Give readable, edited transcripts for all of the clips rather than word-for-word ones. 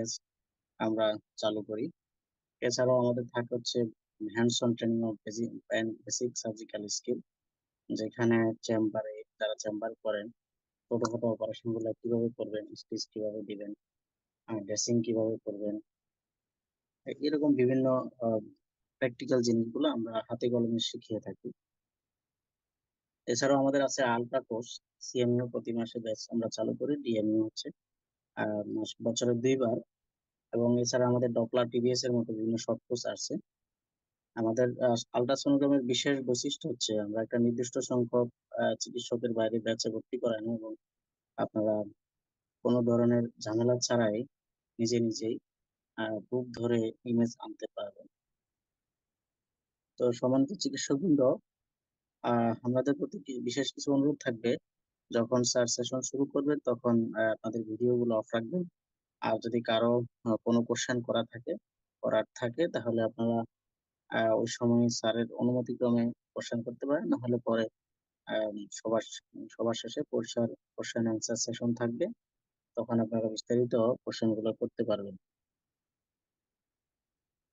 Test আমরা চালু করি। এছাড়াও আমাদের থাকে হচ্ছে hands on training of basic surgical skill, যেখানে চেম্বারে যারা চেম্বার করেন ছোট ছোট অপারেশন গুলো কিভাবে করবেন, স্টিচ কিভাবে দিবেন, ড্রেসিং কিভাবে করবেন, এরকম বিভিন্ন প্র্যাকটিক্যাল জিনিসগুলো আমরা হাতে কলমে শিখিয়ে থাকি। এছাড়াও আমাদের আছে আলট্রা কোর্স, সিএমইউ প্রতি মাসে ব্যাচ আমরা চালু করি, ডিএমইউ হচ্ছে বছরে 2বার। এবং এছাড়া আমাদের ডপলার টিবিএস এর মতো বিভিন্ন শর্ট কোর্স আছে। আমাদের আলট্রাসোনোগ্রামের বিশেষ বৈশিষ্ট্য হচ্ছে আমরা একটা নির্দিষ্ট সংখ্যক চিকিৎসকের বাইরে ব্যাচে ভর্তি করাই না, এবং আপনারা কোনো ধরনের ঝামেলা ছাড়াই নিজে নিজেই বুক ধরে ইমেজ আনতে পারবেন। তো সম্মানিত চিকিৎসকবৃন্দ, আমাদের প্রতি বিশেষ কিছু অনুরোধ থাকবে। যখন স্যার সেশন শুরু করবেন তখন আপনাদের ভিডিওগুলো অফ রাখবেন। আর যদি কারো কোনো কোশ্চেন করার থাকে তাহলে আপনারা ওই সময় স্যারের অনুমতিক্রমে কোশ্চেন করতে পারেন, না হলে পরে সবার সবার শেষে পরীক্ষার কোশ্চেন অ্যান্সার সেশন থাকবে, তখন আপনারা বিস্তারিত কোশ্চেন গুলো করতে পারবেন।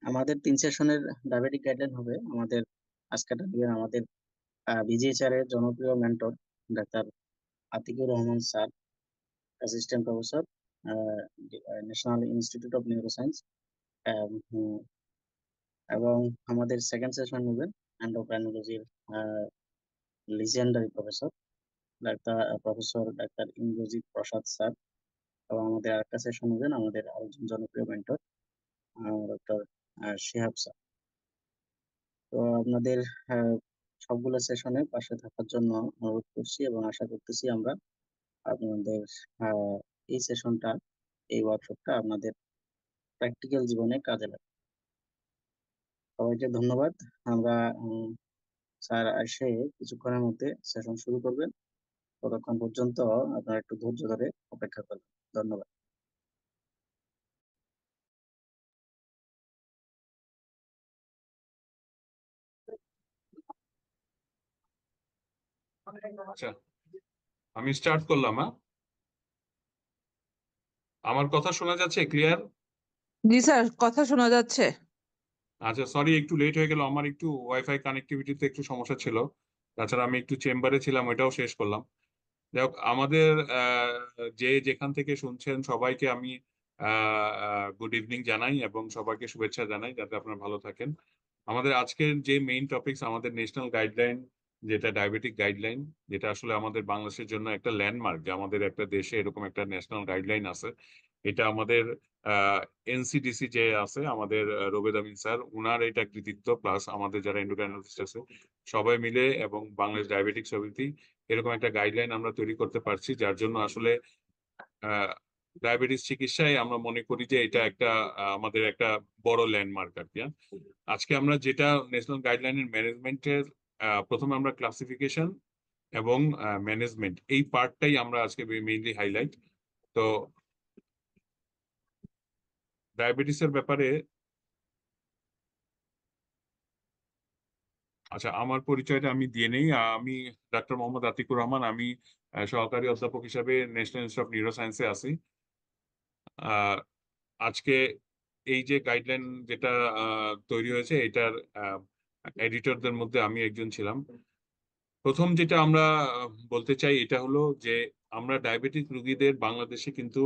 আমাদের 3 সেশনের ডায়াবেটিক গাইডলাইন হবে। আজকেটা দিবেন আমাদের বিজিএচআর এর জনপ্রিয় mentor doctor Atiqur Rahman sir, assistant professor, National Institute of Neuroscience. এবং আমাদের সেকেন্ড সেশন নেবেন এন্ডোক্রাইনোলজির legendary professor doctor Indrajit Prasad sir. এবং আমাদের আরেকটা সেশন নেবেন আমাদের আরেকজন জনপ্রিয় মেন্টর ডক্টর শিহাব স্যার। তো আপনাদের সবগুলো সেশনে পাশে থাকার জন্য অনুরোধ করছি, এবং আশা করতেছি আমরা আপনাদের এই সেশনটা, এই ওয়ার্কশপটা আপনাদের প্র্যাকটিক্যাল জীবনে কাজে লাগবে। সবাইকে ধন্যবাদ। আমরা স্যার এসে কিছুক্ষণের মধ্যে সেশন শুরু করবেন, ততক্ষণ পর্যন্ত আপনারা একটু ধৈর্য ধরে অপেক্ষা করবেন। ধন্যবাদ। আচ্ছা, আমি স্টার্ট করলাম। আমার কথা শোনা যাচ্ছে ক্লিয়ার? জি স্যার, কথা শোনা যাচ্ছে। আচ্ছা, সরি একটু লেট হয়ে গেল, আমার একটু ওয়াইফাই কানেক্টিভিটিতে একটু সমস্যা ছিল। তাছাড়া আমি একটু চেম্বারে ছিলাম, ওইটাও শেষ করলাম। যাই হোক, আমাদের যে যেখান থেকে শুনছেন সবাইকে আমি গুড ইভিনিং জানাই এবং সবাইকে শুভেচ্ছা জানাই, যাতে আপনারা ভালো থাকেন। আমাদের আজকের যে মেইন টপিকস, আমাদের ন্যাশনাল গাইডলাইন, যেটা ডায়াবেটিক গাইডলাইন, যেটা আসলে আমাদের বাংলাদেশের জন্য একটা ল্যান্ডমার্ক, যে আমাদের একটা দেশে এরকম একটা ন্যাশনাল গাইডলাইন আছে। এটা আমাদের এনসিডিসি যে আছে, আমাদের রোবেদ আমিন স্যার, উনার এটা কৃতিত্ব, প্লাস আমাদের যারা এন্ডোক্রাইনোলজিস্ট আছে সবাই মিলে, এবং বাংলাদেশ ডায়াবেটিক সমিতি, এরকম একটা গাইডলাইন আমরা তৈরি করতে পারছি, যার জন্য আসলে ডায়াবেটিস চিকিৎসায় আমরা মনে করি যে এটা একটা আমাদের একটা বড় ল্যান্ডমার্ক আর কি। আজকে আমরা যেটা ন্যাশনাল গাইডলাইনের ম্যানেজমেন্টের, প্রথমে আমরা ক্লাসিফিকেশন এবং ম্যানেজমেন্ট, এই পার্টটাই আমরা আজকে মেইনলি হাইলাইট। তো ডায়াবেটিসের ব্যাপারে, আচ্ছা, আমার পরিচয়টা আমি দিয়ে নেই। আমি ডাক্তার মোহাম্মদ আতিকুর রহমান। আমি সহকারী অধ্যাপক হিসাবে ন্যাশনাল ইনস্টিটিউট অফ নিউরো সায়েন্সে আছি। আজকে এই যে গাইডলাইন যেটা তৈরি হয়েছে, এটার এডিটরদের মধ্যে আমি একজন ছিলাম। প্রথম যেটা আমরা বলতে চাই এটা হলো যে আমরা ডায়াবেটিক রোগীদের বাংলাদেশে কিন্তু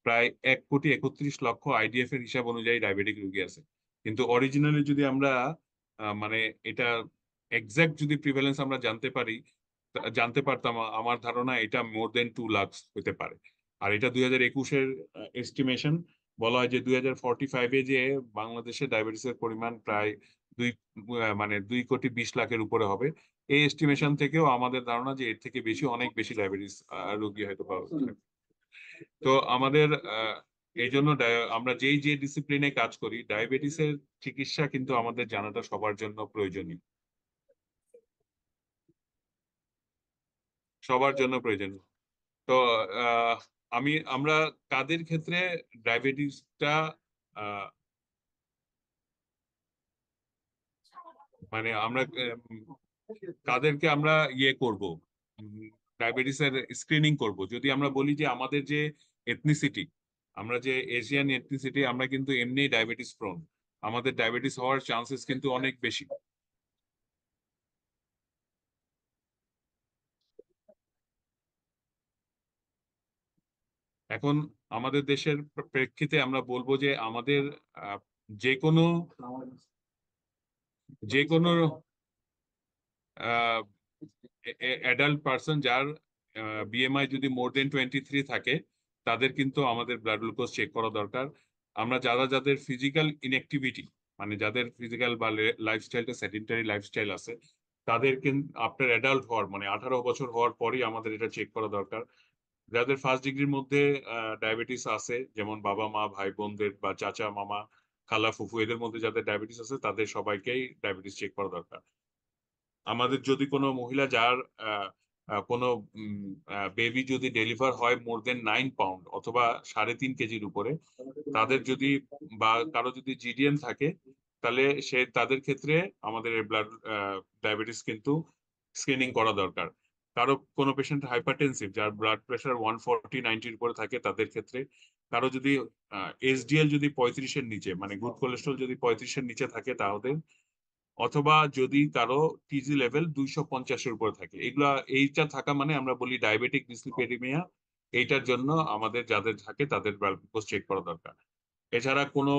প্রায় 1,31,00,000 আইডিএফ এর হিসাব অনুযায়ী ডায়াবেটিক রোগী আছে। কিন্তু অরিজিনালি যদি আমরা মানে এটা এক্সাক্ট যদি প্রিভ্যালেন্স আমরা জানতে পারতাম, আমার ধারণা এটা মোর দেন 2 লাখ হতে পারে। আর এটা 2021-এর এস্টিমেশন। বলা হয় যে 2045-এ যে বাংলাদেশে ডায়াবেটিসের পরিমাণ প্রায় 2,20,20,00,000-এর উপরে হবে। এই এস্টিমেশন থেকেও আমাদের ধারণা যে এর থেকে বেশি, অনেক বেশি ডায়াবেটিস রোগী হয়তো পাওয়া যাবে। তো আমাদের এই জন্য আমরা যেই যে ডিসিপ্লিনে কাজ করি, ডায়াবেটিসের চিকিৎসা কিন্তু আমাদের জানাটা সবার জন্য প্রয়োজনীয়, সবার জন্য প্রয়োজনীয়। তো আমরা কাদের ক্ষেত্রে ডায়াবেটিসটা মানে আমরা কাদেরকে আমরা করব, ডায়াবেটিসের স্ক্রিনিং করব। যদি আমরা বলি যে আমাদের যে এথনিসিটি, আমরা যে এশিয়ান এথনিসিটি, আমরা কিন্তু এমনি ডায়াবেটিস প্রোন, আমাদের ডায়াবেটিস হওয়ার চান্সেস কিন্তু অনেক বেশি। এখন আমাদের দেশের প্রেক্ষিতে আমরা বলবো যে আমাদের যে কোনো যে কোনো অ্যাডাল্ট পার্সন যার বিএমআই যদি মোর দেন 23 থাকে, তাদের কিন্তু আমাদের ব্লাড গ্লুকোজ চেক করা দরকার। আমরা যাদের ফিজিক্যাল ইনঅ্যাক্টিভিটি, মানে যাদের ফিজিক্যাল বা লাইফস্টাইলটা সেডেন্টারি লাইফস্টাইল আছে, তাদের কিন্তু আপনার অ্যাডাল্ট হওয়ার মানে 18 বছর হওয়ার পরেই আমাদের এটা চেক করা দরকার। যাদের ফার্স্ট ডিগ্রির মধ্যে ডায়াবেটিস আছে, যেমন বাবা মা ভাই বোনদের বা চাচা মামা খালা ফুফু, এদের মধ্যে যাদের ডায়াবেটিস আছে তাদের সবাইকেই ডায়াবেটিস চেক করা দরকার। আমাদের যদি কোনো মহিলা যার কোনো বেবি যদি ডেলিভার হয় মোর দেন 9 পাউন্ড অথবা 3.5 কেজির উপরে, তাদের যদি বা কারো যদি জিডিএম থাকে, তাহলে তাদের ক্ষেত্রে আমাদের ব্লাড ডায়াবেটিস কিন্তু স্ক্রিনিং করা দরকার। কারো কোনো পেশেন্ট হাইপারটেনসিভ যার ব্লাড প্রেশার 140/90 উপরে থাকে, তাদের ক্ষেত্রে। কারো যদি এসডিএল যদি 35-এর নিচে, মানে গুড কোলেস্ট্রল যদি 35-এর নিচে থাকে তাহলে, অথবা যদি কারো টিজি লেভেল 250-এর উপর থাকে, এগুলা এইটা থাকা মানে আমরা বলি ডায়াবেটিক ডিসলিপিডেমিয়া। এইটার জন্য আমাদের যাদের থাকে তাদের ব্লাড গ্লুকোজ চেক করা দরকার। এছাড়া কোনো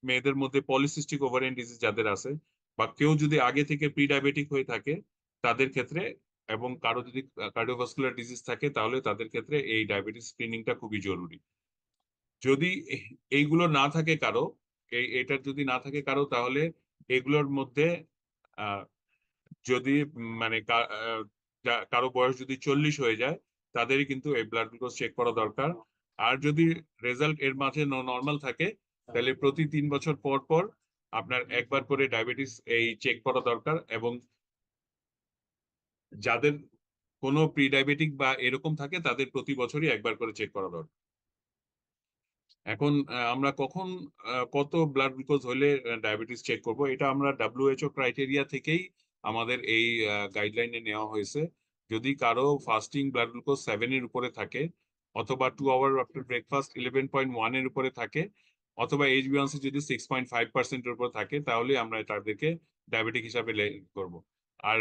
মেয়েদের মধ্যে পলিসিস্টিক ওভারিয়ান ডিজিজ যাদের আছে, বা কেউ যদি আগে থেকে প্রি ডায়াবেটিক হয়ে থাকে তাদের ক্ষেত্রে, এবং কারো যদি কার্ডিওভাস্কুলার ডিজিজ থাকে, তাহলে তাদের ক্ষেত্রে এই ডায়াবেটিস স্ক্রিনিংটা খুবই জরুরি। যদি এইগুলো না থাকে কারো, এটার যদি না থাকে কারো, তাহলে এগুলোর মধ্যে যদি মানে কারো বয়স যদি 40 হয়ে যায়, তাদেরই কিন্তু এই ব্লাড গ্লুকোজ চেক করা দরকার। আর যদি রেজাল্ট এর মাঝে নর্মাল থাকে, তাহলে প্রতি 3 বছর পর পর আপনার একবার করে ডায়াবেটিস এই চেক করা দরকার। এবং যাদের কোনো প্রি ডায়াবেটিক বা এরকম থাকে, তাদের প্রতি বছরই একবার করে চেক করা দরকার। এখন আমরা কখন কত ব্লাড গ্লুকোজ হলে ডায়াবেটিস চেক করব, এটা আমরা WHO ক্রাইটেরিয়া থেকেই আমাদের এই গাইডলাইনে নেওয়া হয়েছে। যদি কারো ফাস্টিং ব্লাড গ্লুকোজ 7-এর উপরে থাকে, অথবা 2 আওয়ার আফটার ব্রেকফাস্ট 11.1-এর উপরে থাকে, অথবা HbA1c যদি 6.5%-এর উপর থাকে, তাহলে আমরা তাদেরকে ডায়াবেটিক হিসাবে করব। আর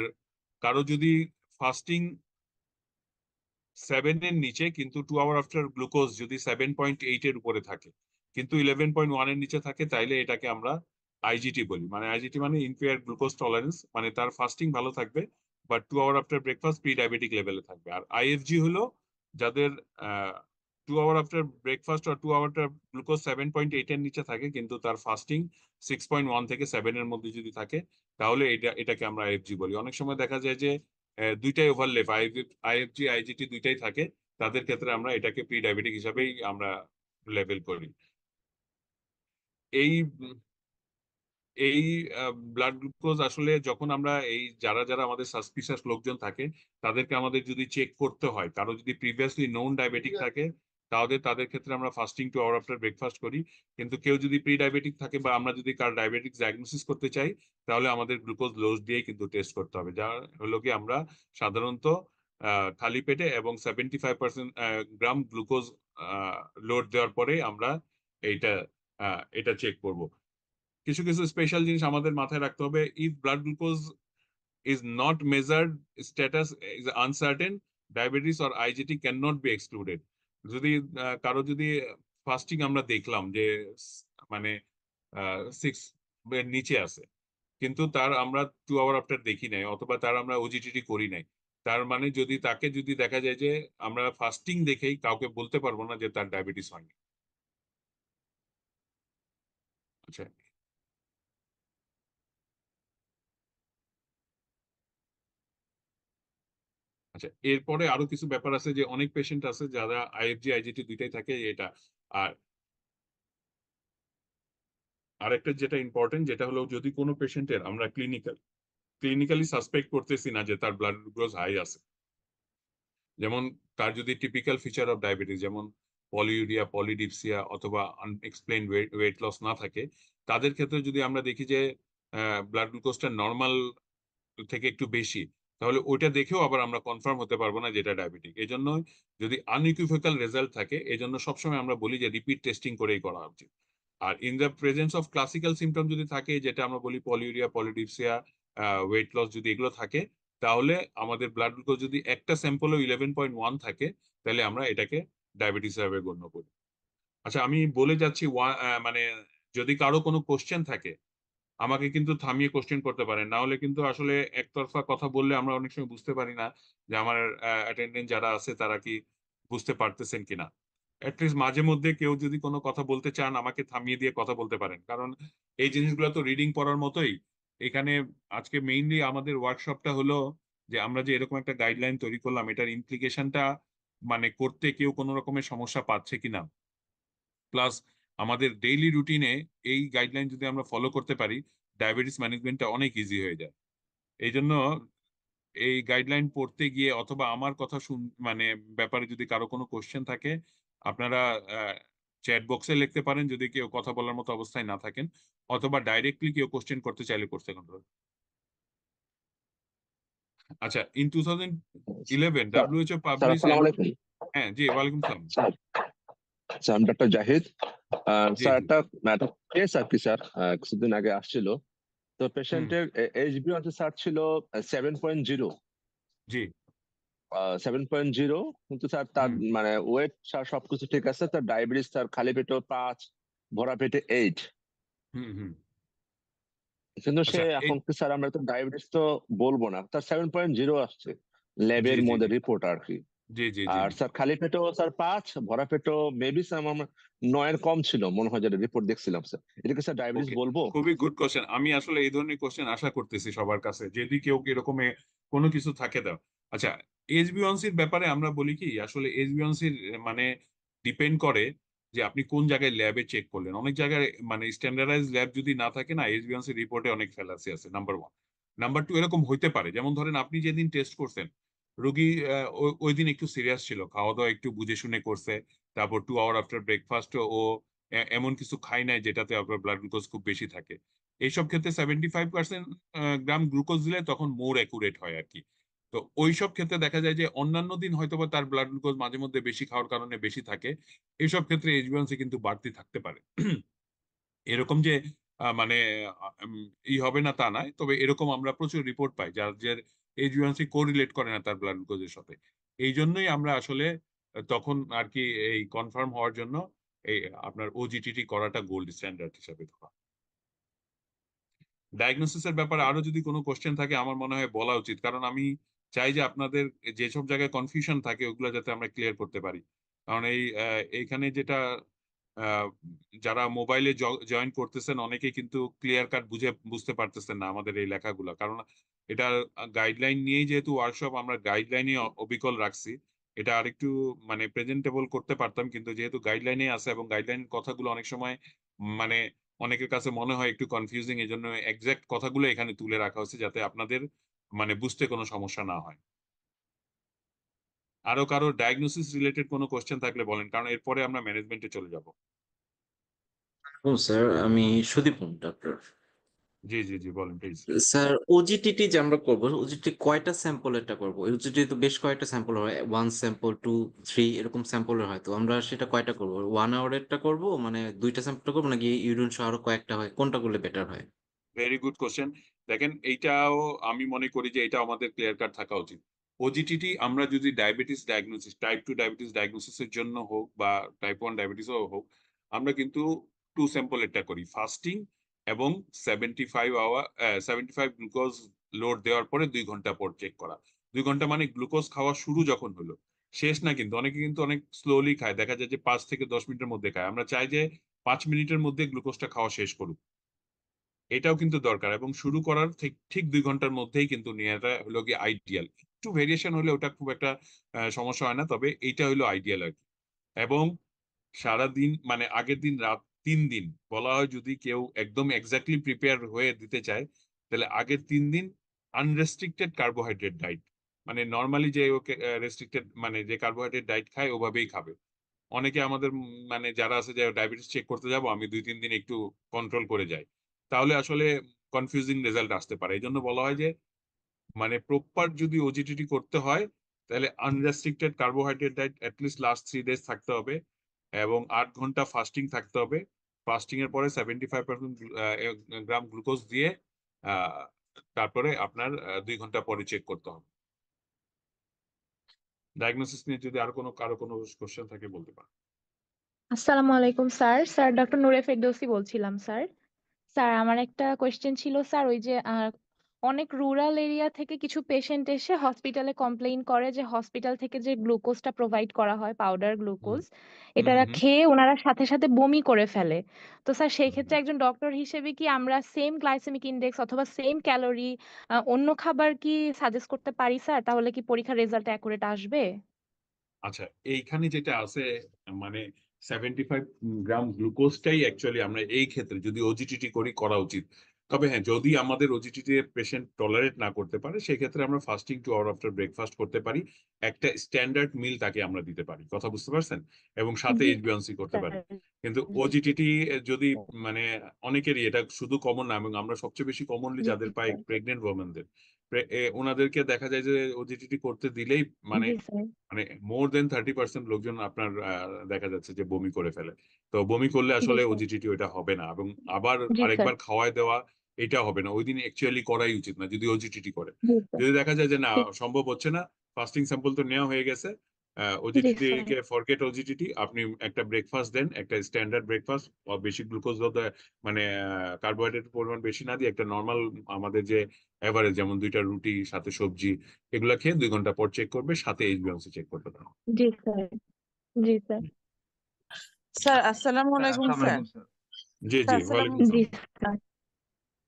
কারো যদি ফাস্টিং 7-এর নিচে কিন্তু 2 আওয়ার আফটার গ্লুকোজ যদি 7.8-এর উপরে থাকে, কিন্তু 11.1-এর নিচে থাকে, তাইলে এটাকে আমরা আইজিটি বলি। মানে আইজিটি মানে ইম্পেয়ার্ড গ্লুকোজ টলারেন্স, মানে তার ফাস্টিং ভালো থাকবে but 2 hour after breakfast pre diabetic লেভেলে থাকবে। আর আইএফজি হলো যাদের 2 আওয়ার আফটার ব্রেকফাস্ট আর 2 আওয়ার আফটার গ্লুকোজ 7.8-এর নিচে থাকে, কিন্তু তার ফাস্টিং 6.1 থেকে 7-এর মধ্যে যদি থাকে, তাহলে এটাকে আমরা আইএফজি বলি। অনেক সময় দেখা যায় যে দুইটাই ওভারলেপ, আইএফজি আইজিটি দুইটাই থাকে, তাদের ক্ষেত্রে আমরা এটাকে প্রি ডায়াবেটিক হিসাবেই আমরা লেবেল করি। এই এই ব্লাড গ্লুকোজ আসলে যখন আমরা যারা যারা আমাদের সাসপিশিয়াস লোকজন থাকে, তাদেরকে আমাদের যদি চেক করতে হয়, কারো যদি প্রিভিয়াসলি নোন ডায়াবেটিক থাকে, তাহলে তাদের ক্ষেত্রে আমরা ফাস্টিং 2 আওয়ার আফটার ব্রেকফাস্ট করি। কিন্তু কেউ যদি প্রি ডায়াবেটিক থাকে বা আমরা যদি কার ডায়াবেটিক ডায়াগনোসিস করতে চাই, তাহলে আমাদের গ্লুকোজ লোজ দিয়ে কিন্তু টেস্ট করতে হবে, যা হলো কি আমরা সাধারণত খালি পেটে এবং 75% গ্রাম গ্লুকোজ লোড দেওয়ার পরে আমরা এইটা এটা চেক করব। কিছু কিছু স্পেশাল জিনিস আমাদের মাথায় রাখতে হবে। If blood glucose is not measured, status is uncertain, diabetes or IGT can not be excluded. যদি কারো যদি ফাস্টিং আমরা দেখলাম যে মানে 6 এর নিচে আছে, কিন্তু তার আমরা 2 আওয়ার আফটার দেখি নাই, অথবা তার আমরা ওজিটিটি করি নাই, তার মানে তাকে যদি দেখা যায় যে আমরা ফাস্টিং দেখেই কাউকে বলতে পারবো না যে তার ডায়াবেটিস হয়নি। আচ্ছা, আচ্ছা, এরপরে আরো কিছু ব্যাপার আছে যে অনেক পেশেন্ট আছে যারা আইএফজি আইজিটি দুইটাই থাকে এটা। আর আরেকটা যেটা ইম্পর্টেন্ট, যেটা হলো যদি কোনো পেশেন্টের আমরা ক্লিনিক্যালি সাসপেক্ট করতেছি না যে তার ব্লাড গ্লুকোজ হাই আছে, যেমন তার যদি টিপিক্যাল ফিচার অফ ডায়াবেটিস যেমন পলিউরিয়া, পলিডিপসিয়া অথবা আনএক্সপ্লেইনড ওয়েট লস না থাকে, তাদের ক্ষেত্রে যদি আমরা দেখি যে ব্লাড গ্লুকোজটা নর্মাল থেকে একটু বেশি, তাহলে ওইটা দেখেও আবার আমরা কনফার্ম হতে পারবো না যেটা ডায়াবেটিক। এই জন্য যদি আনইকুইভোক্যাল রেজাল্ট থাকে, এই জন্য সবসময় আমরা বলি যে রিপিট টেস্টিং করেই করা উচিত। আর in the presence of classical symptom যদি থাকে, যেটা আমরা বলি পলিউরিয়া, পলিডিপসিয়া, ওয়েট লস, যদি এগুলো থাকে, তাহলে আমাদের ব্লাড গ্লুকোজ যদি একটা স্যাম্পলও 11.1 থাকে, তাহলে আমরা এটাকে ডায়াবেটিস হিসাবে গণ্য করি। আচ্ছা, আমি বলে যাচ্ছি মানে যদি কারো কোনো কোশ্চেন থাকে আমাকে কিন্তু থামিয়ে কোশ্চেন করতে পারেন, না হলে কিন্তু আসলে একতরফা কথা বললে আমরা অনেক সময় বুঝতে পারি না যে আমার অ্যাটেন্ডেন্ট যারা আছে তারা কি বুঝতে পারতেছেন কিনা। অ্যাটলিস্ট মাঝে মধ্যে কেউ যদি কোনো কথা বলতে চান আমাকে থামিয়ে দিয়ে কথা বলতে পারেন, কারণ এই জিনিসগুলো তো রিডিং পড়ার মতোই। এখানে আজকে মেইনলি আমাদের ওয়ার্কশপটা হলো যে আমরা যে এরকম একটা গাইডলাইন তৈরি করলাম, এটার ইমপ্লিকেশনটা মানে করতে কেউ কোনো রকমের সমস্যা পাচ্ছে কিনা, প্লাস আমাদের ডেইলি রুটিনে এই গাইডলাইন যদি আমরা ফলো করতে পারি, ডায়াবেটিস ম্যানেজমেন্টটা অনেক ইজি হয়ে যায়। এই জন্য এই গাইডলাইন পড়তে গিয়ে অথবা আমার কথা মানে ব্যাপারে যদি কারো কোনো কোশ্চেন থাকে, আপনারা চ্যাট বক্সে লিখতে পারেন যদি কেউ কথা বলার মতো অবস্থায় না থাকেন, অথবা ডাইরেক্টলি কেউ কোশ্চেন করতে চাইলে করতে পারেন। আচ্ছা, in 2011 sir WHO sir publish, আসসালামু আলাইকুম। হ্যাঁ জি, ওয়ালাইকুম সালাম। স্যার স্যার আমি ডক্টর জাহিদ। জি স্যার জি। একটা কেস আর কি স্যার, কিছুদিন আগে আসছিল। তো হুম। পেশেন্টের HbA1c স্যার ছিল 7.0, জি। 7.0, কিন্তু স্যার তার হুম মানে ওয়েট স্যার সবকিছু ঠিক আছে, তার ডায়াবেটিস স্যার খালি পেটে 5, ভরা পেটে 8। হুম হুম। কিন্তু সে আচ্ছা, এই এখন কি স্যার, আমরা তো ডায়াবেটিস তো বলবো না, তার 7.0 আসছে জি ল্যাবের জি মধ্যে জি রিপোর্ট আর কি। জি জি জি আর জি। স্যার খালি পেটেও স্যার 5, ভরা পেটেও মেবি স্যার আমার 9-এর কম ছিল মনে হয়, যেটা রিপোর্ট দেখছিলাম স্যার। এটা কি স্যার ডায়াবেটিস ওকে, বলবো? খুবই গুড কোশ্চেন। আমি আসলে এই ধরনের কোশ্চেন আশা করতেছি সবার কাছে, যদি কেউ এরকম কোনো কিছু থাকে দাও। আচ্ছা, HbA1cর ব্যাপারে আমরা বলি কি, আসলে HbA1cর মানে ডিপেন্ড করে যে আপনি কোন জায়গায় ল্যাবে চেক করলেন। অনেক জায়গায় মানে স্ট্যান্ডার্ডাইজ ল্যাব যদি না থাকে না, HbA1c রিপোর্টে অনেক ফ্যালাসি আছে, নাম্বার ওয়ান। নাম্বার টু, এরকম হইতে পারে যেমন ধরেন আপনি যেদিন টেস্ট করছেন, রোগী ওই দিন একটু সিরিয়াস ছিল, খাওয়া দাওয়া একটু বুঝে শুনে করছে, তারপর 2 আওয়ার আফটার ব্রেকফাস্ট ও এমন কিছু খাই নাই যেটাতে আপনার ব্লাড গ্লুকোজ খুব বেশি থাকে। এইসব ক্ষেত্রে 75% গ্রাম গ্লুকোজ দিলে তখন মোর অ্যাকুরেট হয় আর কি। তো ওইসব ক্ষেত্রে দেখা যায় যে অন্যান্য দিন হয়তোবা তার ব্লাড গ্লুকোজ মাঝে মধ্যে বেশি খাওয়ার কারণে বেশি থাকে, এইসব ক্ষেত্রে HbA1c কিন্তু বাড়তি থাকতে পারে। এরকম যে মানে হবে না তা নয়, তবে এরকম আমরা প্রচুর রিপোর্ট পাই যার HbA1c কোরিলেট করে না তার ব্লাড গ্লুকোজের সাথে। এই জন্যই আমরা আসলে তখন আর কি এই কনফার্ম হওয়ার জন্য এই আপনার ওজিটিটি করাটা গোল্ড স্ট্যান্ডার্ড হিসাবে ধরা। ডায়াগনোসিসের ব্যাপারে আরো যদি কোনো কোশ্চেন থাকে আমার মনে হয় বলা উচিত, কারণ আমি চাই যে আপনাদের যেসব জায়গায় কনফিউশন থাকে ওগুলো যাতে আমরা ক্লিয়ার করতে পারি। কারণ এইখানে যেটা আহ, যারা মোবাইলে জয়েন করতেছেন অনেকে কিন্তু ক্লিয়ার কাট বুঝতে পারতেছেন না আমাদের এই লেখাগুলো, কারণ এটা গাইডলাইন নিয়েই যেহেতু ওয়ার্কশপ, আমরা গাইডলাইনে অবিকল রাখছি। এটা আরেকটু মানে প্রেজেন্টেবল করতে পারতাম, কিন্তু যেহেতু গাইডলাইনে আছে এবং গাইডলাইন কথাগুলো অনেক সময় মানে অনেকের কাছে মনে হয় একটু কনফিউজিং, এই জন্য এক্সাক্ট কথাগুলো এখানে তুলে রাখা হয়েছে যাতে আপনাদের মানে বুঝতে কোনো সমস্যা না হয়। আরো কারো ডায়াগনোসিস রিলেটেড কোনো কোশ্চেন থাকলে বলেন, কারণ এরপরে আমরা ম্যানেজমেন্টে চলে যাব। ও স্যার, আমি সুদীপ ডক্টর। জি জি জি, বলেন প্লিজ। স্যার, ওজিটিটি যে আমরা করবো, ওজিটি কয়টা স্যাম্পল এটা করবো? ওজিটি তো বেশ কয়েকটা স্যাম্পল হয়, 1 স্যাম্পল 2 3 এরকম স্যাম্পলের হয়। তো আমরা সেটা কয়টা করবো? 1 আওয়ারেরটা করবো, মানে 2টা স্যাম্পল করবো, নাকি ইউরিন সহ আরো কয়েকটা হয়? কোনটা করলে বেটার হয়? Very good question. দেখেন, এইটাও আমি মনে করি যে এটা আমাদের ক্লিয়ার কাট থাকা উচিত। ওজিটিটি আমরা যদি ডায়াবেটিস ডায়াগনোসিস, টাইপ 2 ডায়াবেটিস ডায়াগনোসিসের জন্য হোক বা টাইপ 1 ডায়াবেটিসও হোক, আমরা কিন্তু 2 স্যাম্পলেরটা করি, ফাস্টিং এবং 75 গ্লুকোজ লোড দেওয়ার পরে 2 ঘন্টা পর চেক করা। 2 ঘন্টা মানে গ্লুকোজ খাওয়া শুরু যখন হলো, শেষ না। কিন্তু অনেকে কিন্তু অনেক স্লোলি খায়, দেখা যায় যে 5 থেকে 10 মিনিটের মধ্যে খায়। আমরা চাই যে 5 মিনিটের মধ্যে গ্লুকোজটা খাওয়া শেষ করুক, এটাও কিন্তু দরকার। এবং শুরু করার ঠিক ঠিক 2 ঘন্টার মধ্যেই কিন্তু নেওয়াটা হলো কি আইডিয়াল। একটু ভেরিয়েশন হলে ওটা খুব একটা সমস্যা হয় না, তবে এইটা হলো আইডিয়াল আর কি। এবং সারাদিন মানে আগের দিন রাত 3 দিন বলা হয়, যদি কেউ একদম এক্স্যাক্টলি প্রিপেয়ার হয়ে দিতে চায় তাহলে আগের 3 দিন আনরেস্ট্রিক্টেড কার্বোহাইড্রেট ডাইট, মানে নর্মালি যে ওকে রেস্ট্রিক্টেড মানে যে কার্বোহাইড্রেট ডাইট খায় ওভাবেই খাবে। অনেকে আমাদের মানে যারা আছে যে ডায়াবেটিস চেক করতে যাব, আমি 2-3 দিন একটু কন্ট্রোল করে যাই, তাহলে আসলে কনফিউজিং রেজাল্ট আসতে পারে। এই জন্য বলা হয় যে মানে প্রপার যদি ওজিটিটি করতে হয় তাহলে unrestricted carbohydrate diet at least last 3 days থাকতে হবে এবং 8 ঘন্টা ফাস্টিং থাকতে হবে। ফাস্টিং এর পরে 75% গ্রাম গ্লুকোজ দিয়ে তারপরে আপনার 2 ঘন্টা পরে চেক করতে হবে। ডায়াগনোসিস নিয়ে যদি আর কারো কোনো কোশ্চেন থাকে বলতে পারেন। আসসালামু আলাইকুম স্যার। স্যার ডক্টর নূরে ফেরদৌসী বলছিলাম স্যার। স্যার আমার একটা কোয়েশ্চেন ছিল স্যার, ওই যে অনেক রুরাল এরিয়া থেকে কিছু পেশেন্ট এসে হসপিটালে কমপ্লেইন করে যে হসপিটাল থেকে যে গ্লুকোজটা প্রোভাইড করা হয়, পাউডার গ্লুকোজ, এটা খেয়ে ওনারা সাথে সাথে বমি করে ফেলে। তো স্যার সেই ক্ষেত্রে একজন ডক্টর হিসেবে কি আমরা সেম গ্লাইসেমিক ইনডেক্স অথবা সেম ক্যালোরি অন্য খাবার কি সাজেস্ট করতে পারি স্যার? তাহলে কি পরীক্ষার রেজাল্ট অ্যাকুরেট আসবে? আচ্ছা, এইখানে যেটা আছে মানে 75 গ্রাম গ্লুকোজটাই অ্যাকচুয়ালি আমরা এই ক্ষেত্রে যদি ওজিটিটি করা উচিত। তবে হ্যাঁ, যদি আমাদের ওজিটিতে পেশেন্ট টলারেট না করতে পারে সেক্ষেত্রে আমরা ফাস্টিং 2 আওয়ার আফটার ব্রেকফাস্ট করতে পারি, একটা স্ট্যান্ডার্ড মিল তাকে আমরা দিতে পারি, কথা বুঝতে পারছেন, এবং সাথে জি এইচবিএনসি করতে পারি। স্যার। কিন্তু ওজিটিটি যদি মানে অনেকেরই এটা শুধু কমন না, এবং আমরা সবচেয়ে বেশি কমনলি জি যাদের পাই স্যার। প্রেগনেন্ট ওমেনদের, ওনাদেরকে দেখা যায় যে ওজিটিটি করতে দিলেই মানে জি স্যার। মানে মোর দেন 30% লোকজন আপনার দেখা যাচ্ছে যে বমি করে ফেলে। তো বমি করলে জি আসলে স্যার। ওজিটিটি ওটা হবে না, এবং আবার জি স্যার। আরেকবার খাওয়ায় দেওয়া এটা হবে না, ওই দিন অ্যাকচুয়ালি করাই উচিত না যদি ওজিটিটি করে। জি স্যার। যদি দেখা যায় যে না জি সম্ভব হচ্ছে না, ফাস্টিং স্যাম্পল তো নেওয়া হয়ে গেছে, জি ওজিটিটি স্যার। কে ফরগেট ওজিটিটি, আপনি একটা ব্রেকফাস্ট দেন, একটা স্ট্যান্ডার্ড ব্রেকফাস্ট, বেশি গ্লুকোজ মানে কার্বোহাইড্রেট পরিমাণ বেশি না দিয়ে একটা নর্মাল আমাদের যে এভারেজ, যেমন 2টা রুটি সাথে সবজি, এগুলা খেয়ে 2 ঘন্টা পর চেক করবে, সাথে এইচবিএনসি চেক করবে। জি স্যার। জি স্যার। স্যার আসসালামু আলাইকুম স্যার। জি স্যার জি, ওয়ালাইকুম আসসালামু জি আসসালাম। স্যার।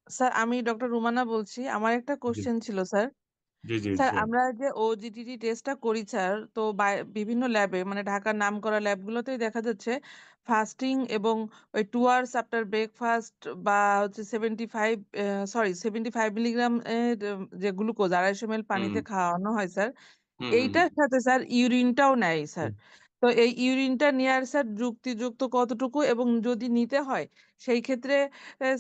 স্যার, আমি ডক্টর রুমানা বলছি। আমার একটা জি কোশ্চেন ছিল স্যার। জি জি স্যার জি। আমরা যে ওজিটিটি টেস্টটা করি স্যার, তো বিভিন্ন ল্যাবে মানে ঢাকার নামকরা ল্যাবগুলোতেই দেখা যাচ্ছে ফাস্টিং এবং ওই 2 আওয়ার্স আফটার ব্রেকফাস্ট বা হচ্ছে 75 মিলিগ্রাম যে গ্লুকোজ 250 ml হুম পানিতে খাওয়ানো হয় স্যার, হুম হুম এইটার সাথে স্যার ইউরিনটাও নেয় স্যার। হুম। তো এই ইউরিনটা নেওয়ার স্যার যুক্তিযুক্ত কতটুকু, এবং যদি নিতে হয় সেই ক্ষেত্রে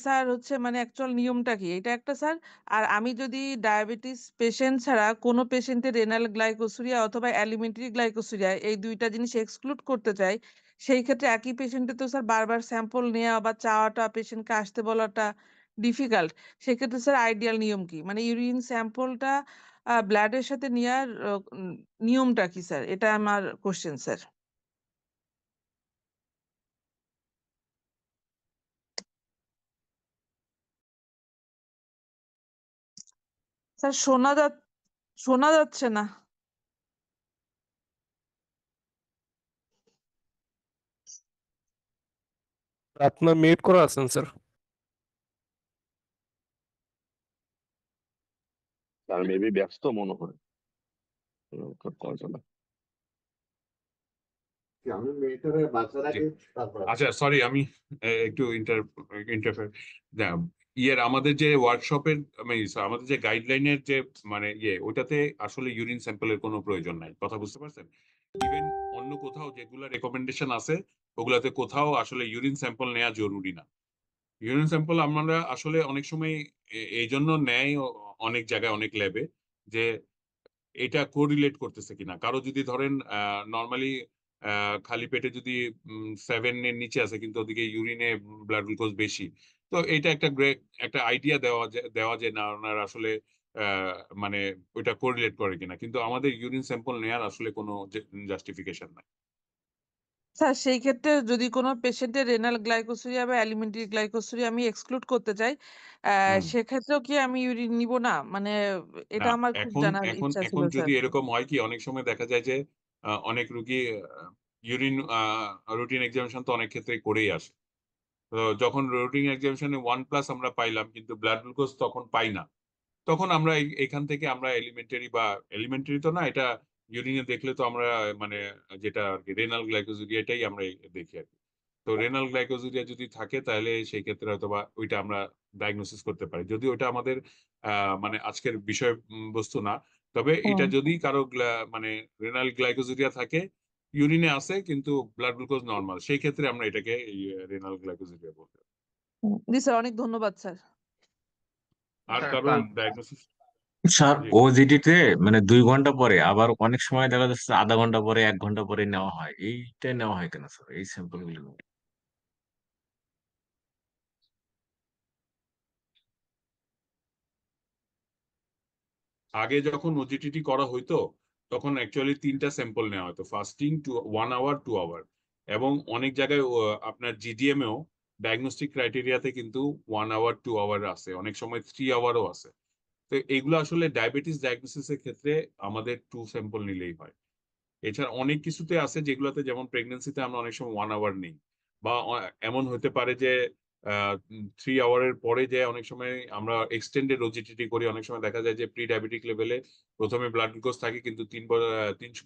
স্যার হচ্ছে মানে অ্যাকচুয়াল নিয়মটা কি এটা একটা স্যার। আর আমি যদি ডায়াবেটিস পেশেন্ট ছাড়া কোনো পেশেন্টের রেনাল গ্লাইকোসুরিয়া অথবা অ্যালিমেন্টারি গ্লাইকোসুরিয়া এই দুইটা জিনিস এক্সক্লুড করতে চাই, সেই ক্ষেত্রে একই পেশেন্টে তো স্যার বারবার স্যাম্পল নেওয়া বা চাওয়াটা, পেশেন্টকে আসতে বলাটা ডিফিকাল্ট। সেক্ষেত্রে স্যার আইডিয়াল নিয়ম কি, মানে ইউরিন স্যাম্পলটা ব্লাডের সাথে নেওয়ার নিয়মটা কি স্যার? এটা আমার কোশ্চেন স্যার। স্যার শোনা যাচ্ছে না। আপনার মিউট করা আছেন স্যার। তার মেবি ব্যস্ত মনে হয়। কল চলে। জি। আচ্ছা সরি, আমি একটু ইন্টারফেয়ার, ইয়ের আমাদের যে ওয়ার্কশপের আমাদের যে গাইডলাইনের যে মানে ওটাতে আসলে ইউরিন স্যাম্পলের কোনো প্রয়োজন নাই, কথা বুঝতে পারছেন। ইভেন অন্য কোথাও যেগুলো রেকমেন্ডেশন আছে ওগুলাতে কোথাও আসলে ইউরিন স্যাম্পল নেওয়া জরুরি না। ইউরিন স্যাম্পল আমরা আসলে অনেক সময় এই জন্য নেয় অনেক জায়গায় অনেক ল্যাবে, যে এটা কোরিলেট করতেছে কিনা। কারো যদি ধরেন নর্মালি খালি পেটে যদি 7-এর নিচে আছে কিন্তু ওদিকে ইউরিনে ব্লাড গ্লুকোজ বেশি, তো এটা একটা আইডিয়া দেওয়া যায় না ওনার আসলে মানে ওইটা কোরিলেট করে কিনা, কিন্তু আমাদের ইউরিন স্যাম্পল নেওয়ার আসলে কোনো জাস্টিফিকেশন নাই। স্যার সেই ক্ষেত্রে যদি কোনো পেশেন্টের রেনাল গ্লাইকোসুরিয়া বা অ্যালিমেন্টারি গ্লাইকোসুরিয়া আমি এক্সক্লুড করতে চাই, হুম। সেক্ষেত্রেও কি আমি ইউরিন নিব না? মানে না, এটা আমার খুব এখন জানার এখন ইচ্ছা ছিল এখন স্যার। যদি এরকম হয় কি, অনেক সময় দেখা যায় যে অনেক রুগী ইউরিন রুটিন এক্সামিনেশন তো অনেক ক্ষেত্রে করেই আসে। তো যখন রুটিন এক্সামিনেশনে 1+ আমরা পাইলাম কিন্তু ব্লাড গ্লুকোজ তখন পাই না, তখন আমরা এখান থেকে আমরা এলিমেন্টারি তো না, এটা ইউরিনে দেখলে তো আমরা মানে যেটা আর কি রেনাল গ্লাইকোজুরিয়াটাই আমরা দেখি আর কি। তো রেনাল গ্লাইকোজুরিয়া যদি থাকে তাহলে সেই ক্ষেত্রে হয়তোবা ওইটা আমরা ডায়াগনোসিস করতে পারি, যদি ওটা আমাদের মানে আজকের বিষয় বস্তু না। তবে এটা হুম। যদি কারো মানে রেনাল গ্লাইকোজুরিয়া থাকে, ইউরিনে আছে কিন্তু ব্লাড গ্লুকোজ নর্মাল, সেই ক্ষেত্রে আমরা এটাকে রেনাল গ্লাইকোজুরিয়া বলতে পারি। জি স্যার, অনেক ধন্যবাদ স্যার। আর কারো ডায়াগনোসিস স্যার জি ওজিডিতে মানে 2 ঘন্টা পরে আবার অনেক সময় দেখা যাচ্ছে আধা ঘন্টা পরে 1 ঘন্টা পরে নেওয়া হয়, এইটা নেওয়া হয় কেন স্যার এই স্যাম্পল গুলো? আগে যখন ওজিটিটি করা হইতো তখন অ্যাকচুয়ালি 3টা স্যাম্পল নেওয়া হতো, ফাস্টিং 1 আওয়ার 2 আওয়ার, এবং অনেক জায়গায় আপনার জিডিএম এও ডায়াগনস্টিক ক্রাইটেরিয়াতে কিন্তু 1 আওয়ার 2 আওয়ার আছে, অনেক সময় 3 আওয়ারও আছে। তো এগুলো আসলে ডায়াবেটিস ডায়াগনোসিসের ক্ষেত্রে আমাদের 2 স্যাম্পল নিলেই হয়। এছাড়া অনেক কিছুতে আছে যেগুলোতে, যেমন প্রেগনেন্সিতে আমরা অনেক সময় 1 আওয়ার নেই, বা এমন হতে পারে যে 3 আওয়ারের পরে যে অনেক সময় আমরা এক্সটেন্ডেড ওজিটিটি করি, অনেক সময় দেখা যায় যে প্রি ডায়াবেটিক লেভেলে প্রথমে ব্লাড গ্লুকোজ থাকে কিন্তু 3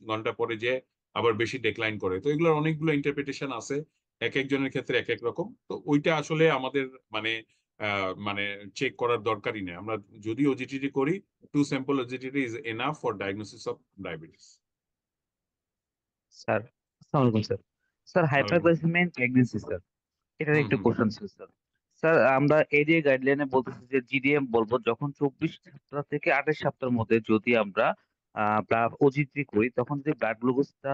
ঘন্টা পরে যে আবার বেশি ডেক্লাইন করে। তো এগুলোর অনেকগুলো ইন্টারপ্রিটেশন আছে, এক একজনের ক্ষেত্রে এক এক রকম। তো ওইটা আসলে আমাদের মানে মানে চেক করার দরকারই নেই। আমরা যদি ওজিটিটি করি, 2 sample OGTT is enough for diagnosis of diabetes. Sir আসসালামু আলাইকুম স্যার। স্যার ওয়ালাইকুম আসসালাম। হাইপারগ্লাইসেমিয়া প্রেগন্যান্সি স্যার, এটার একটা হুম। কোশ্চেন ছিল স্যার। স্যার আমরা এরিয়া গাইডলাইনে বলতেছি যে জিডিএম বলবো যখন 24 সপ্তাহ থেকে 28 সপ্তাহের মধ্যে যদি আমরা ওজিটি করি, তখন যদি ব্লাড গ্লুকোজটা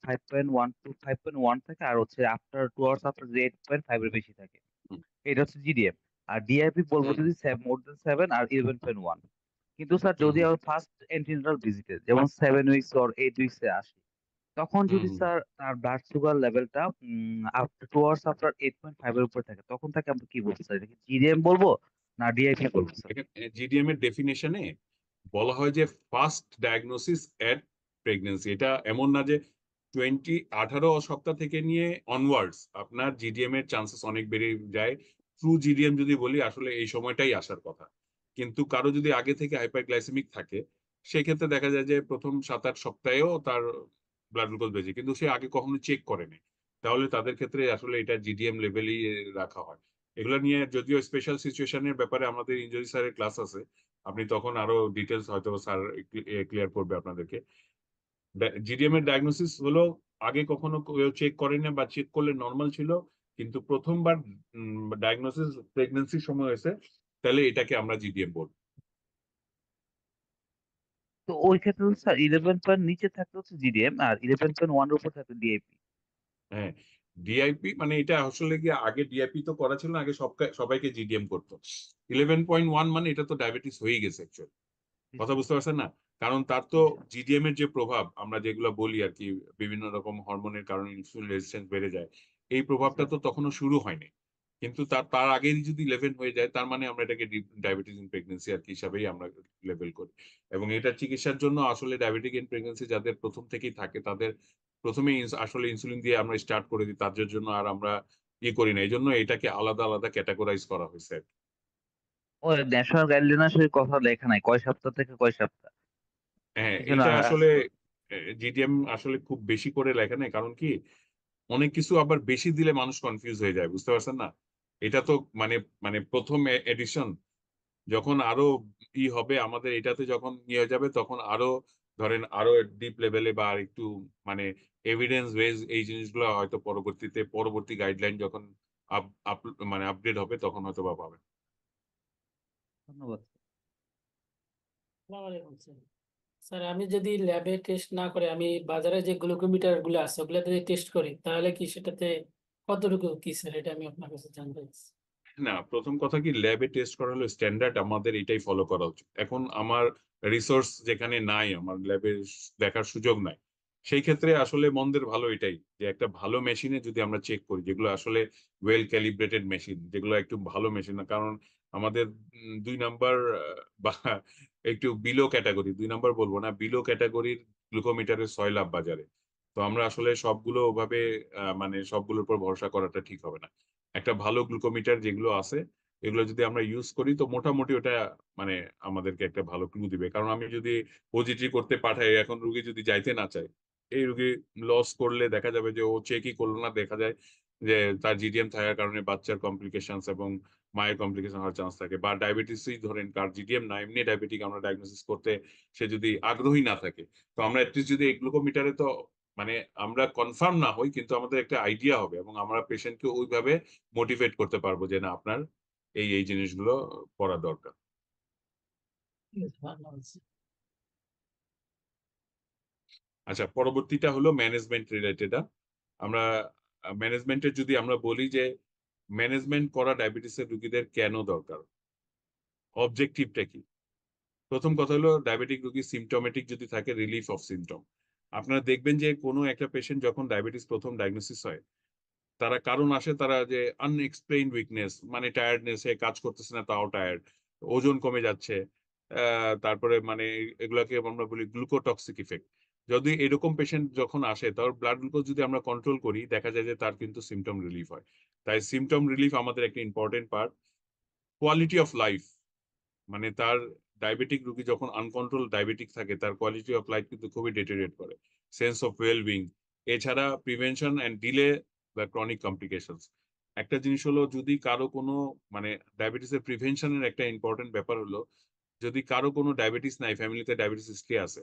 5.1 টু 5.1 থাকে, আর হচ্ছে আফটার 2 আওয়ার্স আফটার যে 8.5 এর বেশি থাকে, হুম, এটা হচ্ছে জিডিএম। আর ডিআইপি বলবো হুম, যদি মোর দেন 7 আর 11.1। কিন্তু স্যার হুম, যদি হুম, আমার ফার্স্ট এন্টিনাল ভিজিটে যেমন 7 উইকস অর 8 উইকসে আসে, তখন হুম, যদি হুম। স্যার তার ব্লাড সুগার লেভেলটা আফটার 2 আওয়ার্স আফটার 8.5 এর উপর থাকে, তখন তাকে আমরা কি বলবো স্যার? এটা কি জিডিএম বলবো না ডিআইপি বলবো স্যার? এখানে জিডিএম এর ডেফিনেশনে বলা হয় যে ফার্স্ট ডায়াগনোসিস এট প্রেগনেন্সি। এটা এমন না যে 18 সপ্তাহ থেকে নিয়ে অনওয়ার্ডস আপনার জিডিএম এর চান্সেস অনেক বেড়ে যায়। ট্রু জিডিএম যদি বলি আসলে এই সময়টাই আসার কথা। কিন্তু কারো যদি আগে থেকে হাইপারগ্লাইসেমিক থাকে, সেক্ষেত্রে দেখা যায় যে প্রথম 7-8 সপ্তাহেও তার ব্লাড গ্লুকোজ বেশি, কিন্তু সে আগে কখনো চেক করেনি, তাহলে তাদের ক্ষেত্রে আসলে এটা জিডিএম লেভেলই রাখা হয়। এগুলো নিয়ে যদিও স্পেশাল সিচুয়েশনের ব্যাপারে আমাদের ইনজুরি স্যারের ক্লাস আছে, আপনি তখন আরো ডিটেলস হয়তো স্যার ক্লিয়ার করবে আপনাদেরকে। জিডিএম এর ডায়াগনোসিস হলো আগে কখনো কেউ চেক করেনি বা চেক করলে নর্মাল ছিল, কিন্তু প্রথমবার ডায়াগনোসিস প্রেগনেন্সির সময় হয়েছে, তাহলে এটাকে আমরা জিডিএম বলবো। তো ওই ক্ষেত্রে স্যার 11 নিচে থাকলে হচ্ছে জিডিএম, আর 11.1 এর উপর থাকলে ডিআইপি। হ্যাঁ, ডিআইপি মানে এটা আসলে কি, আগে ডিআইপি তো করা ছিল না, আগে সবাইকে জিডিএম করতো। 11.1 মানে এটা তো ডায়াবেটিস হয়ে গেছে অ্যাকচুয়ালি। জি কথা স্যার। বুঝতে পারছেন না? কারণ তার তো জি স্যার। জিডিএম এর যে প্রভাব আমরা যেগুলো বলি আর কি, বিভিন্ন রকম হরমোনের কারণে ইনসুলিন রেজিস্ট্যান্স বেড়ে যায়, এই জি প্রভাবটা স্যার। তো তখনো শুরু হয়নি। কিন্তু তার তার আগেই যদি লেভেল হয়ে যায়, তার মানে আমরা এটাকে ডায়াবেটিস ইন প্রেগনেন্সি আর কি হিসাবেই আমরা লেভেল করি। এবং এটার চিকিৎসার জন্য আসলে ডায়াবেটিক ইন প্রেগনেন্সি যাদের প্রথম থেকেই থাকে, তাদের প্রথমেই আসলে ইনসুলিন দিয়ে আমরা স্টার্ট করে দিই, তাদের জন্য আর আমরা করি না। এই জন্য এটাকে আলাদা আলাদা ক্যাটাগরাইজ করা হয়েছে। ও ন্যাশনাল গাইডলাইন আসলে কথা লেখা নাই কয় সপ্তাহ থেকে কয় সপ্তাহ, হ্যাঁ, এই জন্য এটা আসলে জিডিএম আসলে খুব বেশি করে লেখা নেই, কারণ কি অনেক কিছু আবার বেশি দিলে মানুষ কনফিউজ হয়ে যায়, বুঝতে পারছেন না? এটা তো মানে মানে প্রথম এডিশন, যখন আরো হবে আমাদের এটাতে, যখন হয়ে যাবে তখন আরো ধরেন আরো ডিপ লেভেলে বা আর একটু মানে এভিডেন্স বেস এই জিনিসগুলো হয়তো পরবর্তী গাইডলাইন যখন আপ আপ মানে আপডেট হবে তখন হয়তো বা পাবেন। ধন্যবাদ। আসসালামু আলাইকুম স্যার। স্যার আমি যদি ল্যাবে টেস্ট না করে আমি বাজারে যে গ্লুকোমিটার গুলো আছে ওগুলা যদি টেস্ট করি, তাহলে কি সেটাতে কতটুকু কি স্যার, এটা আমি আপনার কাছে জানতে চাচ্ছি। না, প্রথম কথা কি, ল্যাবে টেস্ট করা হলো স্ট্যান্ডার্ড, আমাদের এটাই ফলো করা উচিত। এখন আমার রিসোর্স যেখানে নাই, আমার ল্যাবে দেখার সুযোগ নাই, সেই ক্ষেত্রে আসলে মন্দের ভালো এটাই যে একটা ভালো মেশিনে যদি আমরা চেক করি, যেগুলো আসলে ওয়েল ক্যালিব্রেটেড মেশিন, যেগুলো একটু ভালো মেশিন না। কারণ আমাদের 2 নাম্বার বা একটু বিলো ক্যাটাগরি, 2 নাম্বার বলবো না, বিলো ক্যাটাগরির গ্লুকোমিটারের সয়লাভ বাজারে। তো আমরা আসলে সবগুলো ওভাবে মানে সবগুলোর উপর ভরসা করাটা ঠিক হবে না। একটা ভালো গ্লুকোমিটার যেগুলো আছে, এগুলো যদি আমরা ইউজ করি, তো মোটামুটি ওটা মানে আমাদেরকে একটা ভালো ক্লু দিবে। কারণ আমি যদি পজিটিভ করতে পাঠাই, এখন রুগী যদি যাইতে না চায়, এই রুগী লস করলে দেখা যাবে যে ও চেকই করলো না, দেখা যায় যে তার জিডিএম থাকার কারণে বাচ্চার কমপ্লিকেশনস এবং মায়ের কমপ্লিকেশন হওয়ার চান্স থাকে। বা ডায়াবেটিসই ধরেন, কার জিডিএম না, এমনি ডায়াবেটিক আমরা ডায়াগনোসিস করতে সে যদি আগ্রহী না থাকে, তো আমরা অ্যাটলিস্ট যদি এই গ্লুকোমিটারে তো মানে আমরা কনফার্ম না হই, কিন্তু আমাদের একটা আইডিয়া হবে এবং আমরা পেশেন্টকে ওইভাবে মোটিভেট করতে পারবো যে না, আপনার এই এই জিনিসগুলো করা দরকার। ঠিক আছে, ধন্যবাদ স্যার। আচ্ছা, পরবর্তীটা হলো ম্যানেজমেন্ট রিলেটেড। আমরা ম্যানেজমেন্টের যদি আমরা বলি যে ম্যানেজমেন্ট করা ডায়াবেটিসের রোগীদের কেন দরকার, অবজেক্টিভটা কি? প্রথম কথা হলো ডায়াবেটিক রোগী সিমটোমেটিক যদি থাকে, রিলিফ অফ সিমটম। আপনারা দেখবেন যে কোনো একটা পেশেন্ট যখন ডায়াবেটিস প্রথম ডায়াগনোসিস হয়, তারা কারণ আসে তারা যে আনএক্সপ্লেইন উইকনেস, মানে টায়ার্ডনেস, কাজ করতেছে না তাও টায়ার্ড, ওজন কমে যাচ্ছে, তারপরে মানে এগুলাকে আমরা বলি গ্লুকোটক্সিক ইফেক্ট। যদি এরকম পেশেন্ট যখন আসে, তার ব্লাড গ্লুকোজ যদি আমরা কন্ট্রোল করি, দেখা যায় যে তার কিন্তু সিমটম রিলিফ হয়। তাই সিমটম রিলিফ আমাদের একটা important part. Quality of life, মানে তার ডায়াবেটিক রোগী যখন আনকন্ট্রোল ডায়াবেটিক থাকে, তার কোয়ালিটি অফ লাইফ কিন্তু খুবই ডেটেরিয়েট করে। সেন্স অফ ওয়েলবিং, এছাড়া প্রিভেনশন অ্যান্ড ডিলে বা ক্রনিক কমপ্লিকেশনস। একটা জিনিস হলো, যদি কারো কোনো মানে ডায়াবেটিসের প্রিভেনশনের একটা ইম্পর্টেন্ট ব্যাপার হলো, যদি কারো কোনো ডায়াবেটিস নাই, ফ্যামিলিতে ডায়াবেটিস হিস্ট্রি আছে,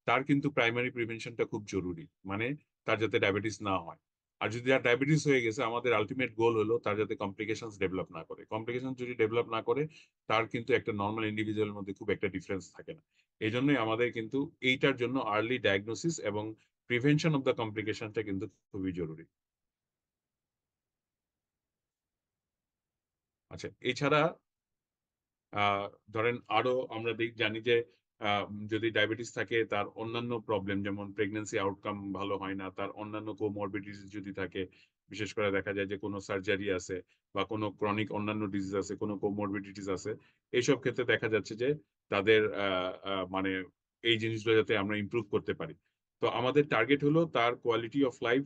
তার কিন্তু প্রাইমারি প্রিভেনশনটা খুব জরুরি, মানে তার যাতে ডায়াবেটিস না হয়। আর যদি তার ডায়াবেটিস হয়ে গেছে, আমাদের আলটিমেট গোল হলো তার যাতে কমপ্লিকেশনস ডেভেলপ না করে। কমপ্লিকেশন যদি ডেভেলপ না করে, তার কিন্তু একটা নর্মাল ইন্ডিভিজুয়ালের মধ্যে খুব একটা ডিফারেন্স থাকে না। এই জন্যই আমাদের কিন্তু এইটার জন্য আর্লি ডায়াগনোসিস এবং প্রিভেনশন অফ দ্য কমপ্লিকেশনটা কিন্তু খুবই জরুরি। আচ্ছা, এছাড়া ধরেন আরো আমরা জানি যে যদি ডায়াবেটিস থাকে, তার অন্যান্য প্রবলেম যেমন প্রেগন্যান্সি আউটকাম ভালো হয় না, তার অন্যান্য কোমরবিডিটিস যদি থাকে, বিশেষ করে দেখা যায় যে কোনো সার্জারি আছে বা কোনো ক্রনিক অন্যান্য ডিজিজ আছে, কোনো কোমরবিডিটিস আছে, এইসব ক্ষেত্রে দেখা যাচ্ছে যে তাদের মানে এই জিনিসগুলো যাতে আমরা ইমপ্রুভ করতে পারি। তো আমাদের টার্গেট হলো তার কোয়ালিটি অফ লাইফ,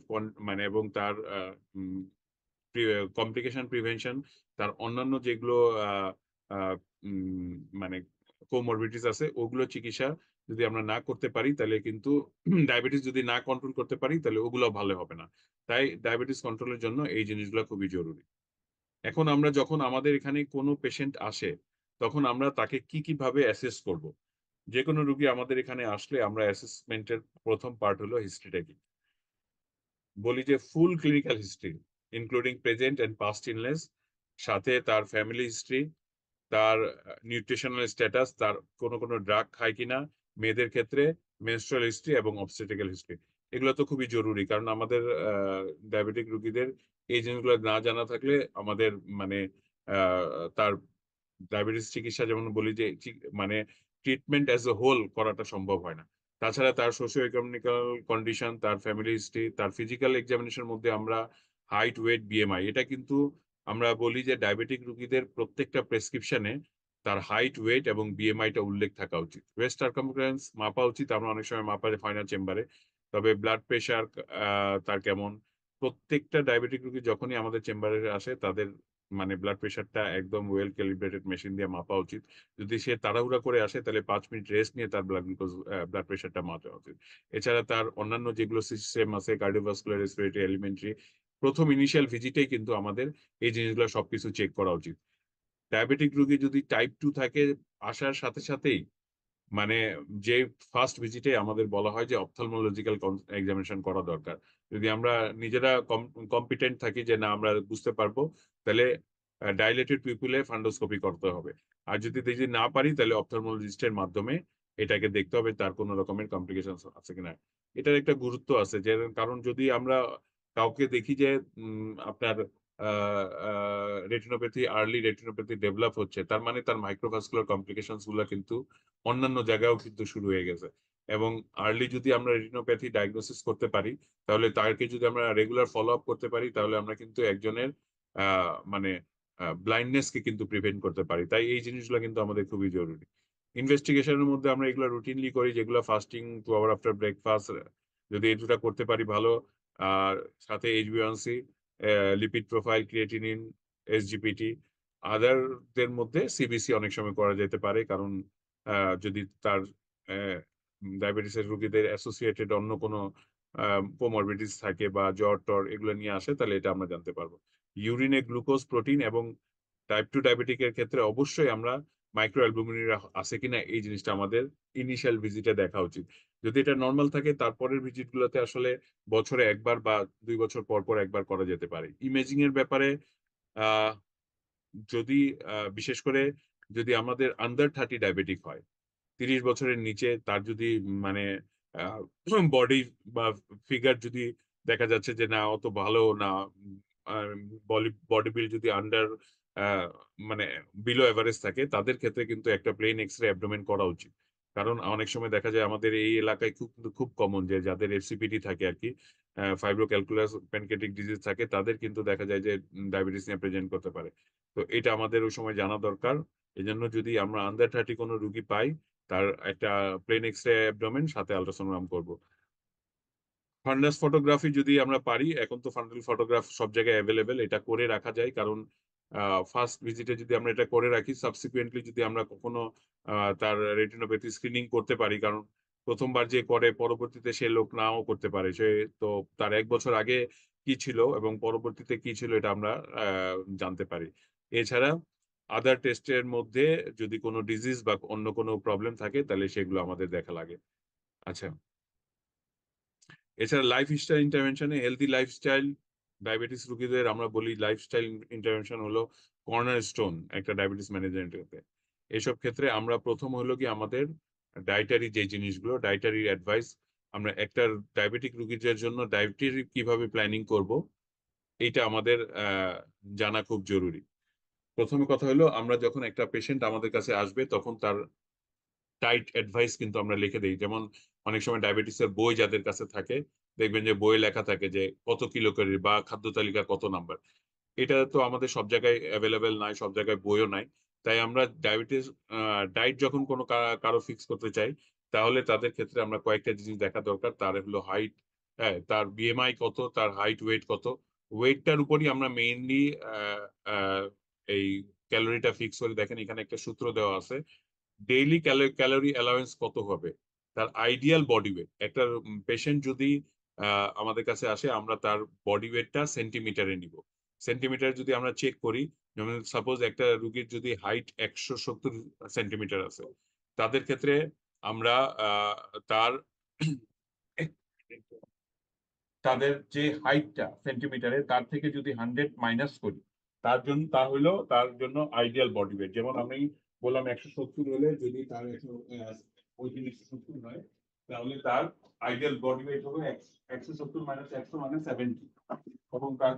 মানে এবং তার কমপ্লিকেশন প্রিভেনশন, তার অন্যান্য যেগুলো আহ, আহ, মানে কোমরবিডিটিস আছে, ওগুলো চিকিৎসা যদি আমরা না করতে পারি, তাহলে কিন্তু ডায়াবেটিস যদি না কন্ট্রোল করতে পারি, তাহলে ওগুলো ভালো হবে না। তাই ডায়াবেটিস কন্ট্রোলের জন্য এই জিনিসগুলো খুবই জরুরি। এখন আমরা যখন আমাদের এখানে কোনো পেশেন্ট আসে, তখন আমরা তাকে কি কিভাবে অ্যাসেস করব? যে কোনো রোগী আমাদের এখানে আসলে আমরা অ্যাসেসমেন্টের প্রথম পার্ট হলো হিস্ট্রিটা কি। বলি যে full clinical history including present and past illness, সাথে তার ফ্যামিলি হিস্ট্রি, তার নিউট্রিশনাল স্ট্যাটাস, তার কোনো ড্রাগ খায় কিনা, মেয়েদের ক্ষেত্রে মেনস্ট্রুয়াল হিস্ট্রি এবং অবস্টেট্রিক্যাল হিস্ট্রি। এগুলো তো খুবই জরুরি, কারণ আমাদের ডায়াবেটিক রোগীদের এই জিনিসগুলো না জানা থাকলে আমাদের মানে তার ডায়াবেটিস চিকিৎসা, যেমন বলি যে মানে ট্রিটমেন্ট অ্যাজ এ হোল করাটা সম্ভব হয় না। তাছাড়া তার সোশিও ইকোনমিক্যাল কন্ডিশন, তার ফ্যামিলি হিস্ট্রি, তার ফিজিক্যাল এক্সামিনেশনের মধ্যে আমরা হাইট, ওয়েট, বিএমআই, এটা কিন্তু আমরা বলি যে ডায়াবেটিক রোগীদের প্রত্যেকটা প্রেসক্রিপশনে তার হাইট, ওয়েট এবং বিএমআইটা উল্লেখ থাকা উচিত। ওয়েস্ট সার্কামফারেন্স মাপা উচিত, আমরা অনেক সময় মাপা হয় না চেম্বারে। তবে ব্লাড প্রেশার তার কেমন, প্রত্যেকটা ডায়াবেটিক রোগী যখনই আমাদের চেম্বারে আসে, তাদের মানে ব্লাড প্রেশারটা একদম ওয়েল ক্যালিব্রেটেড মেশিন দিয়ে মাপা উচিত। যদি সে তাড়াহুড়া করে আসে, তাহলে 5 মিনিট রেস্ট নিয়ে তার ব্লাড প্রেশারটা মাপা উচিত। এছাড়া তার অন্যান্য যেগুলো সিস্টেম আছে, কার্ডিওভাস্কুলার, রেসপিরেটরি, এলিমেন্টারি, প্রথম ইনিশিয়াল ভিজিটেই কিন্তু আমাদের এই জিনিসগুলো সবকিছু চেক করা উচিত। ডায়াবেটিক রোগী যদি টাইপ 2 থাকে, আসার সাথে সাথেই মানে যে ফার্স্ট ভিজিটে আমাদের বলা হয় যে অপথলমোলজিক্যাল এক্সামিনেশন করা দরকার। যদি আমরা নিজেরা কম্পিটেন্ট থাকি যে না আমরা বুঝতে পারবো, তাহলে ডাইলেটেড পিপুলে ফান্ডোস্কোপি করতে হবে। আর যদি না পারি, তাহলে অপথলমোলজিস্টের মাধ্যমে এটাকে দেখতে হবে তার কোনো রকমের কমপ্লিকেশন আছে কিনা। এটার একটা গুরুত্ব আছে, যে কারণ যদি আমরা কাউকে দেখি যে আপনার রেটিনোপ্যাথি, আর্লি রেটিনোপ্যাথি ডেভেলপ হচ্ছে, তার মানে তার মাইক্রোভাস্কুলার কমপ্লিকেশনস গুলো কিন্তু অন্যান্য জায়গায়ও কিন্তু শুরু হয়ে গেছে। এবং আর্লি যদি আমরা রেটিনোপ্যাথি ডায়াগনোসিস করতে পারি, তাহলে তাকে যদি আমরা রেগুলার ফলো আপ করতে পারি, তাহলে আমরা কিন্তু একজনের মানে ব্লাইন্ডনেসকে কিন্তু প্রিভেন্ট করতে পারি। তাই এই জিনিসগুলো কিন্তু আমাদের খুবই জরুরি। ইনভেস্টিগেশনের মধ্যে আমরা এগুলো রুটিনলি করি, যেগুলো ফাস্টিং, 2 আওয়ার আফটার ব্রেকফাস্ট, যদি এই দুটা করতে পারি ভালো। আর সাথে HbA1c, lipid profile, creatinine, SGPT, আদারদের মধ্যে সিবিসি অনেক সময় করা যেতে পারে, কারণ যদি তার ডায়াবেটিসের রোগীদের অ্যাসোসিয়েটেড অন্য কোনো কোমরবিডিস থাকে বা জ্বর টর এগুলো নিয়ে আসে, তাহলে এটা আমরা জানতে পারবো। ইউরিনে গ্লুকোজ, প্রোটিন এবং টাইপ 2 ডায়াবেটিকের ক্ষেত্রে অবশ্যই আমরা মাইক্রো অ্যালবুমিন আছে কিনা, এই জিনিসটা আমাদের ইনিশিয়াল ভিজিটে দেখা উচিত। যদি এটা নর্মাল থাকে, তারপরের ভিজিট গুলোতে আসলে বছরে একবার বা 2 বছর পর পর একবার করা যেতে পারে। ইমেজিং এর ব্যাপারে যদি বিশেষ করে যদি আমাদের আন্ডার 30 ডায়াবেটিক হয়, 30 বছরের নিচে তার যদি মানে বডি বা ফিগার যদি দেখা যাচ্ছে যে না অত ভালো না, বডি বিল্ড যদি আন্ডার মানে বিলো এভারেজ থাকে, তাদের ক্ষেত্রে কিন্তু একটা প্লেন এক্স রে অ্যাবডোমেন করা উচিত। কারণ অনেক সময় দেখা যায় আমাদের এই এলাকায় খুব কমন যে যাদের এফসিপিডি থাকে আর কি, ফাইব্রো ক্যালকুলাস প্যানক্রিয়াটিক ডিজিজ থাকে, তাদের কিন্তু দেখা যায় যে ডায়াবেটিস নিয়ে প্রেজেন্ট করতে পারে। তো এটা আমাদের ওই সময় জানা দরকার। এই জন্য যদি আমরা আন্ডার 30 কোনো রুগী পাই, তার একটা প্লেন এক্স রে অ্যাবডোমেন সাথে আলট্রাসোনোগ্রাম করব। ফান্ডাস ফটোগ্রাফি যদি আমরা পারি, এখন তো ফান্ডাল ফটোগ্রাফ সব জায়গায় অ্যাভেলেবেল, এটা করে রাখা যায়। কারণ ফার্স্ট ভিজিটে যদি আমরা এটা করে রাখি, সাবসিকুয়েন্টলি যদি আমরা কখনো তার রেটিনোপ্যাথি স্ক্রিনিং করতে পারি, কারণ প্রথমবার যে করে পরবর্তীতে সে লোক নাও করতে পারে, সে তো তার 1 বছর আগে কি ছিল এবং পরবর্তীতে কি ছিল এটা আমরা জানতে পারি। এছাড়া আদার টেস্টের মধ্যে যদি কোনো ডিজিজ বা অন্য কোনো প্রবলেম থাকে তাহলে সেগুলো আমাদের দেখা লাগে। আচ্ছা, এছাড়া লাইফস্টাইল ইন্টারভেনশনে হেলদি লাইফস্টাইল, ডায়াবেটিস রোগীদের আমরা বলি লাইফস্টাইল ইন্টারভেনশন হলো কর্নার স্টোন একটা ডায়াবেটিস ম্যানেজমেন্টের। এসব ক্ষেত্রে আমরা প্রথম হলো কি আমাদের ডায়েটারি যে জিনিসগুলো, ডায়েটারি অ্যাডভাইস, আমরা একটা ডায়াবেটিক রোগীদের জন্য ডায়েটারি কিভাবে প্ল্যানিং করব, এইটা আমাদের জানা খুব জরুরি। প্রথমে কথা হলো, আমরা যখন একটা পেশেন্ট আমাদের কাছে আসবে তখন তার টাইট অ্যাডভাইস কিন্তু আমরা লিখে দিই। যেমন অনেক সময় ডায়াবেটিসের বই যাদের কাছে থাকে, দেখবেন যে বইয়ে লেখা থাকে যে কত কিলোক্যালোরি বা খাদ্য তালিকা কত নাম্বার। এটা তো আমাদের সব জায়গায় অ্যাভেলেবেল নাই, সব জায়গায় বইও নাই। তাই আমরা ডায়াবেটিস ডায়েট যখন কোনো কারো ফিক্স করতে চাই, তাহলে তাদের ক্ষেত্রে আমরা কয়েকটা জিনিস দেখা দরকার। তার হলো হাইট, হ্যাঁ, তার বিএমআই কত, তার হাইট ওয়েট কত। ওয়েটটার উপরই আমরা মেইনলি এই ক্যালোরিটা ফিক্স করে। দেখেন এখানে একটা সূত্র দেওয়া আছে, ডেইলি ক্যালোরি অ্যালাওয়েন্স কত হবে, তার আইডিয়াল বডি ওয়েট। একটা পেশেন্ট যদি আমাদের কাছে আসে, আমরা তার বডি ওয়েটটা সেন্টিমিটারে নিব। সেন্টিমিটার যদি আমরা চেক করি, যেমন সাপোজ একটা রুগীর যদি হাইট 170 সেন্টিমিটার আছে, তাদের ক্ষেত্রে আমরা তার তাদের যে হাইটটা সেন্টিমিটারে, তার থেকে যদি 100 মাইনাস করি, তার জন্য আইডিয়াল বডি ওয়েট। যেমন আমি বললাম 170 হলে যদি তার 170 হয়, তাহলে তার আইডিয়াল বডি ওয়েট হবে 170 মাইনাস 100 মানে 70, এবং তার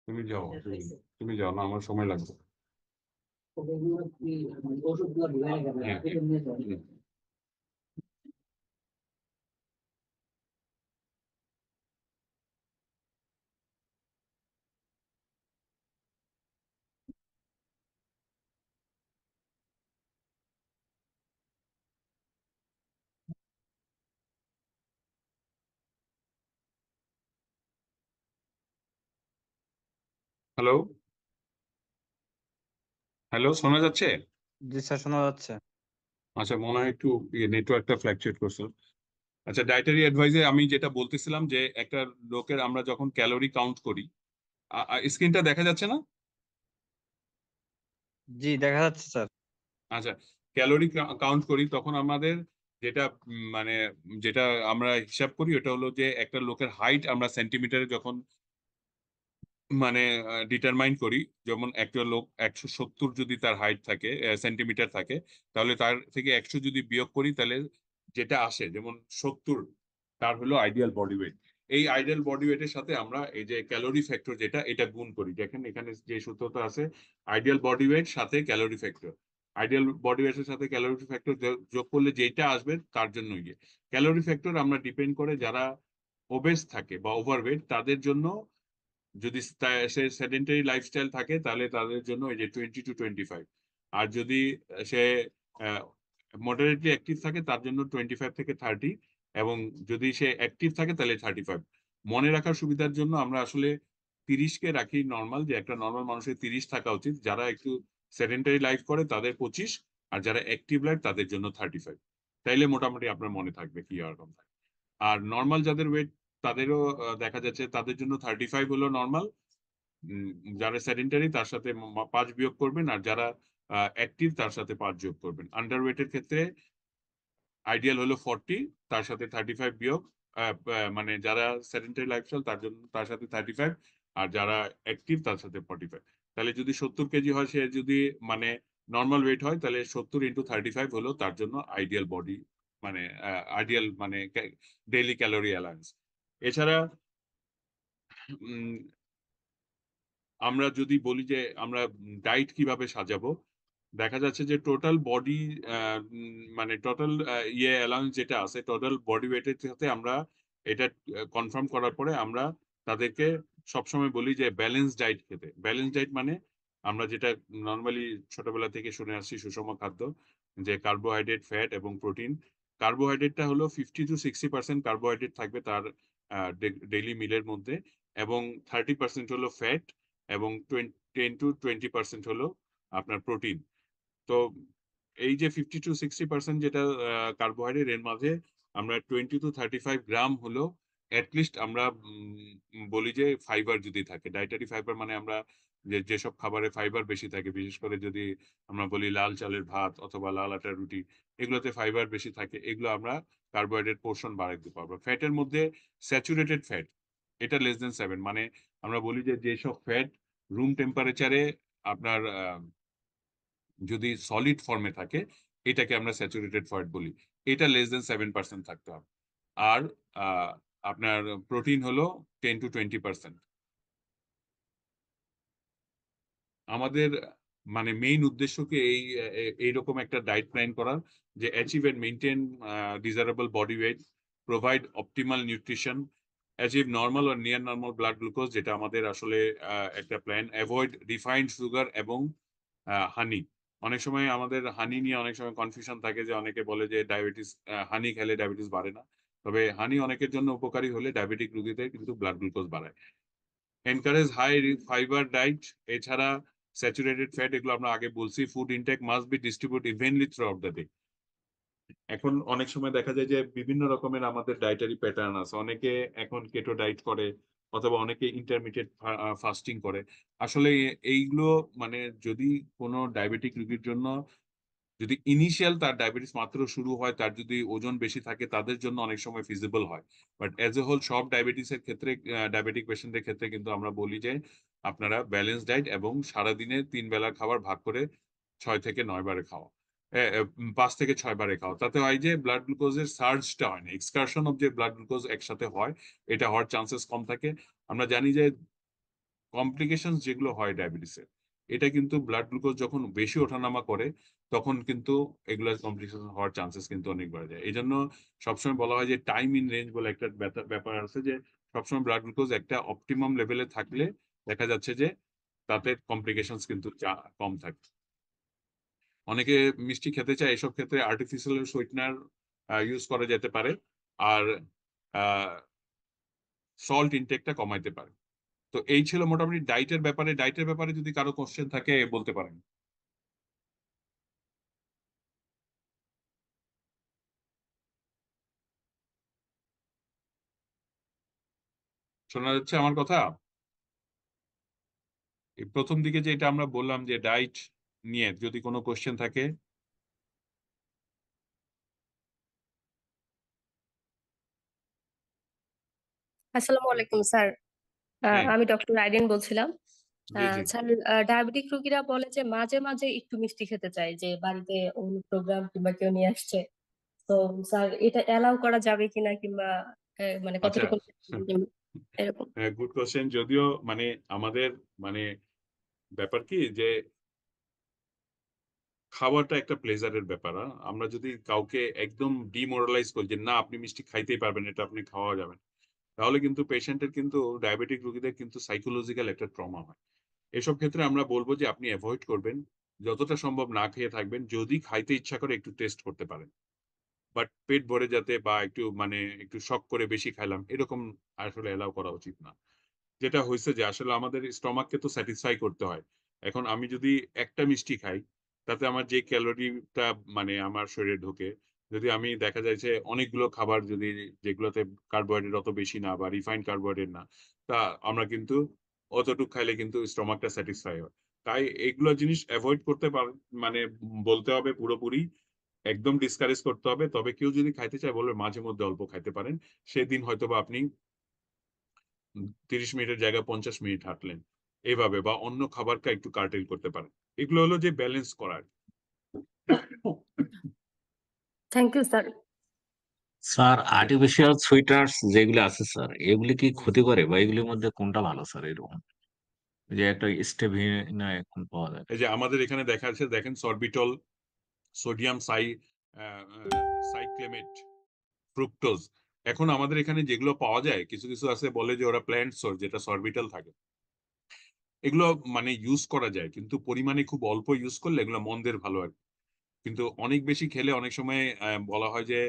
তুমি যাও, তুমি যাও না, আমার সময় লাগবে। হ্যালো, হ্যালো, শোনা যাচ্ছে? জি স্যার, শোনা যাচ্ছে। আচ্ছা, মনে হয় একটু নেটওয়ার্কটা ফ্ল্যাকচুয়েট করছে। আচ্ছা, ডায়েটারি অ্যাডভাইসে আমি যেটা বলতেছিলাম যে একটা লোকের আমরা যখন ক্যালোরি কাউন্ট করি, স্ক্রিনটা দেখা যাচ্ছে না? জি দেখা যাচ্ছে স্যার। আচ্ছা, ক্যালোরি কাউন্ট করি তখন আমাদের যেটা মানে যেটা আমরা হিসাব করি ওটা হলো যে একটা লোকের হাইট আমরা সেন্টিমিটারে যখন মানে ডিটারমাইন করি, যেমন একটা লোক 170 যদি তার হাইট থাকে সেন্টিমিটার থাকে, তাহলে তার থেকে 100 যদি বিয়োগ করি তাহলে যেটা আসে, যেমন 70, তার হলো আইডিয়াল বডি ওয়েট। এই আইডিয়াল বডি ওয়েটের সাথে আমরা এই যে ক্যালোরি ফ্যাক্টর যেটা, এটা গুণ করি। দেখেন এখানে যে সূত্রটা আছে, আইডিয়াল বডি ওয়েট সাথে ক্যালোরি ফ্যাক্টর। আইডিয়াল বডি ওয়েটের সাথে ক্যালোরি ফ্যাক্টর যোগ করলে যেটা আসবে তার জন্য ইয়ে ক্যালোরি ফ্যাক্টর আমরা ডিপেন্ড করে যারা ওবেস থাকে বা ওভারওয়েট তাদের জন্য, যদি সে সেডেন্টারি লাইফস্টাইল থাকে তাহলে তাদের জন্য এই যে 20 to 25, আর যদি সে মডারেটলি অ্যাক্টিভ থাকে তার জন্য 25 থেকে 30, এবং যদি সে অ্যাক্টিভ থাকে তাহলে 35। মনে রাখার সুবিধার জন্য আমরা আসলে 30-কে রাখি নর্মাল, যে একটা নর্মাল মানুষের 30 থাকা উচিত, যারা একটু সেডেন্টারি লাইফ করে তাদের 25, আর যারা অ্যাক্টিভ লাইফ তাদের জন্য 35। তাইলে মোটামুটি আপনার মনে থাকবে কি রকম থাকে। আর নর্মাল যাদের ওয়েট তাদেরও দেখা যাচ্ছে তাদের জন্য 35 হলো নর্মাল। যারা সেডেন্টারি তার সাথে 5 বিয়োগ করবেন, আর যারা অ্যাক্টিভ তার সাথে 5 যোগ করবেন। আন্ডারওয়েটের ক্ষেত্রে আইডিয়াল হলো 40, তার সাথে 35 বিয়োগ, মানে যারা সেডেন্টারি লাইফস্টাইল তার জন্য তার সাথে 35, আর যারা অ্যাক্টিভ তার সাথে 45। তাহলে যদি 70 কেজি হয়, সে যদি মানে নর্মাল ওয়েট হয়, তাহলে 70 × 35 হলো তার জন্য আইডিয়াল বডি, মানে আইডিয়াল মানে ডেইলি ক্যালোরি অ্যালাউন্স। এছাড়া আমরা যদি বলি যে আমরা ডায়েট কিভাবে সাজাবো, দেখা যাচ্ছে যে টোটাল বডি মানে টোটাল ইয়ে অ্যালাউন্স যেটা আছে, টোটাল বডি ওয়েটের সাথে আমরা এটা কনফার্ম করার পরে আমরা তাদেরকে সবসময় বলি যে ব্যালেন্স ডায়েট খেতে। ব্যালেন্স ডায়েট মানে আমরা যেটা নর্মালি ছোটবেলা থেকে শুনে আসছি, সুষম খাদ্য, যে কার্বোহাইড্রেট, ফ্যাট এবং প্রোটিন। কার্বোহাইড্রেটটা হলো 50 to 60% কার্বোহাইড্রেট থাকবে তার ডেইলি মিলের মধ্যে, এবং 30% হলো ফ্যাট, এবং 10 to 20% হলো আপনার প্রোটিন। তো এই যে 50 to 60% যেটা কার্বোহাইড্রেট, এর মাঝে আমরা 20 to 35 গ্রাম হলো অ্যাটলিস্ট আমরা বলি যে ফাইবার যদি থাকে, ডায়েটারি ফাইবার মানে আমরা যেসব খাবারে ফাইবার বেশি থাকে, বিশেষ করে যদি আমরা বলি লাল চালের ভাত অথবা লাল আটার রুটি, এগুলোতে ফাইবার বেশি থাকে, এগুলো আমরা কার্বোহাইড্রেট পোর্শন বাড়াইতে পারবো। ফ্যাটের মধ্যে স্যাচুরেটেড ফ্যাট, এটা <7, মানে আমরা বলি যে যেসব ফ্যাট রুম টেম্পারেচারে আপনার যদি সলিড ফর্মে থাকে, এটাকে আমরা স্যাচুরেটেড ফ্যাট বলি, এটা <7% থাকতে হবে। আর আপনার প্রোটিন হলো 10 to 20%। আমাদের মানে মেইন উদ্দেশ্য কি এইরকম একটা ডায়েট প্ল্যান করার, যে achieve and maintain desirable body weight, provide optimal nutrition, achieve normal আর নিয়ার নর্মাল ব্লাড গ্লুকোজ, যেটা আমাদের আসলে একটা প্ল্যান, অ্যাভয়েড রিফাইন্ড সুগার এবং হানি। অনেক সময় আমাদের হানি নিয়ে অনেক সময় কনফিউশন থাকে, যে অনেকে বলে যে ডায়াবেটিস, হানি খেলে ডায়াবেটিস বাড়ে না, তবে হানি অনেকের জন্য উপকারী হলে ডায়াবেটিক রোগীদের কিন্তু ব্লাড গ্লুকোজ বাড়ায়। এনকারেজ হাই ফাইবার ডায়েট, এছাড়া স্যাচুরেটেড ফ্যাট, এগুলো আমরা আগে বলছি। Food intake must be distribute evenly throughout the day. এখন অনেক সময় দেখা যায় যে বিভিন্ন রকমের আমাদের ডায়েটারি প্যাটার্ন আছে, অনেকে এখন কেটো ডায়েট করে অথবা অনেকে ইন্টারমিডিয়েট ফাস্টিং করে। আসলে এইগুলো মানে যদি কোনো ডায়াবেটিক রোগীর জন্য, যদি ইনিশিয়াল তার ডায়াবেটিস মাত্র শুরু হয়, তার যদি ওজন বেশি থাকে, তাদের জন্য অনেক সময় ফিজিবল হয়, বাট এজ এ হোল সব ডায়াবেটিসের ক্ষেত্রে, ডায়াবেটিক পেশেন্টের ক্ষেত্রে কিন্তু আমরা বলি যে আপনারা ব্যালেন্স ডায়েট এবং সারাদিনে 3 বেলার খাবার ভাগ করে 6 থেকে 9 বারে খাওয়া, 5 থেকে 6 বারে খাওয়া। তাতে হয় যে ব্লাড গ্লুকোজের সার্জটা হয় না, এক্সকারশন অফ যে ব্লাড গ্লুকোজ একসাথে হয়, এটা হওয়ার চান্সেস কম থাকে। আমরা জানি যে কমপ্লিকেশন যেগুলো হয় ডায়াবেটিসের, এটা কিন্তু ব্লাড গ্লুকোজ যখন বেশি ওঠানামা করে, তখন কিন্তু এগুলোর কমপ্লিকেশন হওয়ার চান্সেস কিন্তু অনেক বেড়ে যায়। এই জন্য সবসময় বলা হয় যে টাইম ইন রেঞ্জ বলে একটা ব্যাপার আছে, যে সবসময় ব্লাড গ্লুকোজ একটা অপটিমাম লেভেলে থাকলে দেখা যাচ্ছে যে তাতে কমপ্লিকেশন কিন্তু কম থাকে। অনেকে মিষ্টি খেতে চায়, এসব ক্ষেত্রে আর্টিফিশিয়াল সুইটনার ইউজ করা যেতে পারে, আর সল্ট ইনটেকটা কমাইতে পারে। তো এই ছিল মোটামুটি ডায়েটের ব্যাপারে। ডায়েটের ব্যাপারে যদি কারো কোশ্চেন থাকে বলতে পারেন। শোনা যাচ্ছে আমার কথা? এই প্রথম দিকে যেটা আমরা বললাম যে ডায়েট নিয়ে যদি কোনো কোশ্চেন থাকে। আসসালামু আলাইকুম স্যার। হ্যাঁ, আমি ডক্টর আইরিন বলছিলাম। জি জি। স্যার, ডায়াবেটিক রোগীরা বলে যে মাঝে মাঝে একটু মিষ্টি খেতে চায়, যে বাড়িতে অন্য প্রোগ্রাম কিংবা কেউ নিয়ে আসছে। তো স্যার, এটা অ্যালাউ করা যাবে কিনা, কিংবা মানে আচ্ছা, কতটুকু এরকম? Good question. যদিও মানে আমাদের মানে ব্যাপার কি যে খাওয়াটা একটা প্লেজারের ব্যাপার। আমরা যদি কাউকে একদম ডিমোরালাইজ করি যে না আপনি মিষ্টি খাইতেই পারবেন, এটা আপনি খাওয়া যাবেন, তাহলে কিন্তু পেশেন্টের কিন্তু ডায়াবেটিক রোগীদের কিন্তু সাইকোলজিক্যাল একটা ট্রমা হয়। এসব ক্ষেত্রে আমরা বলবো যে আপনি অ্যাভয়েড করবেন, যতটা সম্ভব না খেয়ে থাকবেন। যদি খাইতে ইচ্ছা করে একটু টেস্ট করতে পারেন, বাট পেট ভরে যাতে বা একটু মানে একটু শখ করে বেশি খাইলাম এরকম আসলে এলাও করা উচিত না। যেটা হয়েছে যে আসলে আমাদের স্টমাককে তো স্যাটিসফাই করতে হয়। এখন আমি যদি একটা মিষ্টি খাই, তাতে আমার যে ক্যালোরিটা মানে আমার শরীরে ঢোকে, যদি আমি দেখা যায় যে অনেকগুলো খাবার যদি যেগুলোতে কার্বোহাইড্রেট অত বেশি না বা রিফাইন্ড কার্বোহাইড্রেট না, তা আমরা কিন্তু অতটুক খাইলে কিন্তু স্টমাকটা স্যাটিসফাই হয়। তাই এগুলো জিনিস অ্যাভয়েড করতে মানে বলতে হবে পুরোপুরি, একদম ডিসকারেজ করতে হবে। তবে কেউ যদি খাইতে চায় বলবে মাঝে মধ্যে অল্প খাইতে পারেন। সেদিন হয়তোবা আপনি 30 মিনিটের জায়গায় 50 মিনিট হাঁটলেন। এভাবে বা অন্য খাবারকে একটু কার্টেল করতে পারেন। এগুলো হলো যে ব্যালেন্স করার। Thank you sir. Sir artificial sweeteners যেগুলো আছে স্যার, এগুলি কি ক্ষতি করে বা এগুলির মধ্যে কোনটা ভালো স্যার? এরকম যে একটা স্টেভিনা এখন পাওয়া যায়। এই যে আমাদের এখানে দেখা যাচ্ছে, দেখেন সরবিটল, সোডিয়াম সাইক্লেমেট, ফ্রুক্টোজ। এখন আমাদের এখানে যেগুলো পাওয়া যায় কিছু কিছু আছে বলে যে ওরা প্ল্যান্ট সোর্স, যেটা সরবিটল থাকে। এগুলো মানে ইউজ করা যায়, কিন্তু পরিমাণে খুব অল্প ইউজ করলে এগুলো মন্দের ভালো আর কি। কিন্তু অনেক বেশি খেলে অনেক সময় বলা হয় যে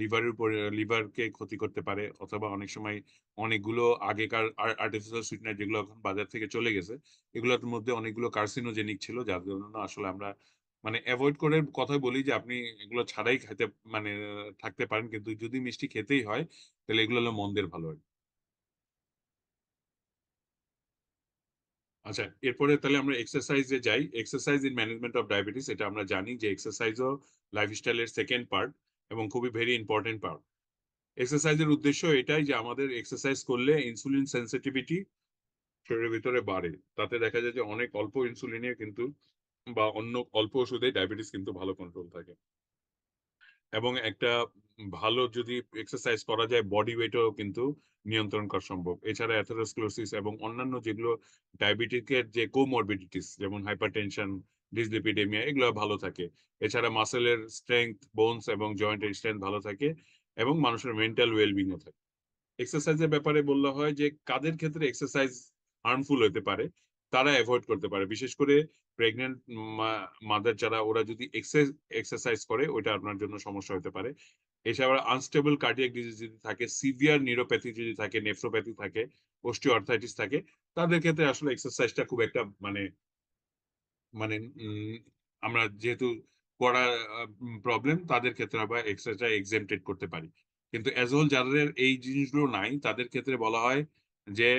লিভারের উপর, লিভারকে ক্ষতি করতে পারে। অথবা অনেক সময় অনেকগুলো আগেকার আর্টিফিশিয়াল সুইটনার যেগুলো এখন বাজার থেকে চলে গেছে, এগুলোর মধ্যে অনেকগুলো কার্সিনোজেনিক ছিল, যার জন্য আসলে আমরা মানে অ্যাভয়েড করে কথাই বলি যে আপনি এগুলো ছাড়াই খেতে মানে থাকতে পারেন, কিন্তু যদি মিষ্টি খেতেই হয় তাহলে এগুলো হলো মন্দের ভালো আর কি। আচ্ছা, এরপরে তাহলে আমরা এক্সারসাইজে যাই। Exercise in management of diabetes, এটা আমরা জানি যে এক্সারসাইজও লাইফস্টাইলের সেকেন্ড পার্ট এবং খুবই ভেরি ইম্পর্টেন্ট পার্ট। এক্সারসাইজের উদ্দেশ্য এটাই যে আমাদের এক্সারসাইজ করলে ইনসুলিন সেন্সিটিভিটি শরীরের ভিতরে বাড়ে। তাতে দেখা যায় যে অনেক অল্প ইনসুলিনে কিন্তু বা অন্য অল্প ওষুধে ডায়াবেটিস কিন্তু ভালো কন্ট্রোল থাকে। এবং একটা ভালো যদি এক্সারসাইজ করা যায়, বডি ওয়েটও কিন্তু নিয়ন্ত্রণ করা সম্ভব। এছাড়া অ্যাথেরোস্ক্লেরোসিস এবং অন্যান্য যেগুলো ডায়াবেটিকের যে কোমরবিডিটিস, যেমন হাইপারটেনশন, ডিসলিপিডেমিয়া, এগুলো ভালো থাকে। এছাড়া মাসেলের স্ট্রেংথ, বোনস এবং জয়েন্টের স্ট্রেংথ ভালো থাকে এবং মানুষের মেন্টাল ওয়েলবিংও থাকে। এক্সারসাইজের ব্যাপারে বললে হয় যে কাদের ক্ষেত্রে এক্সারসাইজ হার্মফুল হতে পারে তারা অ্যাভয়েড করতে পারে। বিশেষ করে প্রেগনেন্ট মাদার যারা, ওরা যদি এক্সারসাইজ করে ওইটা আপনার জন্য সমস্যা হতে পারে। এছাড়া আনস্টেবল কার্ডিয়াক ডিজিজ যদি থাকে, সিভিয়ার নিউরোপ্যাথি যদি থাকে, নেফ্রোপ্যাথি থাকে, অস্টিওআর্থ্রাইটিস থাকে, তাদের ক্ষেত্রে আসলে এক্সারসাইজটা খুব একটা মানে মানে আমরা যেহেতু করা প্রবলেম, তাদের ক্ষেত্রে আবার এক্সারসাইজ এক্সেমটেড করতে পারি। কিন্তু অ্যাজ হোল যাদের এই জিনিসগুলো নাই তাদের ক্ষেত্রে বলা হয় যে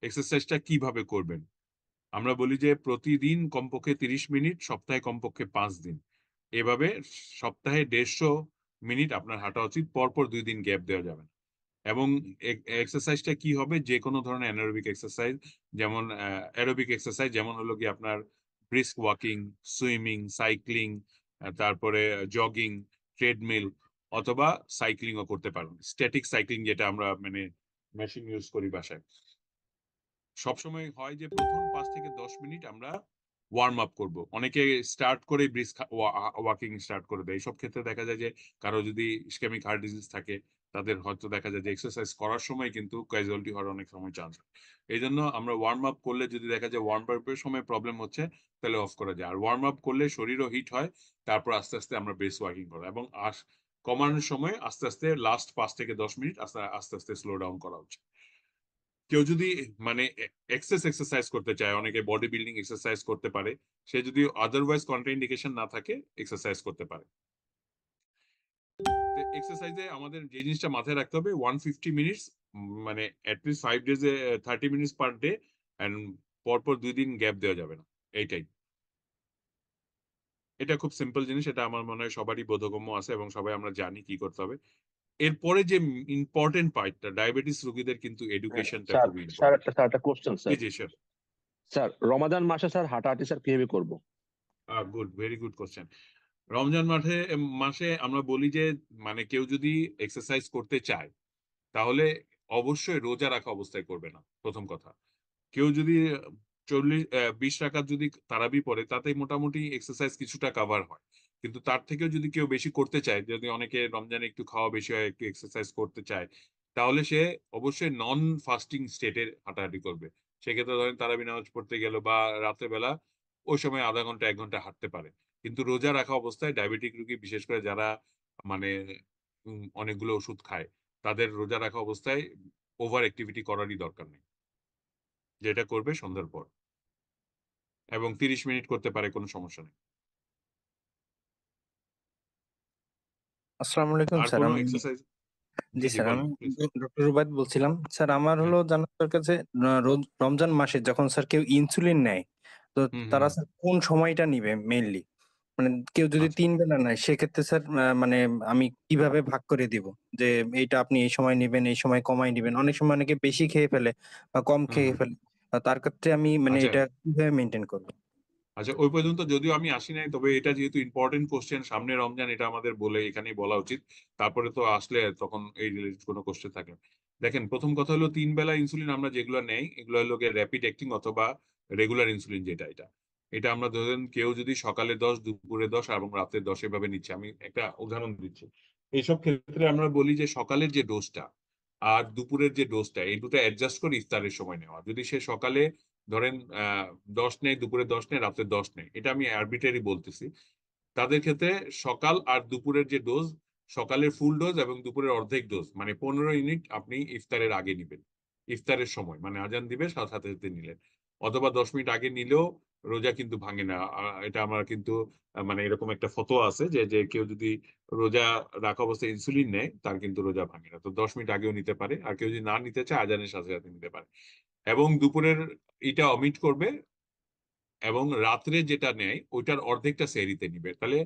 এক্সারসাইজটা কিভাবে করবেন। আমরা বলি যে প্রতিদিন কমপক্ষে 30 মিনিট, সপ্তাহে কমপক্ষে 5 দিন। এভাবে সপ্তাহে 150 মিনিট আপনার হাঁটা উচিত। পরপর 2 দিন গ্যাপ দেওয়া যাবে না। এবং এক্সারসাইজটা কি হবে, যে কোনো ধরনের অ্যানারোবিক এক্সারসাইজ, যেমন অ্যারোবিক এক্সারসাইজ যেমন হলো কি আপনার ব্রিস্ক ওয়াকিং, সুইমিং, সাইক্লিং, তারপরে জগিং, ট্রেডমিল, অথবা সাইক্লিংও করতে পারেন। স্ট্যাটিক সাইক্লিং যেটা আমরা মানে মেশিন ইউজ করি বাসায়। সবসময় হয় যে প্রথম 5 থেকে 10 মিনিট আমরা ওয়ার্ম আপ করব। অনেকে স্টার্ট করে ব্রিস্ক ওয়াকিং স্টার্ট করে দেয়। এইসব ক্ষেত্রে দেখা যায় যে কারো যদি ইসকেমিক হার্ট ডিজিজ থাকে, তাদের হয়তো দেখা যায় যে এক্সারসাইজ করার সময় কিন্তু ক্যাজুয়ালিটি হওয়ার অনেক সময় চান্স হয়। এই জন্য আমরা ওয়ার্ম আপ করলে যদি দেখা যায় ওয়ার্ম আপের সময় প্রবলেম হচ্ছে, তাহলে অফ করা যায়। আর ওয়ার্ম আপ করলে শরীরও হিট হয়, তারপর আস্তে আস্তে আমরা ব্রেস্ট ওয়াকিং করা এবং কমানোর সময় আস্তে আস্তে লাস্ট 5 থেকে 10 মিনিট আস্তে আস্তে আস্তে স্লো ডাউন করা উচিত। কেউ যদি মানে এক্সারসাইজ করতে চায়, অনেকে বডি বিল্ডিং এক্সারসাইজ করতে পারে, সে যদি আদারওয়াইজ কন্ট্রাইন্ডিকেশন না থাকে এক্সারসাইজ করতে পারে। এক্সারসাইজে আমাদের যে জিনিসটা মাথায় রাখতে হবে, 150 মিনিটস মানে at least 5 ডেজে 30 minutes per day and পরপর 2 দিন গ্যাপ দেওয়া যাবে না, এইটাই। এটা খুব সিম্পল জিনিস, এটা আমার মনে হয় সবারই বোধগম্য আছে এবং সবাই আমরা জানি কি করতে হবে। এরপরে যে ইম্পর্টেন্ট পার্টটা, ডায়াবেটিস রোগীদের কিন্তু এডুকেশনটা স্যার খুবই স্যার ইম্পর্টেন্ট। স্যার একটা কোশ্চেন জি স্যার জি স্যার। স্যার রমাদান মাসে স্যার হাঁটাহাঁটি স্যার কিভাবে করবো? Good, very good question. Ramzan মাসে আমরা বলি যে মানে কেউ যদি এক্সারসাইজ করতে চায় তাহলে অবশ্যই রোজা রাখা অবস্থায় করবে না, প্রথম কথা। কেউ যদি 20 রাকাত যদি তারাবি পড়ে তাতে মোটামুটি এক্সারসাইজ কিছুটা কভার হয়, কিন্তু তার থেকেও যদি কেউ বেশি করতে চায়, যদি অনেকে রমজানে একটু খাওয়া বেশি হয়, একটু এক্সারসাইজ করতে চায়, তাহলে সে অবশ্যই নন ফাস্টিং স্টেটে হাঁটাহাঁটি করবে। সেক্ষেত্রে ধরেন তারাবি নামাজ পড়তে গেল বা রাতের বেলা ওই সময় আধা ঘন্টা 1 ঘন্টা হাঁটতে পারে। কিন্তু রোজা রাখা অবস্থায় ডায়াবেটিক রোগী, বিশেষ করে যারা মানে অনেকগুলো ওষুধ খায়, তাদের রোজা রাখা অবস্থায় ওভার অ্যাক্টিভিটি করারই দরকার নেই, যেটা করবে সন্ধ্যার পর, এবং 30 মিনিট করতে পারে, কোনো সমস্যা নেই। আসসালামু আলাইকুম আর স্যার, কোনো আমি এক্সারসাইজ? জি জি জি স্যার, বলেন আমি প্লিজ। ডক্টর রুবাইদ বলছিলাম। স্যার আমার হলো জানার দরকার যে রমজান মাসে যখন স্যার কেউ ইনসুলিন নেয়, তো হুম হুম তারা হুম। স্যার কোন সময়টা নিবে মেইনলি? মানে কেউ যদি আচ্ছা 3 বেলা নেয় সেক্ষেত্রে স্যার মানে আমি কিভাবে ভাগ করে দিব যে এইটা আপনি এই সময় নিবেন, এই সময় কমাই নিবেন? অনেক সময় অনেকে বেশি খেয়ে ফেলে বা কম হুম খেয়ে হুম। ফেলে। তার ক্ষেত্রে আমি মানে আচ্ছা এটা কিভাবে মেইনটেইন করব? আচ্ছা, ওই পর্যন্ত যদিও আমি আসি নাই, তবে এটা যেহেতু ইম্পর্টেন্ট কোশ্চেন, সামনে রমজান, এটা আমাদের বলে এখানেই বলা উচিত। তারপরে তো আসলে তখন এই রিলেটেড কোনো কোশ্চেন থাকে। দেখেন, প্রথম কথা হলো 3 বেলা ইনসুলিন আমরা যেগুলো নেই এগুলো হলো র্যাপিড অ্যাক্টিং অথবা রেগুলার ইনসুলিন, যেটা এটা আমরা ধরেন কেউ যদি সকালে 10, দুপুরে 10 এবং রাতে 10 এভাবে নিচ্ছে, আমি একটা উদাহরণ দিচ্ছি। এইসব ক্ষেত্রে আমরা বলি যে সকালের যে ডোজটা আর দুপুরের যে ডোজটা, এই দুটো অ্যাডজাস্ট করে ইফতারের সময় নেওয়া। যদি সে সকালে ধরেন 10 নেই, দুপুরে 10 নেই, রাতে 10 নেই, এটা আমি আরবিটারি বলতেছি, তাদের ক্ষেত্রে সকাল আর দুপুরের যে ডোজ, সকালের ফুল ডোজ এবং দুপুরের অর্ধেক ডোজ মানে 15 ইউনিট আপনি ইফতারের আগে নিবেন। ইফতারের সময় মানে আজান দিবে সাথে সাথে সাথে নিলেন, অথবা 10 মিনিট আগে নিলেও রোজা কিন্তু ভাঙে না। এটা আমার কিন্তু মানে এরকম একটা ফতোয়া আছে যে যে কেউ যদি রোজা রাখা অবস্থায় ইনসুলিন নেয় তার কিন্তু রোজা ভাঙে না। তো 10 মিনিট আগেও নিতে পারে, আর কেউ যদি না নিতে চায় আজানের সাথে সাথে নিতে পারে। এবং দুপুরের এটা অমিট করবে, এবং রাত্রে যেটা নেয় ওইটার অর্ধেকটা সেহরিতে নিবে। তাহলে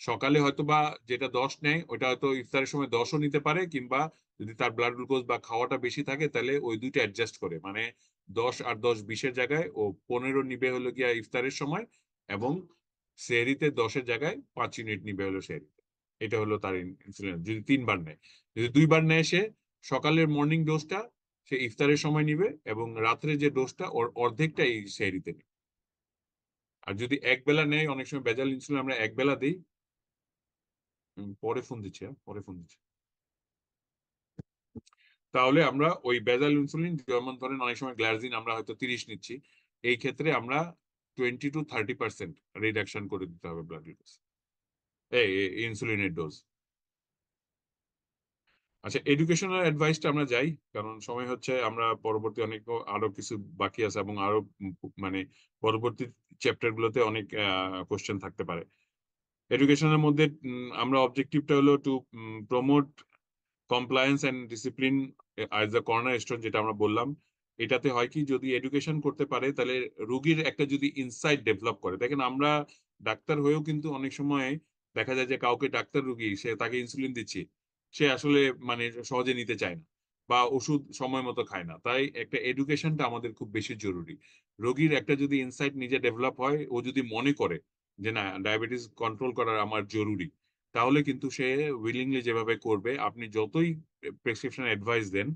সকালে হয়তো বা যেটা 10 নেয় ওইটা হয়তো ইফতারের সময় 10ও নিতে পারে, কিংবা যদি তার ব্লাড গ্লুকোজ বা খাওয়াটা বেশি থাকে তাহলে ওই দুইটা অ্যাডজাস্ট করে, মানে 10 আর 10 20-এর জায়গায় ও 15 নিবে হলো গিয়া ইফতারের সময়, এবং সেহরিতে 10-এর জায়গায় 5 ইউনিট নিবে হলো সেহরিতে। এটা হলো তার ইনসুলিন যদি 3 বার নেয়। যদি 2 বার নেয়, সে সকালের মর্নিং ডোজটা সে ইফতারের সময় নিবে, এবং রাত্রে যে ডোজটা ওর অর্ধেকটা এই সেহরিতে নিবে। আর যদি এক বেলা নেয়, অনেক সময় ভেজাল ইনসুলিন আমরা এক বেলা দিই। পরে ফোন দিচ্ছি, পরে ফোন দিচ্ছি। তাহলে আমরা ওই ভেজাল ইনসুলিন, যেমন ধরেন অনেক সময় গ্লার্জিন আমরা হয়তো 30 নিচ্ছি, এই ক্ষেত্রে আমরা 20 to 30% রিডাকশন করে দিতে হবে ব্লাড গ্লুকোজ, এই ইনসুলিনের ডোজ। আচ্ছা, এডুকেশনাল অ্যাডভাইসটা আমরা যাই, কারণ সময় হচ্ছে, আমরা পরবর্তী অনেক আরো কিছু বাকি আছে, এবং আরো মানে পরবর্তী চ্যাপ্টার গুলোতে অনেক কোশ্চেন থাকতে পারে। এডুকেশনের মধ্যে আমরা অবজেক্টিভটা হলো to promote compliance and discipline as the corner stone, যেটা আমরা বললাম। এটাতে হয় কি, যদি এডুকেশন করতে পারে তাহলে রোগীর একটা যদি ইনসাইট ডেভেলপ করে। দেখেন, আমরা ডাক্তার হয়েও কিন্তু অনেক সময় দেখা যায় যে কাউকে, ডাক্তার রোগী, সে তাকে ইনসুলিন দিচ্ছি, সে আসলে মানে সহজে নিতে চায় না বা ওষুধ সময় মতো খায় না। তাই একটা এডুকেশনটা আমাদের খুব বেশি জরুরি। রোগীর একটা যদি ইনসাইট নিজে ডেভেলপ হয়, ও যদি মনে করে যে না, ডায়াবেটিস কন্ট্রোল করার আমার জরুরি, তাহলে কিন্তু সে উইলিংলি যেভাবে করবে। আপনি যতই প্রেসক্রিপশন অ্যাডভাইস দেন,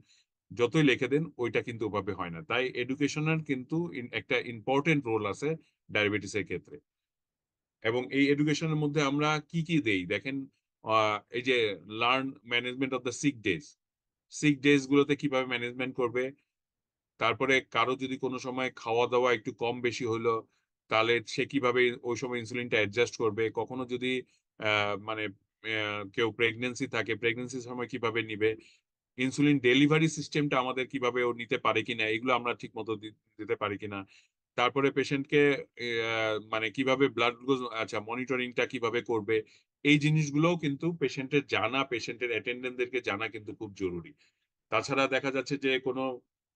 যতই লিখে দেন, ওইটা কিন্তু ওভাবে হয় না। তাই এডুকেশনের কিন্তু একটা ইম্পর্টেন্ট রোল আছে ডায়াবেটিসের ক্ষেত্রে। এবং এই এডুকেশনের মধ্যে আমরা কি কি দেই দেখেন, এই যে learn management of the sick days গুলোতে কিভাবে ম্যানেজমেন্ট করবে। তারপরে কারো যদি কোনো সময় খাওয়া দাওয়া একটু কম বেশি হলো, তাহলে সে কিভাবে ওই সময় ইনসুলিনটা অ্যাডজাস্ট করবে। কখনো যদি মানে কেউ প্রেগনেন্সি থাকে, প্রেগনেন্সির সময় কিভাবে নিবে, ইনসুলিন ডেলিভারি সিস্টেমটা আমাদের কিভাবে ও নিতে পারে কিনা, এগুলো আমরা ঠিক মতো দিতে পারি কিনা। তারপরে পেশেন্টকে মানে কিভাবে ব্লাড গ্লুকোজ, আচ্ছা, মনিটরিংটা কিভাবে করবে, এই জিনিসগুলোও কিন্তু পেশেন্টের জানা, পেশেন্টের অ্যাটেন্ডেন্টদেরকে জানা কিন্তু খুব জরুরি। তাছাড়া দেখা যাচ্ছে যে কোনো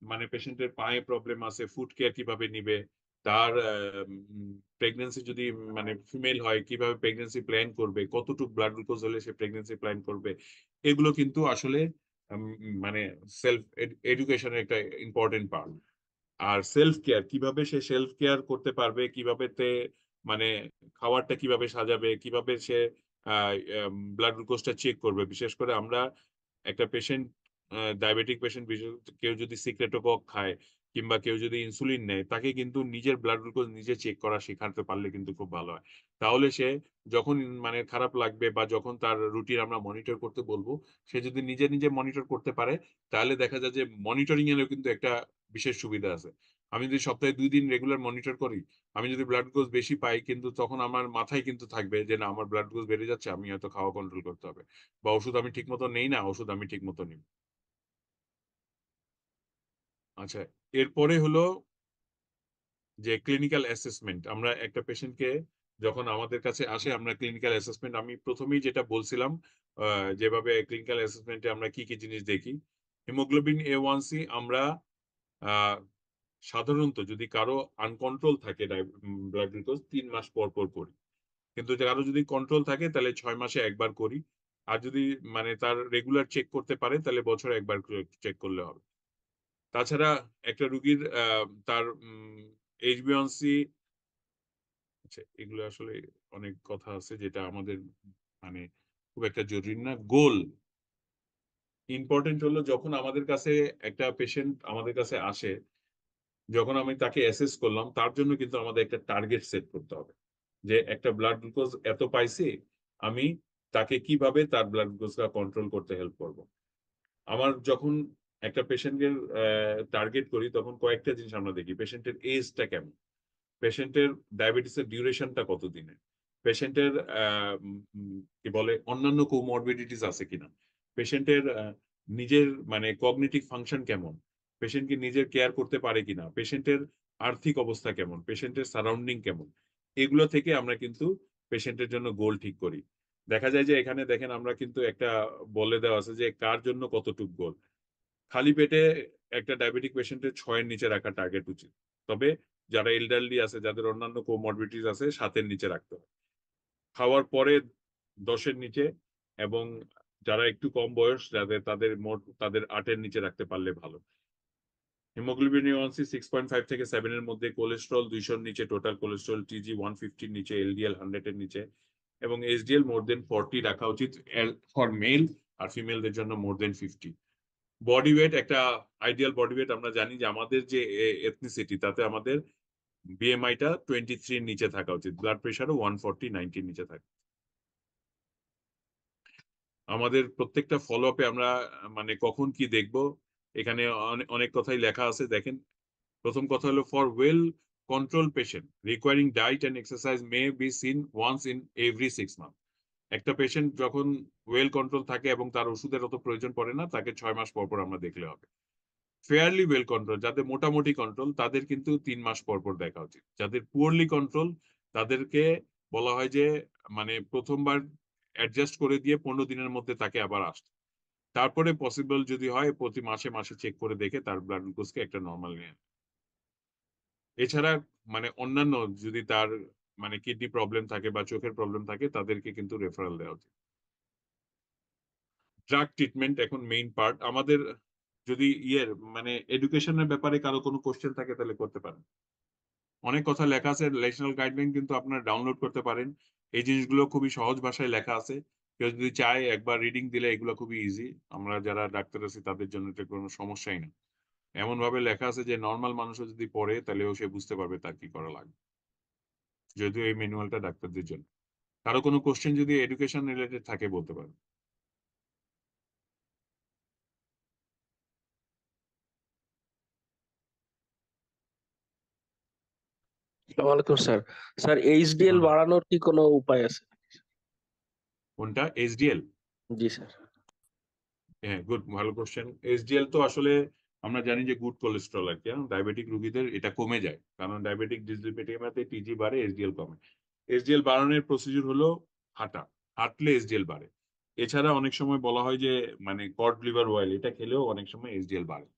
মানে পেশেন্টের পায়ে প্রবলেম আছে, ফুড কেয়ার কিভাবে নিবে, তার প্রেগনেন্সি যদি মানে ফিমেল হয় কিভাবে প্রেগনেন্সি প্ল্যান করবে, কতটুকু ব্লাড গ্লুকোজ হলে সে প্রেগনেন্সি প্ল্যান করবে, এগুলো কিন্তু আসলে মানে সেলফ এডুকেশনের একটা ইম্পর্টেন্ট পার্ট। আর সেলফ কেয়ার কিভাবে সে সেলফ কেয়ার করতে পারবে, কিভাবে মানে খাবারটা কিভাবে সাজাবে, কিভাবে সে ব্লাড গ্লুকোজটা চেক করবে। বিশেষ করে আমরা একটা পেশেন্ট, ডায়াবেটিক পেশেন্ট, বিশেষ কেউ যদি সিক্রেটোকক খায় কিংবা কেউ যদি ইনসুলিন নেয়, তাকে কিন্তু নিজের ব্লাড গ্লুকোজ নিজে চেক করা শেখাতে পারলে কিন্তু খুব ভালো হয়। তাহলে সে যখন মানে খারাপ লাগবে বা যখন তার রুটিন আমরা মনিটর করতে বলবো, সে যদি নিজে নিজে মনিটর করতে পারে, তাহলে দেখা যায় যে মনিটরিং এরও কিন্তু একটা বিশেষ সুবিধা আছে। আমি যদি সপ্তাহে 2 দিন রেগুলার মনিটর করি, আমি যদি ব্লাড গ্লুকোজ বেশি পাই, কিন্তু তখন আমার মাথায় কিন্তু থাকবে যে না, আমার ব্লাড গ্লুকোজ বেড়ে যাচ্ছে, আমি হয়তো খাওয়া কন্ট্রোল করতে হবে, বা ওষুধ আমি ঠিক মতো নেই না, ওষুধ আমি ঠিক মতো নিই। আচ্ছা, এরপরে হলো যে ক্লিনিক্যাল অ্যাসেসমেন্ট। আমরা একটা পেশেন্টকে যখন আমাদের কাছে আসে, আমরা ক্লিনিক্যাল অ্যাসেসমেন্ট, আমি প্রথমেই যেটা বলছিলাম, যেভাবে ক্লিনিক্যাল অ্যাসেসমেন্টে আমরা কি কি জিনিস দেখি। হিমোগ্লোবিন A1C আমরা সাধারণত যদি কারো আনকন্ট্রোল থাকে ব্লাড গ্লুকোজ 3 মাস পর পর করি, কিন্তু কারো যদি কন্ট্রোল থাকে তাহলে 6 মাসে একবার করি। আর যদি মানে তার রেগুলার চেক করতে পারে তাহলে বছরে একবার চেক করলে হবে। তাছাড়া একটা রুগীর তার HbA1c, আচ্ছা এগুলো আসলে অনেক কথা আছে যেটা আমাদের মানে খুব একটা জরুরি না। গোল ইম্পর্টেন্ট হলো যখন আমাদের কাছে একটা পেশেন্ট আমাদের কাছে আসে, যখন আমি তাকে অ্যাসেস করলাম, তার জন্য কিন্তু আমাদের একটা টার্গেট সেট করতে হবে যে একটা ব্লাড গ্লুকোজ এত পাইছি, আমি তাকে কিভাবে তার ব্লাড গ্লুকোজটা কন্ট্রোল করতে হেল্প করব। আমার যখন একটা পেশেন্টের টার্গেট করি, তখন কয়েকটা জিনিস আমরা দেখি। পেশেন্টের এজটা কেমন, পেশেন্টের ডায়াবেটিসের ডিউরেশনটা কত দিনের, পেশেন্টের কি বলে অন্যান্য কোমরবিডিটিস আছে কিনা, পেশেন্টের নিজের মানে কগনিটিভ ফাংশন কেমন, পেশেন্ট কি নিজের কেয়ার করতে পারে কিনা, পেশেন্টের আর্থিক অবস্থা কেমন, পেশেন্টের সারাউন্ডিং কেমন, এগুলো থেকে আমরা কিন্তু পেশেন্টের জন্য গোল ঠিক করি। দেখা যায় যে এখানে দেখেন আমরা কিন্তু একটা বলে দেওয়া আছে যে কার জন্য কতটুক গোল। খালি পেটে একটা ডায়াবেটিক পেশেন্টের 6-এর নিচে রাখা টার্গেট উচিত, তবে যারা এলডারলি আছে, যাদের অন্যান্য কোমরবিডিটিস আছে, 7-এর নিচে রাখতে হবে। খাওয়ার পরে 10-এর নিচে, এবং যারা একটু কম বয়স যাদের, তাদের 8-এর নিচে রাখতে পারলে ভালো। হিমোগ্লোবিন A1C 6.5 থেকে 7-এর মধ্যে, কোলেস্ট্রল 200-এর নিচে, টোটাল কোলেস্ট্রল TG 150-এর নিচে, LDL 100-এর নিচে, এবং HDL মোর দেন 40 রাখা উচিত ফর মেল, আর ফিমেলদের জন্য মোর দেন 50। বডি ওয়েট, একটা আইডিয়াল বডি ওয়েট আমরা জানি যে আমাদের যে এথনিসিটি, তাতে আমাদের BMI-টা 23-এর নিচে থাকা উচিত, ব্লাড প্রেশারও 140/90-এর নিচে থাকে। আমাদের প্রত্যেকটা ফলো আপে আমরা মানে কখন কি দেখব, এখানে অনেক কথাই লেখা আছে। দেখেন, প্রথম কথা হলো for well control patient requiring diet and exercise may be seen once in every 6 month. একটা পেশেন্ট যখন ওয়েল কন্ট্রোল থাকে এবং তার ওষুধের অত প্রয়োজন পড়ে না, তাকে 6 মাস পর পর আমরা দেখলে হবে। ফেয়ারলি ওয়েল কন্ট্রোল, যাদের মোটামুটি কন্ট্রোল, তাদের কিন্তু 3 মাস পর পর দেখা উচিত। যাদের পুয়ারলি কন্ট্রোল, তাদেরকে বলা হয় যে মানে প্রথমবার অ্যাডজাস্ট করে দিয়ে 15 দিনের মধ্যে তাকে আবার আসতে, তারপরে পসিবল যদি হয় প্রতি মাসে মাসে চেক করে দেখে তার ব্লাড গ্লুকোজকে একটা নর্মাল নিয়ে। এছাড়া মানে অন্যান্য যদি তার মানে কিডনি প্রবলেম থাকে বা চোখের প্রবলেম থাকে, তাদেরকে কিন্তু রেফারেল দেওয়া উচিত। ড্রাগ ট্রিটমেন্ট এখন মেইন পার্ট আমাদের। যদি মানে এডুকেশনের ব্যাপারে কারো কোনো কোশ্চেন থাকে তাহলে করতে পারেন। অনেক কথা লেখা আছে, ন্যাশনাল গাইডলাইন কিন্তু আপনারা ডাউনলোড করতে পারেন। এই জিনিসগুলো খুবই সহজ ভাষায় লেখা আছে, কেউ যদি চায় একবার রিডিং দিলে এগুলো খুবই ইজি। আমরা যারা ডাক্তার আছি তাদের জন্য এটা কোনো সমস্যাই না। এমন ভাবে লেখা আছে যে নর্মাল মানুষও যদি পড়ে তাহলেও সে বুঝতে পারবে তার কি করা লাগবে, যদিও এই ম্যানুয়ালটা ডাক্তারদের জন্য। কারো কোনো কোশ্চেন যদি এডুকেশন রিলেটেড থাকে বলতে পারেন। ওয়ালাইকুম স্যার। স্যার এইচডিএল হ্যাঁ। বাড়ানোর কি কোনো উপায় আছে? কোনটা HDL? জি স্যার। হ্যাঁ, গুড, ভালো কোশ্চেন। HDL তো আসলে আমরা জানি যে গুড কোলেস্ট্রল আর কি। ডায়াবেটিক রোগীদের এটা কমে যায়, কারণ ডায়াবেটিক ডিসলিপিডেমিয়াতে TG বাড়ে, HDL কমে। HDL বাড়ানোর প্রসিডিউর হলো হাঁটা, হাঁটলে HDL বাড়ে। এছাড়া অনেক সময় বলা হয় যে মানে কড লিভার অয়েল এটা খেলেও অনেক সময় এইচডিএল বাড়ে,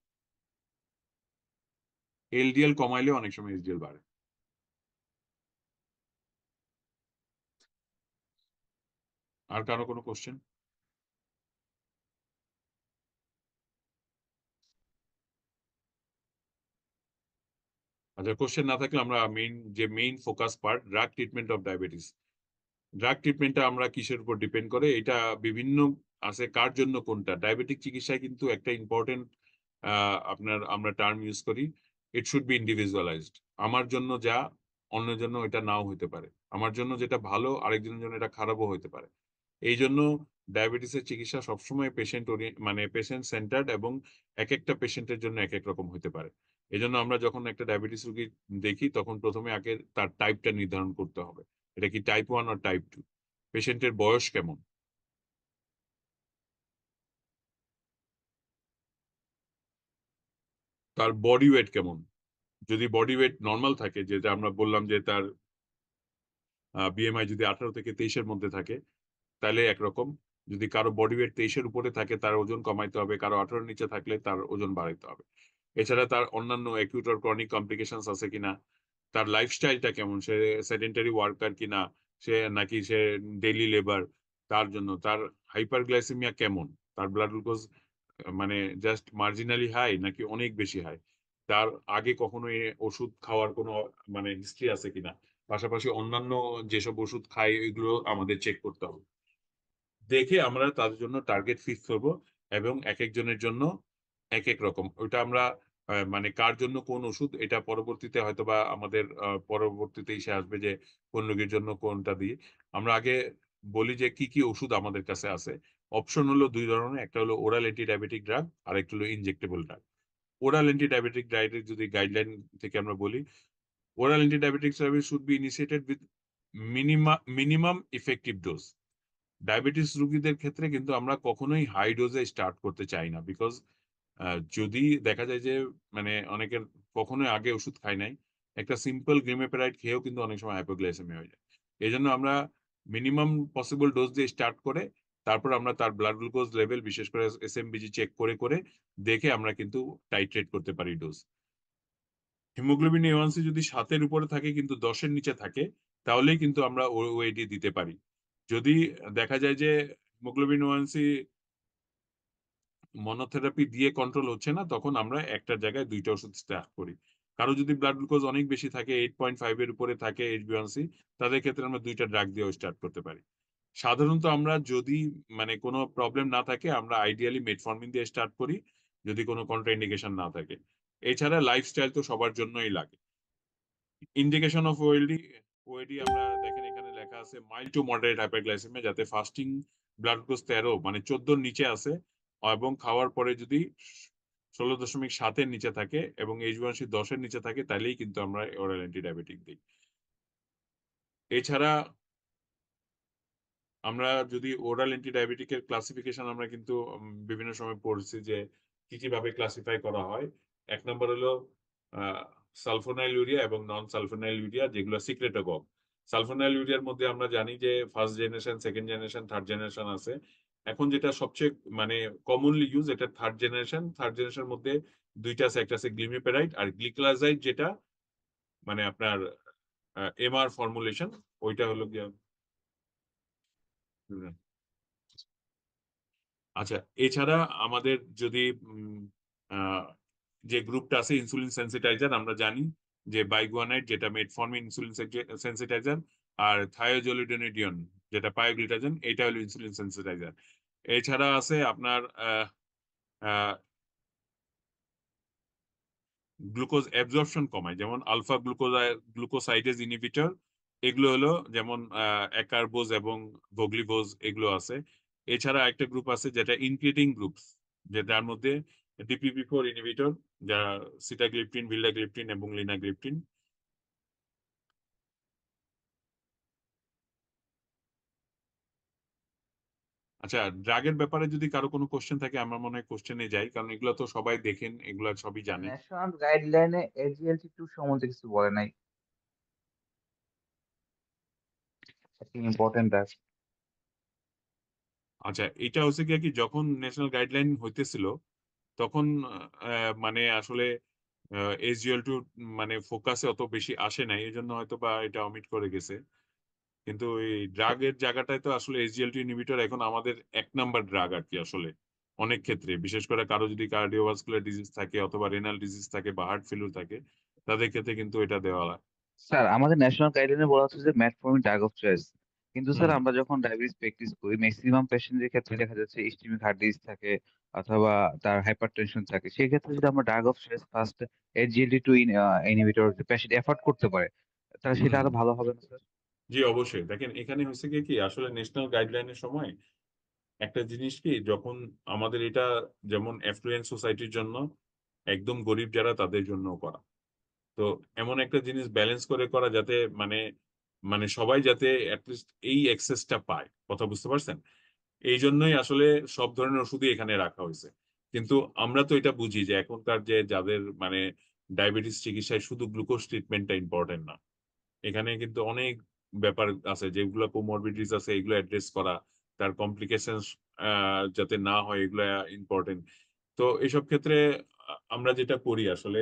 এলডিএল কমাইলেও অনেক সময় এইচডিএল বাড়ে। আর কারো কোনো কোশ্চেন? আচ্ছা, কোশ্চেন না থাকলে আমরা main focus part, drug treatment of diabetes. Drug ট্রিটমেন্টটা আমরা কিসের উপর ডিপেন্ড করে, এটা বিভিন্ন আছে, কার জন্য কোনটা। ডায়াবেটিক চিকিৎসায় কিন্তু একটা ইম্পর্টেন্ট আমরা টার্ম ইউজ করি, ইট শুড বি ইন্ডিভিজুয়ালাইজড। আমার জন্য যা অন্যের জন্য এটা নাও হতে পারে, আমার জন্য যেটা ভালো আরেকজনের জন্য এটা খারাপও হতে পারে। এই জন্য ডায়াবেটিসের চিকিৎসা সবসময় পেশেন্ট সেন্টার্ড এবং এক একটা পেশেন্টের জন্য এক এক রকম হতে পারে। এই জন্য আমরা যখন একটা ডায়াবেটিস রোগী দেখি তখন প্রথমে আগে তার টাইপটা নির্ধারণ করতে হবে, এটা কি টাইপ 1 আর টাইপ 2, পেশেন্টের বয়স কেমন, তার বডি ওয়েট কেমন। যদি বডি ওয়েট নর্মাল থাকে, যেটা আমরা বললাম যে তার বিএমআই যদি 18 থেকে 23-এর মধ্যে থাকে তাহলে একরকম। যদি কারো বডি ওয়েট 23-এর উপরে থাকে তার ওজন কমাইতে হবে, কারো 18-এর নিচে থাকলে তার ওজন বাড়াইতে হবে। এছাড়া তার অন্যান্য অ্যাকিউট আর ক্রনিক কমপ্লিকেশনস আছে কিনা, তার লাইফস্টাইলটা কেমন, সে সেডেন্টারি ওয়ার্কার কিনা, সে ডেইলি লেবার, তার জন্য তার হাইপারগ্লাইসেমিয়া কেমন, তার ব্লাড গ্লুকোজ মানে জাস্ট মার্জিনালি হাই নাকি অনেক বেশি হাই, তার আগে কখনো ওষুধ খাওয়ার কোনো হিস্ট্রি আছে কিনা, পাশাপাশি অন্যান্য যেসব ওষুধ খাই এগুলো আমাদের চেক করতে হবে। দেখে আমরা তাদের জন্য টার্গেট ফিক্স করব এবং এক একজনের জন্য এক এক রকম। ওইটা আমরা কার জন্য কোন ওষুধ, এটা পরবর্তীতে হয়তোবা আমাদের পরবর্তীতে এসে আসবে যে কোন রোগীর জন্য কোনটা দিই। আমরা আগে বলি যে কি কি ওষুধ আমাদের কাছে আছে। অপশন হলো দুই ধরনের, একটা হলো ওরাল অ্যান্টি ডায়াবেটিক ড্রাগ আর একটা হলো injectable drug. Oral anti diabetic ড্রাগের যদি গাইডলাইন থেকে আমরা বলি, oral anti diabetic service should be initiated with minimum effective dose. Diabetes রোগীদের ক্ষেত্রে কিন্তু আমরা কখনোই হাই ডোজে স্টার্ট করতে চাই না, বিকজ যদি দেখা যায় যে অনেকের কখনোই আগে ওষুধ খায় নাই, একটা সিম্পল গ্লিমেপেরাইড খেয়েও কিন্তু অনেক সময় হাইপোগ্লাইসেমিয়া হয়ে যায়। এই জন্য আমরা মিনিমাম পসিবল ডোজ দিয়ে স্টার্ট করে তারপর আমরা তার ব্লাড গ্লুকোজ লেভেল, বিশেষ করে এসএমবিজি চেক করে করে দেখে আমরা কিন্তু টাইট্রেট করতে পারি ডোজ। হিমোগ্লোবিন A1C যদি 7-এর উপরে থাকে কিন্তু 10-এর নিচে থাকে তাহলেই কিন্তু আমরা ওএডি দিতে পারি। যদি দেখা যায় যে হিমোগ্লোবিন A1C মনোথেরাপি দিয়ে কন্ট্রোল হচ্ছে না, তখন আমরা একটার জায়গায় দুইটা ওষুধ স্টার্ট করি। কারো যদি ব্লাড গ্লুকোজ অনেক বেশি থাকে, 8.5-এর উপরে থাকে HbA1c, তাদের ক্ষেত্রে আমরা দুইটা ড্রাগ দিয়েও স্টার্ট করতে পারি। সাধারণত আমরা যদি কোনো প্রবলেম না থাকে আমরা আইডিয়ালি মেটফর্মিন দিয়ে স্টার্ট করি, যদি কোনো কন্ট্রাইন্ডিকেশন না থাকে। এছাড়া লাইফস্টাইল তো সবার জন্যই লাগে। ইন্ডিকেশন অফ ওএডি আমরা দেখেন এখানে লেখা আছে মাইল্ড টু মডারেট হাইপারগ্লাইসেমিয়া, যাতে ফাস্টিং ব্লাড গ্লুকোজ 13 14-র নিচে আছে এবং খাওয়ার পরে যদি 16.7-এর নিচে থাকে এবং HbA1c 10-এর নিচে থাকে তাহলেই কিন্তু আমরা ওরাল অ্যান্টি ডায়াবেটিক দিই। এছাড়া আমরা যদি ওরাল অ্যান্টি ডায়াবেটিকের ক্লাসিফিকেশন আমরা কিন্তু বিভিন্ন সময় পড়ছি যে কি কিভাবে ক্লাসিফাই করা হয়। 1 নম্বর হলো সালফোনাইল ইউরিয়া এবং নন সালফোনাইল ইউরিয়া, যেগুলো সিক্রেটোগম। সালফোনাইল ইউরিয়ার মধ্যে আমরা জানি যে first generation, second generation, third generation আছে। এখন যেটা সবচেয়ে কমনলি ইউজ, এটা থার্ড জেনারেশন। থার্ড জেনারেশনের মধ্যে দুইটা আছে, একটা আছে গ্লিমিপেরাইড আর গ্লিক্লাজাইড, যেটা আপনার এমআর ফর্মুলেশন, ওইটা হলো গিয়ে। আচ্ছা, এছাড়া আমাদের যদি যে গ্রুপটা আছে ইনসুলিন সেন্সিটাইজার, আমরা জানি যে বাইগুয়ানাইড যেটা মেটফর্মিন ইনসুলিন সেন্সিটাইজার, আর থায়োজলিডোনিডিয়ন যেটা পায়োগ্লিটাজেন, এটা হলো ইনসুলিন সেন্সিটাইজার। এছাড়া আছে আপনার গ্লুকোজ অ্যাবজর্পশন কমায়, যেমন আলফা গ্লুকোসাইডেজ ইনহিবিটর, এগুলো হলো যেমন অ্যাকারবোজ এবং ভোগলিবোজ, এগুলো আছে। এছাড়া একটা গ্রুপ আছে যেটা ইনক্রিটিং গ্রুপ, যেটার মধ্যে DPP4 ইনহিবিটর, যা সিটাগ্লিপটিন, ভিল্ডাগ্লিপটিন এবং লিনাগ্লিপটিন। আচ্ছা, ড্রাগের ব্যাপারে যদি কারো কোনো কোশ্চেন থাকে, আমার মনে হয় কোশ্চেনে যাই, কারণ এগুলো তো সবাই দেখেন, এগুলো সবই জানেন। ন্যাশনাল গাইডলাইনে SGLT2 সম্বন্ধে কিছু বলে নাই, ইম্পর্টেন্ট আছে। আচ্ছা, এটা হচ্ছে কি যখন ন্যাশনাল গাইডলাইন হইতেছিল তখন মানে আসলে SGLT মানে ফোকাসে অত বেশি আসে নাই, এই জন্য হয়তো বা এটা অমিট করে গেছে। কিন্তু এই ড্রাগের জায়গাটায় তো আসলে SGLT ইনহিবিটর এখন আমাদের 1 নাম্বার ড্রাগ আর কি আসলে অনেক ক্ষেত্রে, বিশেষ করে কারো যদি কার্ডিওভাস্কুলার ডিজিজ থাকে অথবা রেনাল ডিজিজ থাকে বা হার্ট ফেলিউর থাকে, তাদের ক্ষেত্রে কিন্তু এটা দেওয়া হয়। স্যার আমাদের ন্যাশনাল গাইডলাইনে বলা হচ্ছে যে মেটফর্মিন ড্রাগ অফ চয়েস, কিন্তু স্যার হুম আমরা যখন ডায়াবেটিস প্র্যাকটিস করি ম্যাক্সিমাম পেশেন্টের ক্ষেত্রে দেখা যাচ্ছে ইসচেমিক হার্ট ডিজিজ থাকে অথবা তার হাইপারটেনশন থাকে। সেই ক্ষেত্রে যদি আমরা drug of choice first SGLT2 inhibitor patient afford করতে পারে তাহলে সেটা হুম আরো ভালো হবে না স্যার? জি অবশ্যই। দেখেন এখানে হচ্ছে কি আসলে ন্যাশনাল গাইডলাইনের সময় একটা জিনিস কি, যখন আমাদের এটা যেমন অ্যাফ্লুয়েন্ট সোসাইটির জন্য, একদম গরিব যারা তাদের জন্য করা, তো এমন একটা জিনিস ব্যালেন্স করে করা যাতে মানে মানে সবাই যাতে অ্যাটলিস্ট এই অ্যাক্সেসটা পায়, কথা বুঝতে পারছেন? এই জন্যই আসলে সব ধরনের ওষুধই এখানে রাখা হয়েছে। কিন্তু আমরা তো এটা বুঝি যে এখনকার যে যাদের মানে ডায়াবেটিস চিকিৎসায় শুধু গ্লুকোজ ট্রিটমেন্টটা ইম্পর্টেন্ট না, এখানে কিন্তু অনেক ব্যাপার আছে যেগুলো কোমরবিডিটিস আছে, এগুলো অ্যাড্রেস করা, তার কমপ্লিকেশন যাতে না হয় এগুলো ইম্পর্টেন্ট। তো এইসব ক্ষেত্রে আমরা যেটা করি আসলে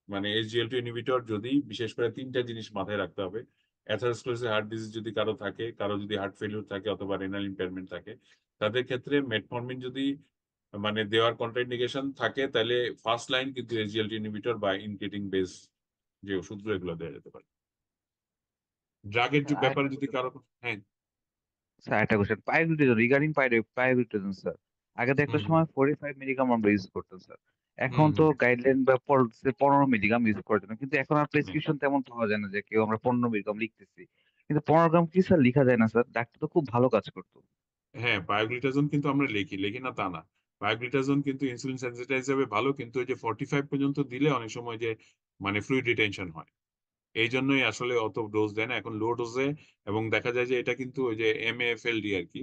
মানে SGLT ইনহিবিটর যদি বিশেষ করে 3টা জিনিস মাথায় রাখতে হবে। অ্যাথারোস্ক্লেরোসিস হার্ট ডিজিজ যদি কারো থাকে, কারো যদি হার্ট ফেলিউর থাকে অথবা রেনাল ইম্পেয়ারমেন্ট থাকে, তাদের ক্ষেত্রে মেটফর্মিন যদি মানে দেওয়ার কন্ট্রাইন্ডিকেশন থাকে তাহলে ফার্স্ট লাইন কিন্তু SGLT ইনহিবিটর বা ইনকেটিং বেস যে ওষুধগুলো এগুলো দেওয়া যেতে পারে। ড্রাগের স্যার ব্যাপারে আরেকটা যদি কথা কারো হ্যাঁ। স্যার একটা কোশ্চেন, পায়োগ্লুটাজোন রিগার্ডিং পায়োগ্লুটাজোন স্যার, আগে তো একটা হুম সময় 45 মিলিগ্রাম আমরা ইউজ করতাম স্যার, হুম এখন তো হুম গাইডলাইন বা 15 মিলিগ্রাম ইউজ করার জন্য, কিন্তু এখন আর হুম। প্রেসক্রিপশন তেমন পাওয়া যায় না যে কেউ আমরা 15 মিলিগ্রাম লিখতেছি, কিন্তু 15 গ্রাম কি স্যার লিখা যায় না স্যার? ডাক্তার তো খুব ভালো কাজ করতো। হ্যাঁ, বায়োগ্লিটাজোন কিন্তু আমরা লিখি না তা না। বায়োগ্লিটাজোন কিন্তু ইনসুলিন সেন্সিটাইজ হিসেবে ভালো, কিন্তু ওই যে 45 পর্যন্ত দিলে অনেক সময় যে মানে ফ্লুইড রিটেনশন হয়, এই জন্যই আসলে অত ডোজ দেয় না এখন, লো ডোজে। এবং দেখা যায় যে এটা কিন্তু ওই যে MAFLD আর কি,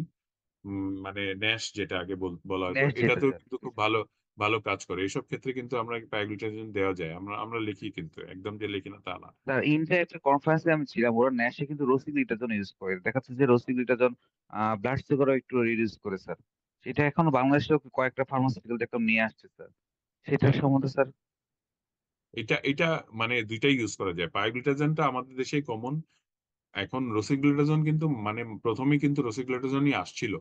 মানে ন্যাশ যেটা আগে বলা হতো, নেক্সট যেটা এটাতেও স্যার, কিন্তু খুব ভালো ভালো কাজ করে। এইসব ক্ষেত্রে কিন্তু আমরা বায়োগ্লিটাজোন দেওয়া যায়, আমরা আমরা লিখি, কিন্তু একদম যে লিখি না তা না। স্যার ইন্ডিয়া একটা কনফারেন্সে আমি ছিলাম, ওরা ন্যাশে কিন্তু রসিগ্লিটাজোন ইউজ করে, দেখা যাচ্ছে যে রসিগ্লিটাজোন ব্লাড সুগারও একটু রিডিউস করে স্যার। সেটা এখন বাংলাদেশেও কয়েকটা ফার্মাসিউটিক্যাল দেখলাম নিয়ে আসছে স্যার, সেটার হ্যাঁ, সম্বন্ধে স্যার? এটা এটা মানে দুইটাই ইউজ করা যায়। বায়োগ্লিটাজনটা আমাদের দেশে কমন, এখন রসিগ্লিটাজোন কিন্তু মানে প্রথমেই কিন্তু রসিগ্লিটাজনই আসছিল,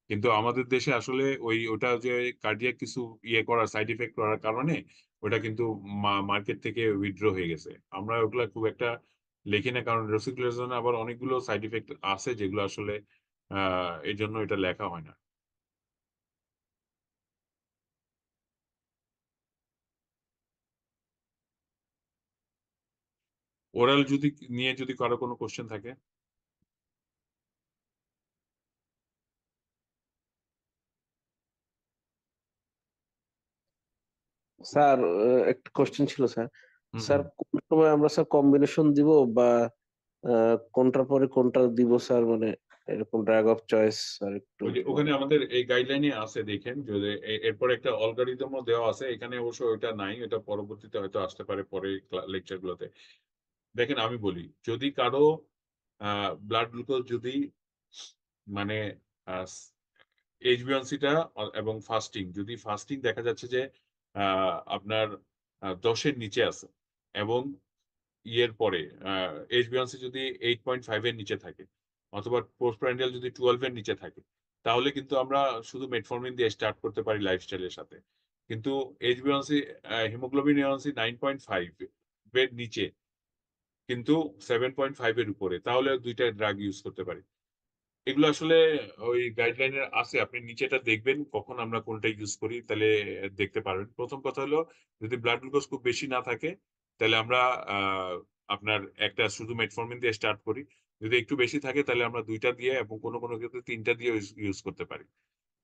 কিন্তু আমাদের দেশে আসলে ওটা যে কার্ডিয়াক কিছু ইয়ে করার সাইড ইফেক্ট করার কারণে ওটা কিন্তু মার্কেট থেকে উইথড্র হয়ে গেছে। আমরা ওগুলা খুব একটা লিখি না, কারণ রসিগ্লিটাজনে আবার অনেকগুলো সাইড ইফেক্ট আছে যেগুলো আসলে এই জন্য এটা লেখা হয় না। ওরাল যদি নিয়ে যদি কারো কোনো কোশ্চেন থাকে। স্যার একটা কোশ্চেন ছিল স্যার। হুম স্যার হুম। কোন সময় আমরা স্যার কম্বিনেশন দিব বা কোনটার পরে কোনটা দিব স্যার, মানে এরকম ড্রাগ অফ চয়েস স্যার একটু ওই যে ওখানে বলেন। আমাদের এই গাইডলাইনে আছে দেখেন, যদি এরপর একটা অ্যালগরিদমও দেওয়া আছে, এখানে অবশ্য ওইটা নাই, এটা পরবর্তীতে হয়তো আসতে পারে পরে লেকচার গুলোতে। দেখেন আমি বলি, যদি কারো ব্লাড গ্লুকোজ যদি মানে HbA1c-টা এবং ফাস্টিং, যদি ফাস্টিং দেখা যাচ্ছে যে আপনার 10-এর নিচে আছে, এবং ইয়ের পরে HbA1c যদি 8.5 এর নিচে থাকে, অথবা পোস্টপ্রান্ডিয়াল যদি 12 এর নিচে থাকে, তাহলে কিন্তু আমরা শুধু মেটফর্মিন দিয়ে স্টার্ট করতে পারি লাইফস্টাইলের সাথে। কিন্তু HbA1c হিমোগ্লোবিন A1c 9.5 এর নিচে কিন্তু 7.5 এর উপরে, তাহলে দুইটা ড্রাগ ইউজ করতে পারি। এগুলো আসলে ওই গাইডলাইনের আছে, আপনি নিচেটা দেখবেন কখন আমরা কোনটা ইউজ করি, তাহলে দেখতে পারবেন। প্রথম কথা হলো, যদি ব্লাড গ্লুকোজ খুব বেশি না থাকে তাহলে আমরা আপনার একটা শুধু মেটফর্মিন দিয়ে স্টার্ট করি, যদি একটু বেশি থাকে তাহলে আমরা দুইটা দিয়ে এবং কোনো কোনো ক্ষেত্রে 3টা দিয়ে ইউজ করতে পারি।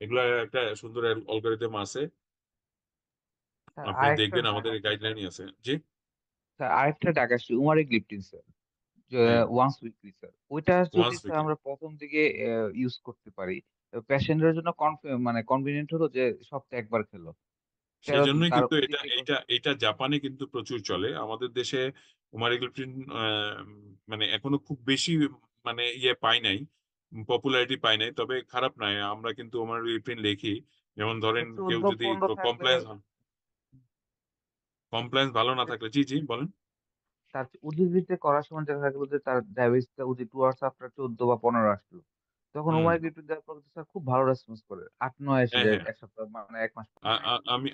এগুলো একটা সুন্দর অ্যালগরিদম আছে, স্যার আপনি আরেকটা দেখবেন ড্রাগ আমাদের আছে স্যার, গাইডলাইনই আছে। জি স্যার আরেকটা ড্রাগ আছে উমারিগ্লিপটিন স্যার, হ্যাঁ, ওয়ান্স উইকলি স্যার। ওইটা যদি ওয়ান্স স্যার উইকলি। আমরা প্রথম দিকে ইউজ করতে পারি, পেশেন্টের জন্য মানে কনভিনিয়েন্ট হলো যে সপ্তাহে একবার খেলো, সেই 13 দিন, জন্যই তার কিন্তু এটা অতিরিক্ত। এটা এটা জাপানে কিন্তু প্রচুর চলে, আমাদের দেশে উমারিগ্লিপটিন মানে এখনো খুব বেশি মানে ইয়ে পাই নাই, পপুলারিটি পায় নাই, তবে খারাপ নয়, আমরা কিন্তু আমার রিপ্রিন্ট লিখি। যেমন ধরেন কেউ 14 যদি 15 থাকলে কমপ্লায়েন্স ভালো না থাকলে, জি জি বলেন। তার উজিরিতে করার সময় দেখা গেল যে তার ডায়াবেটিসটা উজি টুয়ার্ডস আফটার 14 বা 15 আসলো, তখন হুম ওমাইক রিপিট দেওয়ার পর স্যার খুব ভালো রেসপন্স করে, 8-9 এসে হ্যাঁ যায় হ্যাঁ, এক সপ্তাহ মানে 1 মাস।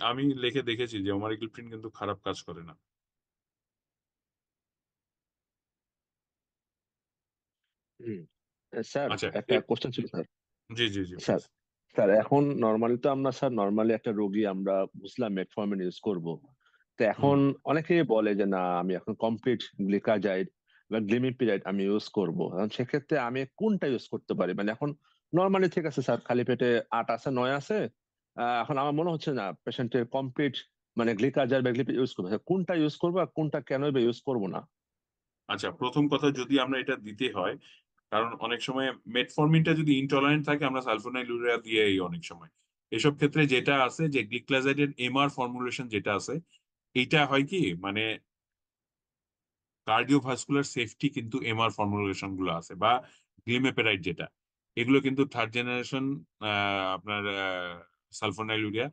আমি লিখে দেখেছি যে আমার প্রিন্ট কিন্তু খারাপ কাজ করে না। হুম। স্যার আচ্ছা একটা কোশ্চেন ছিল sir. G G G sir please। Sir এখন নর্মালি তো আমরা স্যার নর্মালি একটা রোগী আমরা বুঝলাম মেটফর্মিন ইউজ করব, তো এখন হুম অনেকেই বলে যে না আমি এখন কমপ্লিট গ্লিকাজাইড বা গ্লিমিপিরাইড আমি ইউজ করব, এখন সেক্ষেত্রে আমি কোনটা ইউজ করতে পারি? মানে এখন নর্মালি ঠিক আছে স্যার, খালি পেটে 8 আছে 9 আছে, এখন আমার মনে হচ্ছে না পেশেন্টের কমপ্লিট মানে গ্লিকাজাইড বা গ্লিপিড ইউজ করবো, কোনটা ইউজ করবো আর কোনটা কেন বা ইউজ করবো না? আচ্ছা, প্রথম কথা যদি আমরা এটা দিতে হয়, কারণ অনেক সময় মেটফর্মিনটা যদি ইনটলারেন্ট থাকে আমরা সালফোনাইলুরিয়া দিয়ে অনেক সময় এসব ক্ষেত্রে যেটা আছে যে গ্লিক্লাজাইডের এমআর ফর্মুলেশন যেটা আছে, এইটা হয় কি মানে কার্ডিওভাস্কুলার সেফটি কিন্তু এমআর ফর্মুলেশন গুলো আছে, বা গ্লিমেপেরাইড যেটা, এগুলো কিন্তু থার্ড জেনারেশন আপনার সালফোনাইলুরিয়া,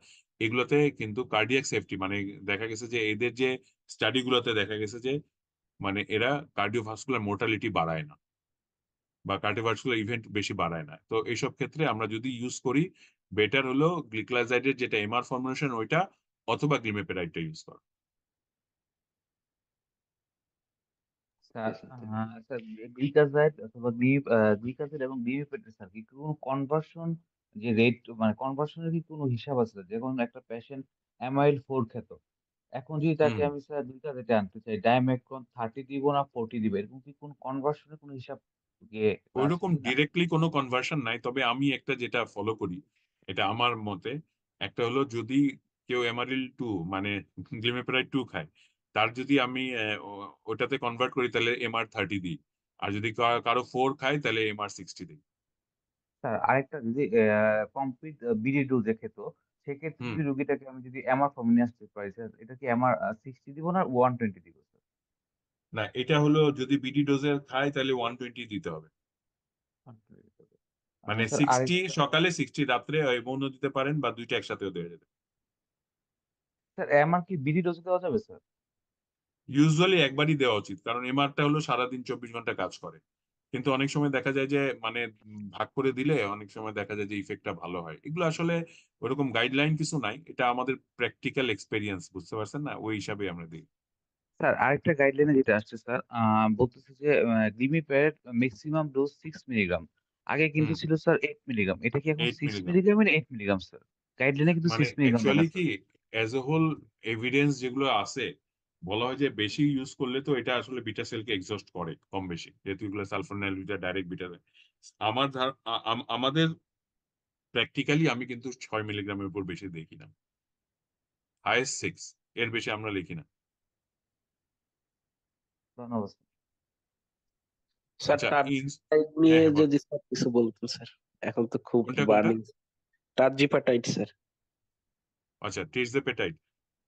এগুলোতে কিন্তু কার্ডিয়াক সেফটি মানে দেখা গেছে যে এদের যে স্টাডি গুলোতে দেখা গেছে যে মানে এরা কার্ডিওভাস্কুলার মোর্টালিটি বাড়ায় না বা কার্ডিওভাস্কুলার ইভেন্ট বেশি বাড়ায় না। তো এইসব ক্ষেত্রে আমরা যদি ইউজ করি, বেটার হলো গ্লিক্লাজাইডের যেটা এমআর ফর্মুলেশন ওইটা, অথবা গ্লিমেপেরাইডটা ইউজ করা। স্যার স্যার গ্লিকাজাইড অথবা গ্লিকাজাইড এবং গ্লিমিপেটেড স্যার কি কোনো কনভার্সন যে রেট মানে কনভার্সনের কি কোনো হিসাব আছে? যেমন একটা পেশেন্ট অ্যামাইল 4 খেত, এখন যদি তাকে হুম আমি স্যার গ্লিকাজাইড আনতে চাই, ডাইমেক্রন 30 দিব না 40 দিব, এরকম কি কোনো কনভার্সনের কোনো হিসাব আছে ওইরকম কিনা? ডিরেক্টলি কোনো কনভার্সন নাই, তবে আমি একটা যেটা ফলো করি, এটা আমার মতে, একটা হলো যদি কেউ এমারিল 2 মানে গ্লিমেপেরাইড 2 খায়, তার যদি আমি ওটাতে কনভার্ট করি তাহলে এমআর 30 দিই, আর যদি কারো 4 খায় তাহলে এমআর 60 দিই। স্যার আরেকটা যদি কমপ্লিট বিডি ডোজে খেত, সেক্ষেত্রে হুম যদি রোগীটাকে আমি যদি এমআর ফর্মে নিয়ে আসতে পারি স্যার, এটা কি এমআর 60 দিব না 120 দিব স্যার? না, এটা হলো যদি বিডি ডোজের খায় তাহলে 120 দিতে হবে। 120 দিতে হবে। মানে স্যার 60 আরেকটা, সকালে 60 রাত্রে এমনও দিতে পারেন, বা দুইটা একসাথেও দেওয়া যাবে। স্যার এমআর কি বিডি ডোজে দেওয়া যাবে স্যার? ইউজুয়ালি একবারই দেওয়া উচিত, কারণ এমআরটা হলো সারাদিন 24 ঘন্টা কাজ করে, কিন্তু অনেক সময় দেখা যায় যে মানে ভাগ করে দিলে অনেক সময় দেখা যায় যে ইফেক্টটা ভালো হয়। এগুলো আসলে ওরকম গাইডলাইন কিছু নাই, এটা আমাদের প্র্যাকটিক্যাল এক্সপেরিয়েন্স, বুঝতে পারছেন না, ওই হিসাবে আমরা দিই। স্যার আরেকটা গাইডলাইনে যেটা আসছে স্যার, বলতেছে যে গ্লিমিপ্যাড ম্যাক্সিমাম ডোজ 6 মিলিগ্রাম, আগে কিন্তু হুম ছিল স্যার 8 মিলিগ্রাম, এটা কি এখন 8 6 মিলিগ্রাম মিলিগ্রাম না 8 মিলিগ্রাম স্যার? গাইডলাইনে কিন্তু মানে 6 মিলিগ্রাম লেখা অ্যাকচুয়ালি স্যার। কি অ্যাজ এ হোল এভিডেন্স যেগুলো আছে, বলা হয় যে বেশি ইউজ করলে তো এটা আসলে বিটা সেলকে এক্সস্ট করে কম বেশি, যেহেতু এগুলো সালফোনাইল ডাইরেক্ট বিটা। আমার আমাদের প্র্যাকটিক্যালি আমি কিন্তু 6 মিলিগ্রামের উপর বেশি দেখি না, হাইয়েস্ট 6, এর বেশি আমরা লিখি না। ধন্যবাদ স্যার। স্যার আচ্ছা টার্জিপাটাইড হ্যাঁ নিয়ে হ্যাঁ বল। যদি স্যার কিছু বলতেন স্যার, এখন তো খুব কোনটা কোনটা? বার্নিং। টার্জিপাটাইড স্যার। আচ্ছা, টিরজেপেটাইড।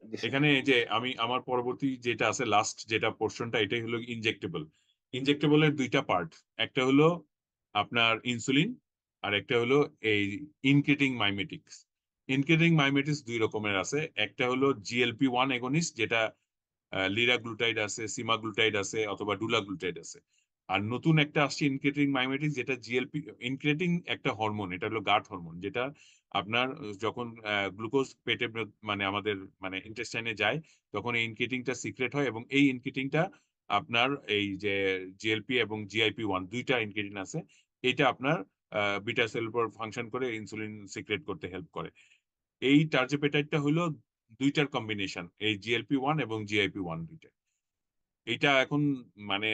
জি স্যার। এখানে এই যে আমি আমার পরবর্তী যেটা আছে লাস্ট যেটা পোর্শনটা, এটাই হলো ইনজেক্টেবল। ইনজেক্টেবলের দুইটা পার্ট, একটা হলো আপনার ইনসুলিন, আর একটা হলো এই ইনক্রিটিং মাইমেটিক্স। ইনক্রিটিং মাইমেটিক্স দুই রকমের আছে, একটা হলো GLP-1 এগোনিস্ট, যেটা লিরাগ্লুটাইড আছে, সিমাগ্লুটাইড আছে, অথবা ডুলাগ্লুটাইড আছে। আর নতুন একটা আসছে ইনক্রিটিং মাইমেটিক্স, যেটা জিএলপি ইনক্রিটিং একটা হরমোন, এটা হলো গাট হরমোন, যেটা আপনার যখন গ্লুকোজ পেটে মানে আমাদের মানে ইন্টেস্টাইনে যায়, তখন এই ইনক্রিটিংটা সিক্রেট হয়, এবং এই ইনক্রিটিংটা আপনার এই যে জিএলপি এবং GIP-1 দুইটা ইনক্রিটিন আছে, এটা আপনার বিটা সেল উপর ফাংশন করে ইনসুলিন সিক্রেট করতে হেল্প করে। এই টার্জেপেটাইডটা হলো দুইটার কম্বিনেশন, এই GLP-1 এবং GIP-1 দুইটা। এইটা এখন মানে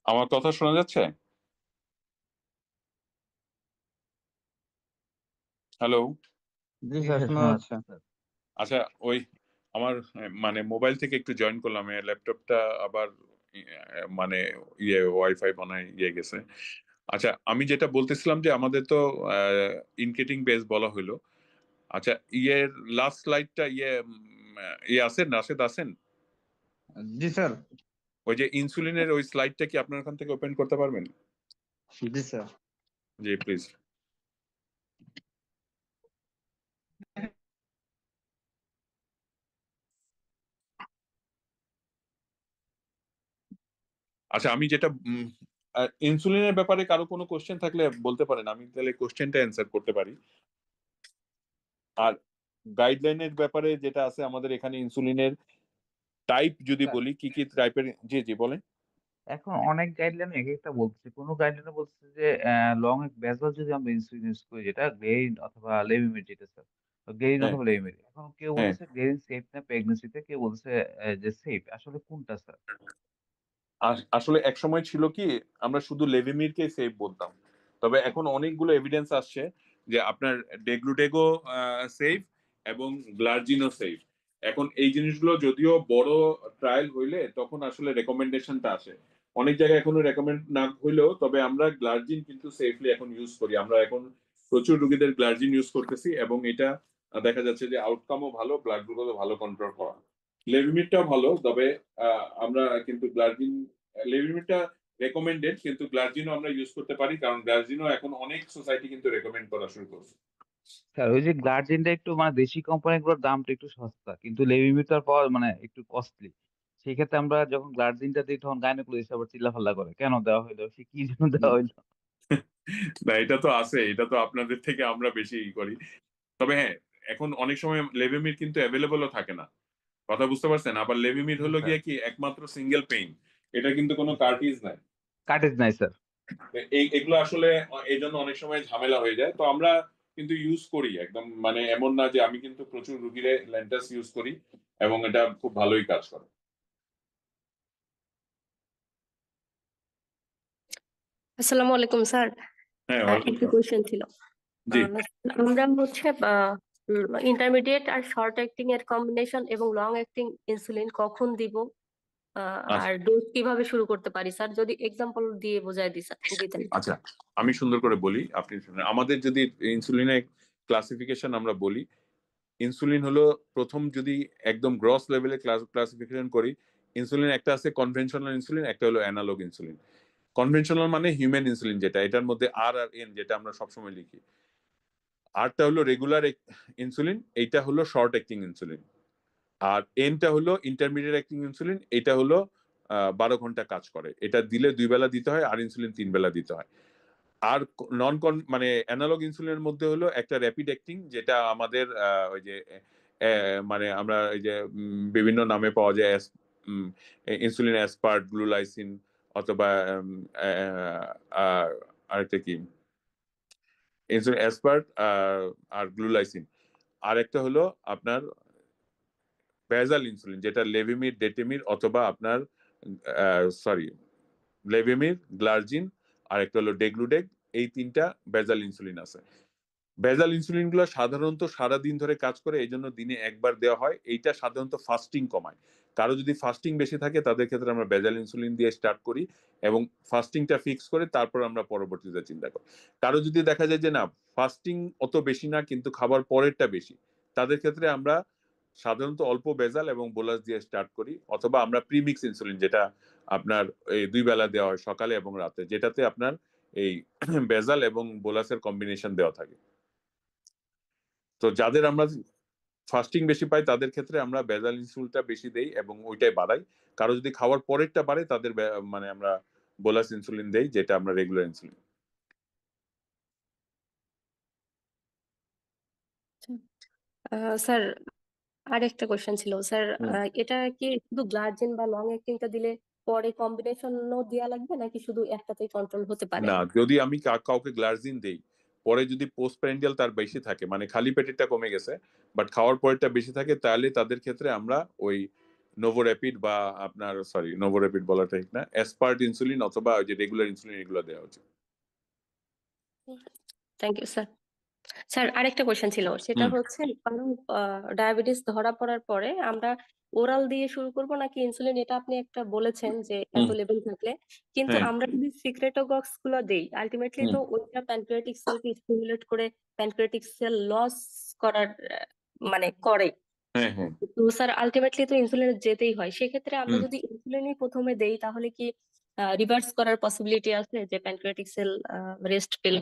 আমার কথা শোনা যাচ্ছে? হ্যালো? জি স্যার, শোনা যাচ্ছে। আচ্ছা, ওই আমার মানে মোবাইল থেকে একটু জয়েন করলাম, ল্যাপটপটা আবার মানে ওয়াইফাই বানায় গেছে। আচ্ছা, আমি যেটা বলতেছিলাম যে আমাদের তো ইনকেটিং বেস বলা হলো। আচ্ছা, লাস্ট স্লাইডটা আছেন, রাশেদ আছেন? জি স্যার। ওই যে ইনসুলিনের ওই স্লাইডটা কি আপনার ওখান থেকে ওপেন করতে পারবেন? জি স্যার। G please. আচ্ছা, আমি যেটা ইনসুলিনের ব্যাপারে কারো কোনো কোশ্চেন থাকলে বলতে পারেন, আমি তাহলে কোশ্চেনটা অ্যান্সার করতে পারি। আর গাইডলাইনের ব্যাপারে যেটা আছে আমাদের এখানে ইনসুলিনের টাইপ যদি বলি, কি কি টাইপের, জি জি বলেন। এখন অনেক গাইডলাইনে এক একটা বলছে, কোন গাইডলাইনে বলছে যে লং বেজল যদি আমরা ইনসুলিন ইউজ করি, যেটা গ্রেইন অথবা লেভিমিড, যেটা স্যার গ্রেইন হ্যাঁ অথবা লেভিমিড। এখন কেউ হ্যাঁ, বলতেছে গ্রেইন সেফ না প্রেগনেন্সিতে, কেউ বলছে যে সেফ। আসলে কোনটা স্যার? আসলে এক সময় ছিল কি আমরা শুধু লেভিমিরকে সেফ বলতাম, তবে এখন অনেকগুলো এভিডেন্স আসছে যে আপনার ডেগ্লুটেগো সেফ এবং গ্লার্জিনও সেফ। এখন এই জিনিসগুলো যদিও বড় ট্রায়াল হইলে তখন আসলে রেকমেন্ডেশনটা আসে, অনেক জায়গায় এখনো রেকমেন্ড না হইলেও, তবে আমরা গ্লার্জিন কিন্তু সেফলি এখন ইউজ করি। আমরা এখন প্রচুর রোগীদের গ্লার্জিন ইউজ করতেছি এবং এটা দেখা যাচ্ছে যে আউটকামও ভালো, ব্লাড গ্লুকোজও ভালো কন্ট্রোল করা। লেভিমিরটাও ভালো, তবে আমরা কিন্তু লেভিমিরটা রেকমেন্ডেড, কিন্তু গ্লার্জিনও আমরা ইউজ করতে পারি, কারণ গ্লার্জিনও এখন অনেক সোসাইটি কিন্তু রেকমেন্ড করা শুরু করছে। স্যার ওই যে গ্লার্জিনটা একটু দেশি কোম্পানিগুলোর দামটা একটু সস্তা, কিন্তু লেভিমিটার পাওয়া একটু কস্টলি। সেই ক্ষেত্রে আমরা যখন গ্লার্জিনটা দিই তখন গাইনোকোলজিস্ট আবার চিল্লাফাল্লা করে, কেন দেওয়া হইলো, সে কি জন্য দেওয়া হইলো। না, এটা তো আছে, এটা তো আপনাদের থেকে আমরা বেশি করি। তবে হ্যাঁ, এখন অনেক সময় লেভিমির কিন্তু অ্যাভেলেবলও থাকে না, কথা বুঝতে পারছেন? আবার লেভিমির জি হলো স্যার। গিয়ে কি একমাত্র সিঙ্গেল পেইন, এটা কিন্তু কোনো কার্টিজ নাই। কার্টেজ নাই স্যার। এগুলো আসলে এই জন্য অনেক সময় ঝামেলা হয়ে যায়। তো আমরা কিন্তু ইউজ করি একদম, মানে এমন না যে, আমি কিন্তু প্রচুর রুগীরে ল্যান্টাস ইউজ করি এবং এটা খুব ভালোই কাজ করে। আসসালামু আলাইকুম স্যার। হ্যাঁ, ওয়ালাইকুম একটু আসসালাম। কোয়েশ্চেন ছিল। জি আমরা হচ্ছে ইন্টারমিডিয়েট আর শর্ট অ্যাক্টিং এর কম্বিনেশন এবং লং অ্যাক্টিং ইনসুলিন কখন দিব, আচ্ছা আর ডোজ কিভাবে শুরু করতে পারি স্যার, যদি এক্সাম্পল দিয়ে বোঝায় দিতেন। আচ্ছা, আমি সুন্দর করে বলি, আপনি শুনেন। আমাদের যদি ইনসুলিনের ক্লাসিফিকেশন আমরা বলি, ইনসুলিন হলো প্রথম, যদি একদম গ্রস লেভেলে ক্লাসিফিকেশন করি, ইনসুলিন একটা আছে কনভেনশনাল ইনসুলিন, একটা হলো অ্যানালগ ইনসুলিন। কনভেনশনাল মানে হিউম্যান ইনসুলিন, যেটা এটার মধ্যে আর আর এন যেটা আমরা সবসময় লিখি। আরটা হলো রেগুলার ইনসুলিন, এইটা হলো শর্ট অ্যাক্টিং ইনসুলিন। আর এনটা হলো ইন্টারমিডিয়েট অ্যাক্টিং ইনসুলিন, এটা হলো 12 ঘন্টা কাজ করে, এটা দিলে 2 বেলা দিতে হয়, আর ইনসুলিন 3 বেলা দিতে হয়। আর মানে অ্যানালগ ইনসুলিনের মধ্যে হলো একটা র্যাপিড অ্যাক্টিং, যেটা আমাদের ওই যে মানে আমরা ওই যে বিভিন্ন নামে পাওয়া যায়, ইনসুলিন অ্যাসপার্ট, গ্লুলাইসিন, অথবা আরেকটা কি, ইনসুলিন অ্যাসপার্ট আর গ্লুলাইসিন। আর একটা হলো আপনার বেজাল ইনসুলিন, যেটা লেভিমির, ডেটেমির, অথবা আপনার সরি, লেভিমির, গ্লার্জিন, আর একটা হলো ডেগ্লুডেগ। এই 3টা বেজাল ইনসুলিন আছে। বেজাল ইনসুলিন গুলো সাধারণত সারাদিন ধরে কাজ করে, এই জন্য দিনে একবার দেওয়া হয়। এইটা সাধারণত ফাস্টিং কমায়। কারো যদি ফাস্টিং বেশি থাকে তাদের ক্ষেত্রে আমরা বেজাল ইনসুলিন দিয়ে স্টার্ট করি এবং ফাস্টিংটা ফিক্স করে তারপর আমরা পরবর্তীতে চিন্তা করি। কারো যদি দেখা যায় যে না, ফাস্টিং অত বেশি না কিন্তু খাবার পরেরটা বেশি, তাদের ক্ষেত্রে আমরা সাধারণত অল্প বেজাল এবং বোলাস দিয়ে স্টার্ট করি, অথবা আমরা প্রিমিক্স ইনসুলিন, যেটা আপনার এই 2 বেলা দেওয়া হয়, সকালে এবং রাতে, যেটাতে আপনার এই বেজাল এবং বোলাসের কম্বিনেশন দেওয়া থাকে। তো যাদের আমরা ফাস্টিং বেশি পাই তাদের ক্ষেত্রে আমরা বেজাল ইনসুলিনটা বেশি দেই এবং ওইটাই বাড়াই। কারো যদি খাওয়ার পরেরটা বাড়ে তাদের মানে আমরা বোলাস ইনসুলিন দেই, যেটা আমরা রেগুলার ইনসুলিন। স্যার আরেকটা কোয়েশ্চেন ছিল স্যার, এটা কি শুধু গ্লার্জিন বা লং অ্যাক্টিংটা দিলে পরে কম্বিনেশনও দেওয়া লাগবে, নাকি শুধু একটাতেই কন্ট্রোল হতে পারে? না, যদি আমি কাউকে গ্লার্জিন দেই, পরে যদি পোস্ট প্যারেন্ডিয়াল তার বেশি থাকে, মানে খালি পেটেরটা কমে গেছে বাট খাওয়ার পরেরটা বেশি থাকে, তাহলে তাদের ক্ষেত্রে আমরা ওই নোভোরেপিড বা আপনার সরি নোভোরেপিড বলা ঠিক না, অ্যাসপার্ট ইনসুলিন অথবা ওই যে রেগুলার ইনসুলিন এগুলো দেওয়া উচিত। Thank you sir. স্যার আরেকটা কোয়েশ্চেন ছিল, সেটা হচ্ছে কারণ ডায়াবেটিস ধরা পড়ার পরে আমরা ওরাল দিয়ে শুরু করব নাকি ইনসুলিন, এটা আপনি একটা বলেছেন যে এত লেভেল থাকলে, কিন্তু হ্যাঁ আমরা যদি সিক্রেটোগক্স গুলো দেই আলটিমেটলি তো ওইটা প্যানক্রিয়াটিক সেলকে স্টিমুলেট করে প্যানক্রিয়াটিক সেল লস করার মানে করে। হ্যাঁ হ্যাঁ তো স্যার আলটিমেটলি তো ইনসুলিনে যেতেই হয়, সেক্ষেত্রে আমরা যদি ইনসুলিনই প্রথমে দেই তাহলে কি রিভার্স করার পসিবিলিটি আছে যে প্যানক্রিয়াটিক সেল রেস্ট পেল,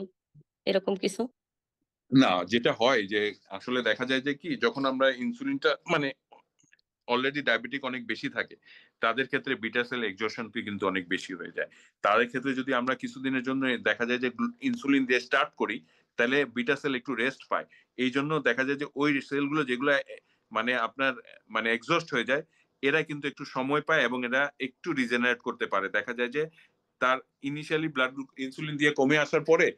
এরকম কিছু? না, যেটা হয় যে আসলে দেখা যায় যে কি যখন আমরা ইনসুলিনটা মানে অলরেডি ডায়াবেটিক অনেক বেশি থাকে, তাদের ক্ষেত্রে বিটা সেল এক্সজশন কিন্তু অনেক বেশি হয়ে যায়। তাদের ক্ষেত্রে যদি আমরা কিছুদিনের জন্য দেখা যায় যে ইনসুলিন দিয়ে স্টার্ট করি, তাহলে বিটা সেল একটু রেস্ট পায়। এই জন্য দেখা যায় যে ওই সেলগুলো যেগুলো মানে আপনার মানে এক্সস্ট হয়ে যায়, এরা কিন্তু একটু সময় পায় এবং এরা একটু রিজেনারেট করতে পারে। দেখা যায় যে তার ইনিশিয়ালি ব্লাড ইনসুলিন দিয়ে কমে আসার পরে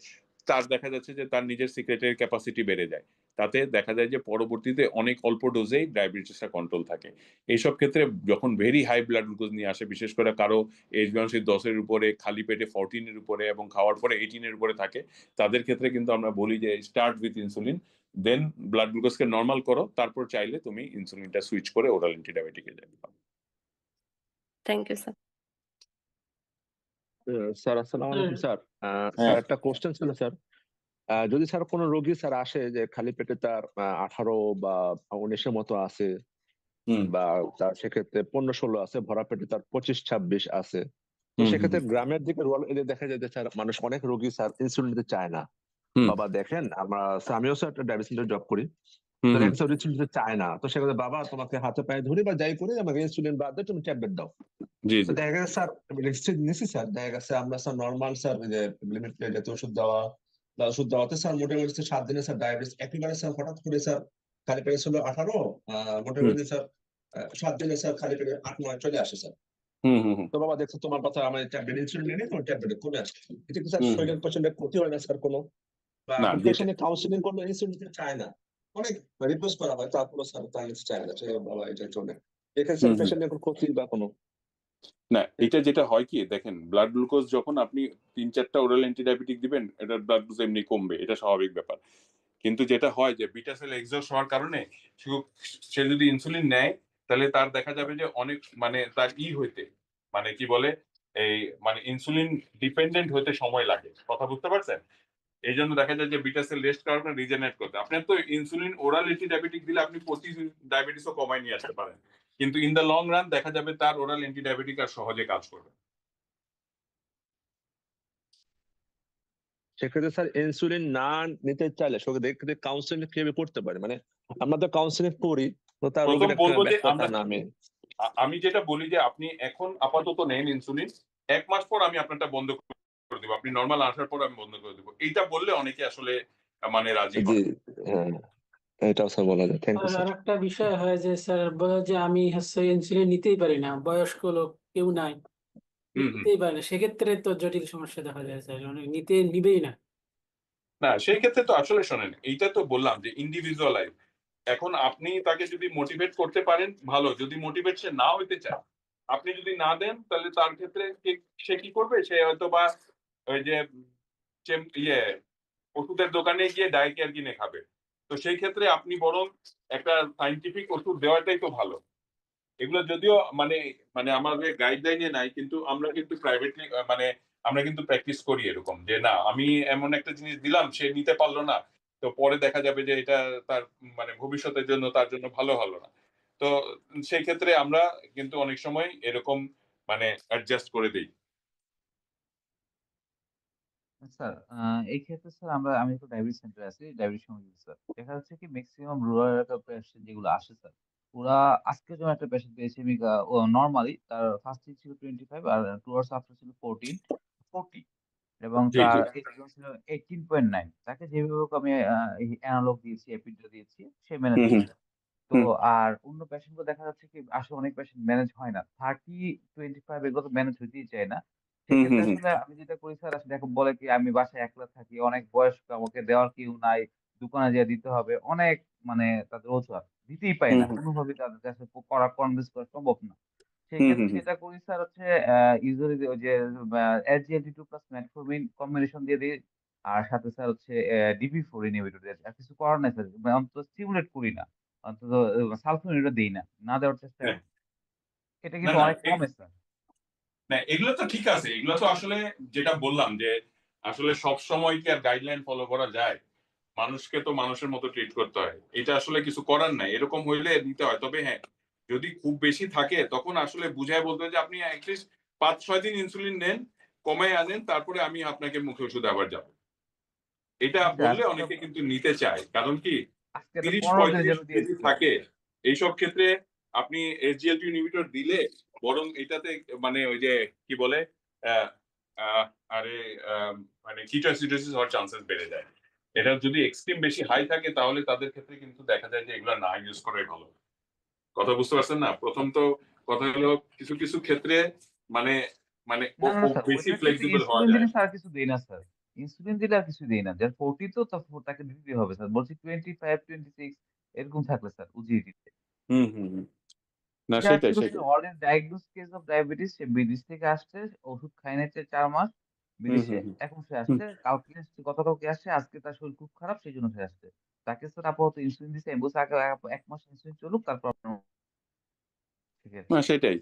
তার দেখা যাচ্ছে যে তার নিজের সিক্রেটারি ক্যাপাসিটি বেড়ে যায়। তাতে দেখা যায় যে পরবর্তীতে অনেক অল্প ডোজেই ডায়াবেটিসটা কন্ট্রোল থাকে। এইসব ক্ষেত্রে যখন ভেরি হাই ব্লাড গ্লুকোজ নিয়ে আসে, বিশেষ করে কারো HbA1c 10-এর উপরে, খালি পেটে 14-এর উপরে এবং খাওয়ার পরে 18-এর উপরে থাকে, তাদের ক্ষেত্রে কিন্তু আমরা বলি যে start with insulin, then blood গ্লুকোজকে নর্মাল করো, তারপর চাইলে তুমি ইনসুলিনটা সুইচ করে ওরাল অ্যান্টিডায়াবেটিকে যেতে পারো। Thank you sir. স্যার আসসালামু আলাইকুম স্যার। হ্যাঁ স্যার একটা কোশ্চেন ছিল স্যার। যদি স্যার কোনো রোগী স্যার আসে যে খালি পেটে তার 18 বা 19-এর মতো আছে, বা তার সেক্ষেত্রে 15-16 আছে, ভরা পেটে তার 25-26 আছে, তো সেক্ষেত্রে গ্রামের দিকে রুরাল এরিয়া দেখা যায় যে স্যার মানুষ অনেক রোগী স্যার ইনসুলিন নিতে চায় না। বাবা দেখেন আমিও স্যার একটা ডায়াবেটিস সেন্টারে জব করি, তো দেখা যাচ্ছে ইনসুলিন নিতে চায় না, তো সেক্ষেত্রে বাবা তোমাকে হাতে পায়ে ধরি বা যাই করে আমাকে ইনসুলিন বাদ দিয়ে তুমি ট্যাবলেট দাও। জি তো জি দেখা গেছে স্যার নিচ্ছি স্যার, দেখা গেছে আমরা স্যার নর্মাল স্যার যে লিমিট জাতীয় ওষুধ দেওয়া বা ওষুধ দেওয়াতে স্যার মোটামুটি 7 দিনে স্যার ডায়াবেটিস একেবারে স্যার হঠাৎ করে স্যার খালি পেটে ছিল 18, মোটামুটি স্যার 7 দিনে স্যার খালি পেটে 8-9 চলে আসে স্যার। তো বাবা দেখছো তোমার কথা, আমার ট্যাবলেট ইনসুলিন নিয়ে তোমার ট্যাবলেট কমে আসছে, এটা কি স্যার শরীরের পেশেন্টের ক্ষতি হয় না স্যার কোনো? বা না, আপনি যেটা পেশেন্টের কাউন্সিলিং করলে ইনসুলিন নিতে চায় না, অনেক রিকোয়েস্ট করা হয়, তারপরে স্যার তাই নিতে চায় না, সে বাবা এটা চলে, এখানে স্যার পেশেন্টের কোনো ক্ষতি বা কোনো? না, এটা যেটা হয় কি দেখেন, ব্লাড গ্লুকোজ যখন আপনি 3-4টা ওরাল অ্যান্টিডায়াবেটিক দিবেন, এটার ব্লাড গ্লুকোজ এমনি কমবে, এটা স্বাভাবিক ব্যাপার। কিন্তু যেটা হয় যে বিটা সেল এক্সস্ট হওয়ার কারণে সে যদি ইনসুলিন নেয়, তাহলে তার দেখা যাবে যে অনেক মানে তার হইতে মানে কি বলে এই মানে ইনসুলিন ডিপেন্ডেন্ট হতে সময় লাগে, কথা বুঝতে পারছেন? এই জন্য দেখা যায় যে বিটা সেল রেস্ট করার পর রিজেনারেট করতে, আপনার তো ইনসুলিন ওরাল অ্যান্টিডায়াবেটিক দিলে আপনি 25 ডায়াবেটিসও কমায় নিয়ে আসতে পারেন, কিন্তু ইন দ্য লং রান দেখা যাবে তার ওরাল অ্যান্টিডায়াবেটিক আর সহজে কাজ করবে। সেক্ষেত্রে স্যার ইনসুলিন না নিতে চাইলে সেক্ষেত্রে কাউন্সিলিং কিভাবে করতে পারে, মানে আমরা তো কাউন্সিলিং করি, তো তার প্রথম রোগীর একটা বলবো যে ব্যস্ততা আমরা নামে। আমি যেটা বলি যে আপনি এখন আপাতত নেন ইনসুলিন, 1 মাস পর আমি আপনারটা বন্ধ করে দিব, আপনি নর্মাল আসার পর আমি বন্ধ করে দেবো, এইটা বললে অনেকে আসলে মানে রাজি জি, হয়। হ্যাঁ, এটাও স্যার বলা যায়। থ্যাংক ইউ আর স্যার। একটা বিষয় হয় যে স্যার বলে যে আমি হচ্ছে ইনসুলিন নিতেই পারি না, বয়স্ক লোক কেউ নাই, হুম নিতেই পারে না, সেক্ষেত্রে তো জটিল সমস্যা দেখা যায় স্যার, অনেক নিবেই না। না, সেই ক্ষেত্রে তো আসলে শোনেন, এইটা তো বললাম যে ইন্ডিভিজুয়ালাইজ, এখন আপনি তাকে যদি মোটিভেট করতে পারেন ভালো, যদি মোটিভেট সে না হইতে চায়, আপনি যদি না দেন, তাহলে তার ক্ষেত্রে সে কি করবে, সে হয়তো বা ওই যে ইয়ে ওষুধের দোকানে গিয়ে ডাইকেয়ার কিনে খাবে। তো সেই ক্ষেত্রে আপনি বরং একটা সাইন্টিফিক ওষুধ দেওয়াটাই তো ভালো। এগুলো যদিও মানে মানে আমাদের গাইডলাইনে নাই, কিন্তু আমরা কিন্তু প্রাইভেটলি মানে আমরা কিন্তু প্র্যাকটিস করি এরকম, যে না আমি এমন একটা জিনিস দিলাম সে নিতে পারলো না, তো পরে দেখা যাবে যে এটা তার মানে ভবিষ্যতের জন্য তার জন্য ভালো হলো না। তো সেই ক্ষেত্রে আমরা কিন্তু অনেক সময় এরকম মানে অ্যাডজাস্ট করে দিই। স্যার এই ক্ষেত্রে স্যার আমি তো ডায়াবেটিস সেন্টারে আছি, ডায়াবেটিস সমিতি স্যার। দেখা যাচ্ছে কি ম্যাক্সিমাম রুরাল এলাকার পেশেন্ট যেগুলো আসে স্যার, ওরা আজকে যেমন একটা পেশেন্ট পেয়েছি আমি, ও নর্মালি তার ফার্স্টিং ছিল 25 আর 2 আওয়ার্স আফটার ছিল 40 এবং জি জি তার HbA1c ছিল 18.9। তাকে যেভাবে হোক আমি অ্যানালগ দিয়েছি, এপিড্রা দিয়েছি, সে মেনে হুম নিয়েছে। তো হুম আর অন্য পেশেন্ট গুলো দেখা যাচ্ছে কি আসলে অনেক পেশেন্ট ম্যানেজ হয় না, 30-25 এগুলো তো ম্যানেজ হইতেই চায় না। হুম হুম সেক্ষেত্রে হুম আসলে আমি যেটা করি স্যার, আসলে দেখো বলে কি আমি বাসায় একলা থাকি, অনেক বয়স্ক, আমাকে দেওয়ার কেউ নাই, দোকানে যেয়ে দিতে হবে, অনেক মানে তাদের অজুহাত, দিতেই পায় হুম না, হুম কোনোভাবেই তাদের কাছে করা কনভিন্স করা সম্ভব না। সেই হুম ক্ষেত্রে হুম হুম। যেটা করি স্যার হচ্ছে ইউজুয়ালি ওই যে SGLT2 প্লাস মেটফর্মিন কম্বিনেশন দিয়ে দিই, আর সাথে স্যার হচ্ছে DP4 ইনহিবিটর দিয়ে দিই। আর কিছু করার নাই স্যার, মানে অন্তত স্টিমুলেট করি না, অন্তত সালফোনিলটা দিই না, না দেওয়ার চেষ্টা হ্যাঁ, করি। এটা না কিন্তু না অনেক কমে স্যার। না এগুলো তো ঠিক আছে, এগুলো তো আসলে যেটা বললাম যে আসলে সব সময় কি আর গাইডলাইন ফলো করা যায়? মানুষকে তো মানুষের মতো ট্রিট করতে হয়, এটা আসলে কিছু করার নাই, এরকম হইলে দিতে হয়। তবে হ্যাঁ, যদি খুব বেশি থাকে তখন আসলে বুঝায় বলতে হয় যে আপনি অ্যাটলিস্ট 5-6 দিন ইনসুলিন নেন, কমায় আনেন, তারপরে আমি আপনাকে মুখে ওষুধ আবার যাব। এটা জি স্যার, বললে আজকে তো অনেকে কিন্তু নিতে চায়, কারণ কি আজকে তো 15 দিনের 30-35 জন্য দিয়ে যদি দিচ্ছি। থাকে এইসব ক্ষেত্রে আপনি SGLT ইনহিবিটর দিলে বরং এটাতে মানে ওই যে কি বলে আহ, আহ, আরে মানে কিটোঅ্যাসিডোসিস হওয়ার চান্সেস বেড়ে যায়। এটা যদি এক্সট্রিম বেশি হাই থাকে তাহলে তাদের ক্ষেত্রে কিন্তু দেখা যায় যে এগুলো না ইউজ করাই ভালো। কথা বুঝতে পারছেন না? প্রথম তো কথা হলো কিছু কিছু ক্ষেত্রে মানে মানে না না স্যার, বেশি ওইটার ক্ষেত্রে ফ্লেক্সিবল হওয়া ইনসুলিন যায় দিলে না। স্যার কিছু দেই না স্যার, ইনসুলিন দিলে আর কিছু দেই না। যার 40 তো তাকে দিতে হবে স্যার, বলছি 25-26 এরকম থাকলে স্যার উজিয়ে দিতে। হুম হুম হুম। না যার সেটাই ছিল সে সেটাই। Already diagnose case of diabetes, সে বিদেশ থেকে আসছে, ওষুধ খাই নাই 4 মাস হুম বিদেশে, হুম হুম এখন সে হুম। আসছে, কালকে আসছে, গতকালকে আসছে, আজকে তার শরীর খুব খারাপ সেই জন্য সে আসছে। তাকে স্যার আপাতত ইনসুলিন দিচ্ছে, আমি বলছি আগে 1 মাস ইনসুলিন চলুক, তারপর আপনার থেকে না সেটাই।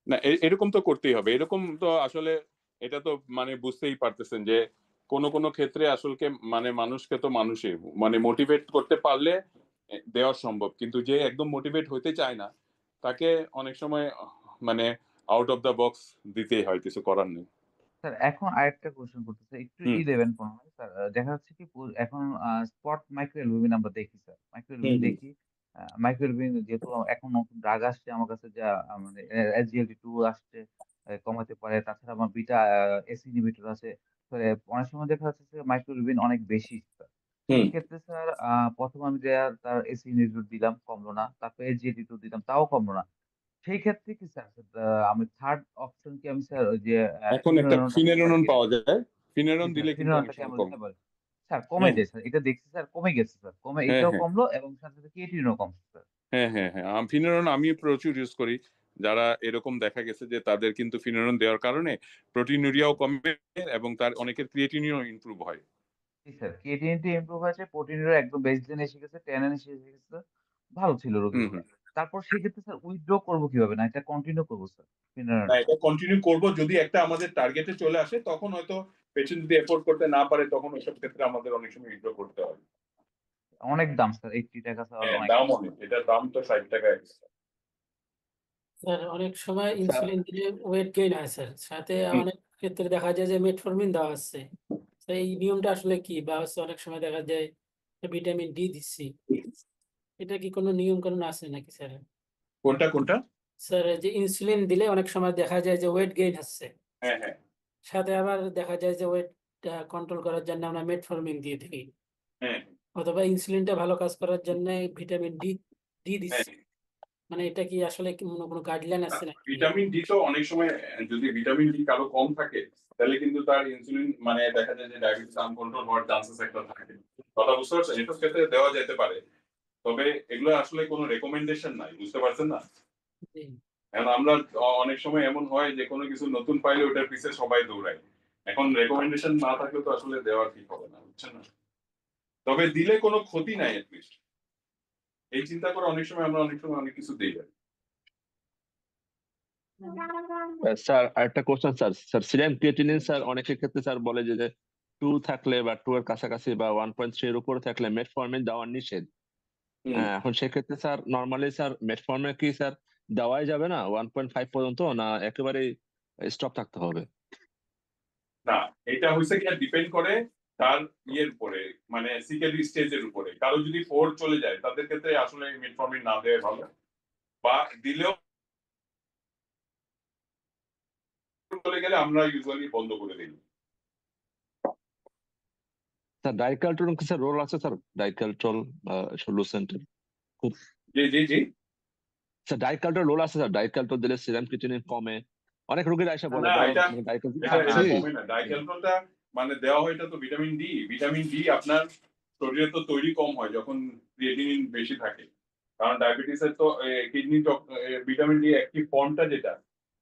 না এরকম তো করতেই হবে, এরকম তো আসলে এটা তো মানে বুঝতেই পারতেছেন যে কোনো কোনো ক্ষেত্রে আসলে মানে মানুষকে তো মানুষই মানে মোটিভেট করতে পারলে দেওয়া সম্ভব, কিন্তু যে একদম মোটিভেট হতে চায় না তাকে অনেক সময় মানে আউট অফ দ্য বক্স দিতেই হয়, কিছু করার নেই। স্যার এখন আরেকটা কোশ্চেন করতেছে, একটু হুম দেবেন মনে হয় স্যার। দেখা যাচ্ছে কি এখন স্পট মাইক্রোএলবুমিন আমরা দেখি স্যার, হুম মাইক্রোএলবুমিন হুম দেখি। মাইক্রোএলবুমিন যেহেতু এখন নতুন ড্রাগ আসছে আমার কাছে, যা মানে SGLT2 আসছে, কমাতে পারে, তাছাড়া আমার বিটা এস ইনহিবিটর আছে। তো অনেক সময় দেখা যাচ্ছে যে মাইক্রোএলবুমিন অনেক বেশি স্যার। হুম। সেই ক্ষেত্রে স্যার প্রথম আমি যে তার এস ইনহিবিটর দিলাম, কমলো না, তারপর SGLT2 দিলাম, তাও কমলো না। সেই ক্ষেত্রে কি স্যার আমি থার্ড অপশন কি আমি স্যার ওই যে এখন একটা ফিনোলেরনটা দিতে পারি ফিনেরন কিনা? পাওয়া যায়, জি ফিনেরন স্যার, দিলে কিন্তু অনেক ফিনোলেরনটা কি সময় আমরা কম। দিতে পারি? স্যার কমে হ্যাঁ যায় স্যার, এটা দেখছি স্যার, কমে গেছে স্যার, হ্যাঁ এটাও হ্যাঁ কমলো এবং সাথে সাথে ক্রিয়েটিনও কমছে স্যার। হ্যাঁ হ্যাঁ হ্যাঁ ফিনেরন আমি প্রচুর ইউজ করি। যারা এরকম দেখা গেছে যে তাদের কিন্তু ফিনেরন দেওয়ার কারণে প্রোটিনুরিয়াও কমে এবং তার অনেকের ক্রিয়েটিনিনও ইমপ্রুভ হয়। জি স্যার, ক্রিয়েটিনিনটা ইমপ্রুভ হয়েছে, প্রোটিনেরও একদম বেসলাইন এসে গেছে, ট্যানিন এসে গেছে, ভালো ছিল হুম রোগীগুলা। হুম। তারপর সেক্ষেত্রে স্যার উইথড্র করবো কিভাবে, না এটা কন্টিনিউ করবো স্যার না ফিনোলেরনটা? এটা কন্টিনিউ করব, যদি একটা আমাদের টার্গেটে চলে আসে তখন হয়তো পেশেন্ট যদি এফোর্ড করতে না পারে তখন ওইসব ক্ষেত্রে আমাদের অনেক সময় উইথড্র করতে হয়। অনেক দাম স্যার, 80 টাকা স্যার, হ্যাঁ অনেক দাম দাম। অনেক, এটার দাম তো 60 টাকা এক্সট্রা। স্যার অনেক সময় স্যার ইনসুলিন দিলে ওয়েট গেইন হয় স্যার, সাথে হুম। অনেক ক্ষেত্রে দেখা যায় যে মেটফর্মিন দেওয়া হচ্ছে। তো এই নিয়মটা আসলে কি, বা হচ্ছে অনেক সময় দেখা যায় ভিটামিন ডি দিচ্ছি, এটা কি কোনো নিয়ম কানুন আছে নাকি স্যার? কোনটা কোনটা? স্যার এই যে ইনসুলিন দিলে অনেক সময় দেখা যায় যে ওয়েট গেইন হচ্ছে, হ্যাঁ হ্যাঁ সাথে আবার দেখা যায় যে ওয়েট কন্ট্রোল করার জন্য আমরা মেটফর্মিন দিয়ে থাকি, হ্যাঁ অথবা ইনসুলিনটা ভালো কাজ করার জন্য ভিটামিন ডি ডি হ্যাঁ। দিচ্ছি। মানে এটা কি আসলে কি কোনো গাইডলাইন আছে নাকি? ভিটামিন ডি তো অনেক সময় যদি ভিটামিন ডি কারো কম থাকে তাহলে কিন্তু তার ইনসুলিন মানে দেখা যায় যে ডায়াবেটিস আনকন্ট্রোল হওয়ার চান্সেস একটা থাকে। কথা বুঝতে পারছেন? এটার ক্ষেত্রে দেওয়া যেতে পারে, তবে এগুলো আসলে কোনো রেকমেন্ডেশন নাই, বুঝতে পারছেন না? জি। এখন আমরা অনেক সময় এমন হয় যে কোনো কিছু নতুন পাইলে ওটার পিছে সবাই দৌড়ায়, এখন রেকমেন্ডেশন না থাকলে তো আসলে দেওয়া ঠিক হবে না, বুঝছেন না? তবে দিলে কোনো ক্ষতি নাই অ্যাটলিস্ট, এই চিন্তা করে অনেক সময় আমরা অনেক সময় অনেক কিছু দিই না। স্যার আরেকটা question sir, serum creatinine sir অনেকের ক্ষেত্রে স্যার বলে যে 2 থাকলে বা 2 এর কাছাকাছি বা 1.3 এর উপরে থাকলে মেটফর্মিন দেওয়া নিষেধ। হুম। এখন সেক্ষেত্রে স্যার নর্মালি স্যার মেটফর্মিন কি স্যার দেওয়াই যাবে না 1.5 পর্যন্ত, না একেবারেই স্টপ থাকতে হবে? না এটা হচ্ছে কি ডিপেন্ড করে তার ইয়ের উপরে, মানে সিকেডি স্টেজের উপরে। কারো যদি 4 চলে যায় তাদের ক্ষেত্রে আসলে মেটফর্মিন না দেওয়া ভালো, বা দিলেও চলে গেলে আমরা ইউজুয়ালি বন্ধ করে দিই। স্যার ডাইকালট্রল কি স্যার রোল আছে স্যার, ডাইকালট্রল বা সলুসেন্টের খুব? জি জি জি। স্যার ডাইকালট্রল রোল আছে স্যার, ডাইকালট্রল দিলে সিরাম ক্রিয়েটিনিন কমে? অনেক রোগীরা এসে বলে না ভাই এটা ডাইকালট্রল এটা এটা খাচ্ছি। কমে না, ডাইক্যালট্রলটা মানে দেওয়া হয় এটা তো ভিটামিন ডি। ভিটামিন ডি আপনার শরীরে তো তৈরি কম হয় যখন ক্রিয়েটিনিন বেশি থাকে, কারণ ডায়াবেটিসের তো কিডনি ভিটামিন ডি অ্যাক্টিভ ফর্মটা যেটা,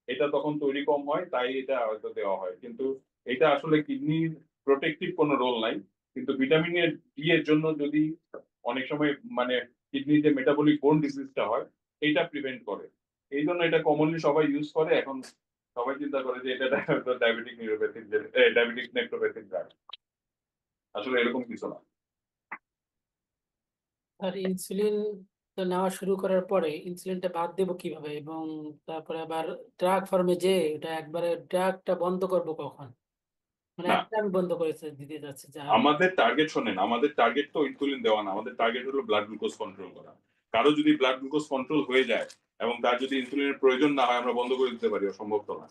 এটা তখন তৈরি কম হয়, তাই এটা হয়তো দেওয়া হয়। কিন্তু এটা আসলে কিডনির প্রোটেক্টিভ কোনো রোল নাই, কিন্তু ভিটামিন ডি এর জন্য যদি অনেক সময় মানে কিডনির যে মেটাবলিক বোন ডিজিজটা হয় এটা প্রিভেন্ট করে, এই জন্য এটা কমনলি সবাই ইউজ করে। এখন সবাই চিন্তা করে যে এটা ডায়াবেটিক নিউরোপ্যাথিক ডায়াবেটিক নেফ্রোপ্যাথিক ড্রাগ, আসলে এরকম কিছু না। আর ইনসুলিন নেওয়া শুরু করার পরে ইনসুলিনটা বাদ দেবো কিভাবে, এবং তারপরে আবার ড্রাগ ফর্মে যে ওটা একবারে ড্রাগটা বন্ধ করব কখন? মানে না, একটা আমি বন্ধ করেছে দিতে যাচ্ছি যা আমাদের টার্গেট শোনেন, আমাদের টার্গেট তো ইনসুলিন দেওয়া না, আমাদের টার্গেট হলো ব্লাড গ্লুকোজ কন্ট্রোল করা। কারো যদি ব্লাড গ্লুকোজ কন্ট্রোল হয়ে যায় এবং তার যদি ইনসুলিনের প্রয়োজন না হয়, আমরা বন্ধ করে দিতে পারি, অসম্ভব তো না।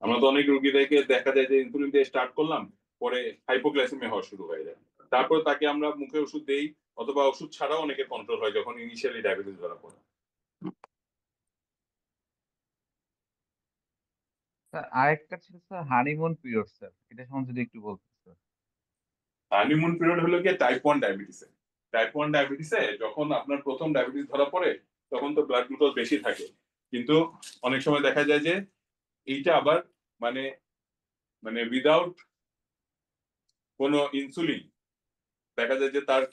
আমরা তো অনেক রোগীদেরকে দেখা যায় যে ইনসুলিন দিয়ে স্টার্ট করলাম, পরে হাইপোগ্লাইসেমিয়া হওয়া শুরু হয়ে যায়, তারপর তাকে আমরা মুখে ওষুধ দেই, অথবা ওষুধ ছাড়াও অনেকের কন্ট্রোল হয় যখন ইনিশিয়ালি ডায়াবেটিস ধরা পড়ে। স্যার আরেকটা ছিল স্যার হানিমুন পিরিয়ড, স্যার এটা সম্বন্ধে যদি একটু বলতেন স্যার। হানিমুন পিরিয়ড হলো গিয়ে টাইপ 1 ডায়াবেটিসে। টাইপ 1 ডায়াবেটিসে যখন আপনার প্রথম ডায়াবেটিস ধরা পড়ে তখন তো ব্লাড গ্লুকোজ বেশি থাকে, কিন্তু অনেক সময় দেখা যায় যে এইটা আবার মানে মানে উইদাউট কোনো ইনসুলিন দেখা যায় যে তার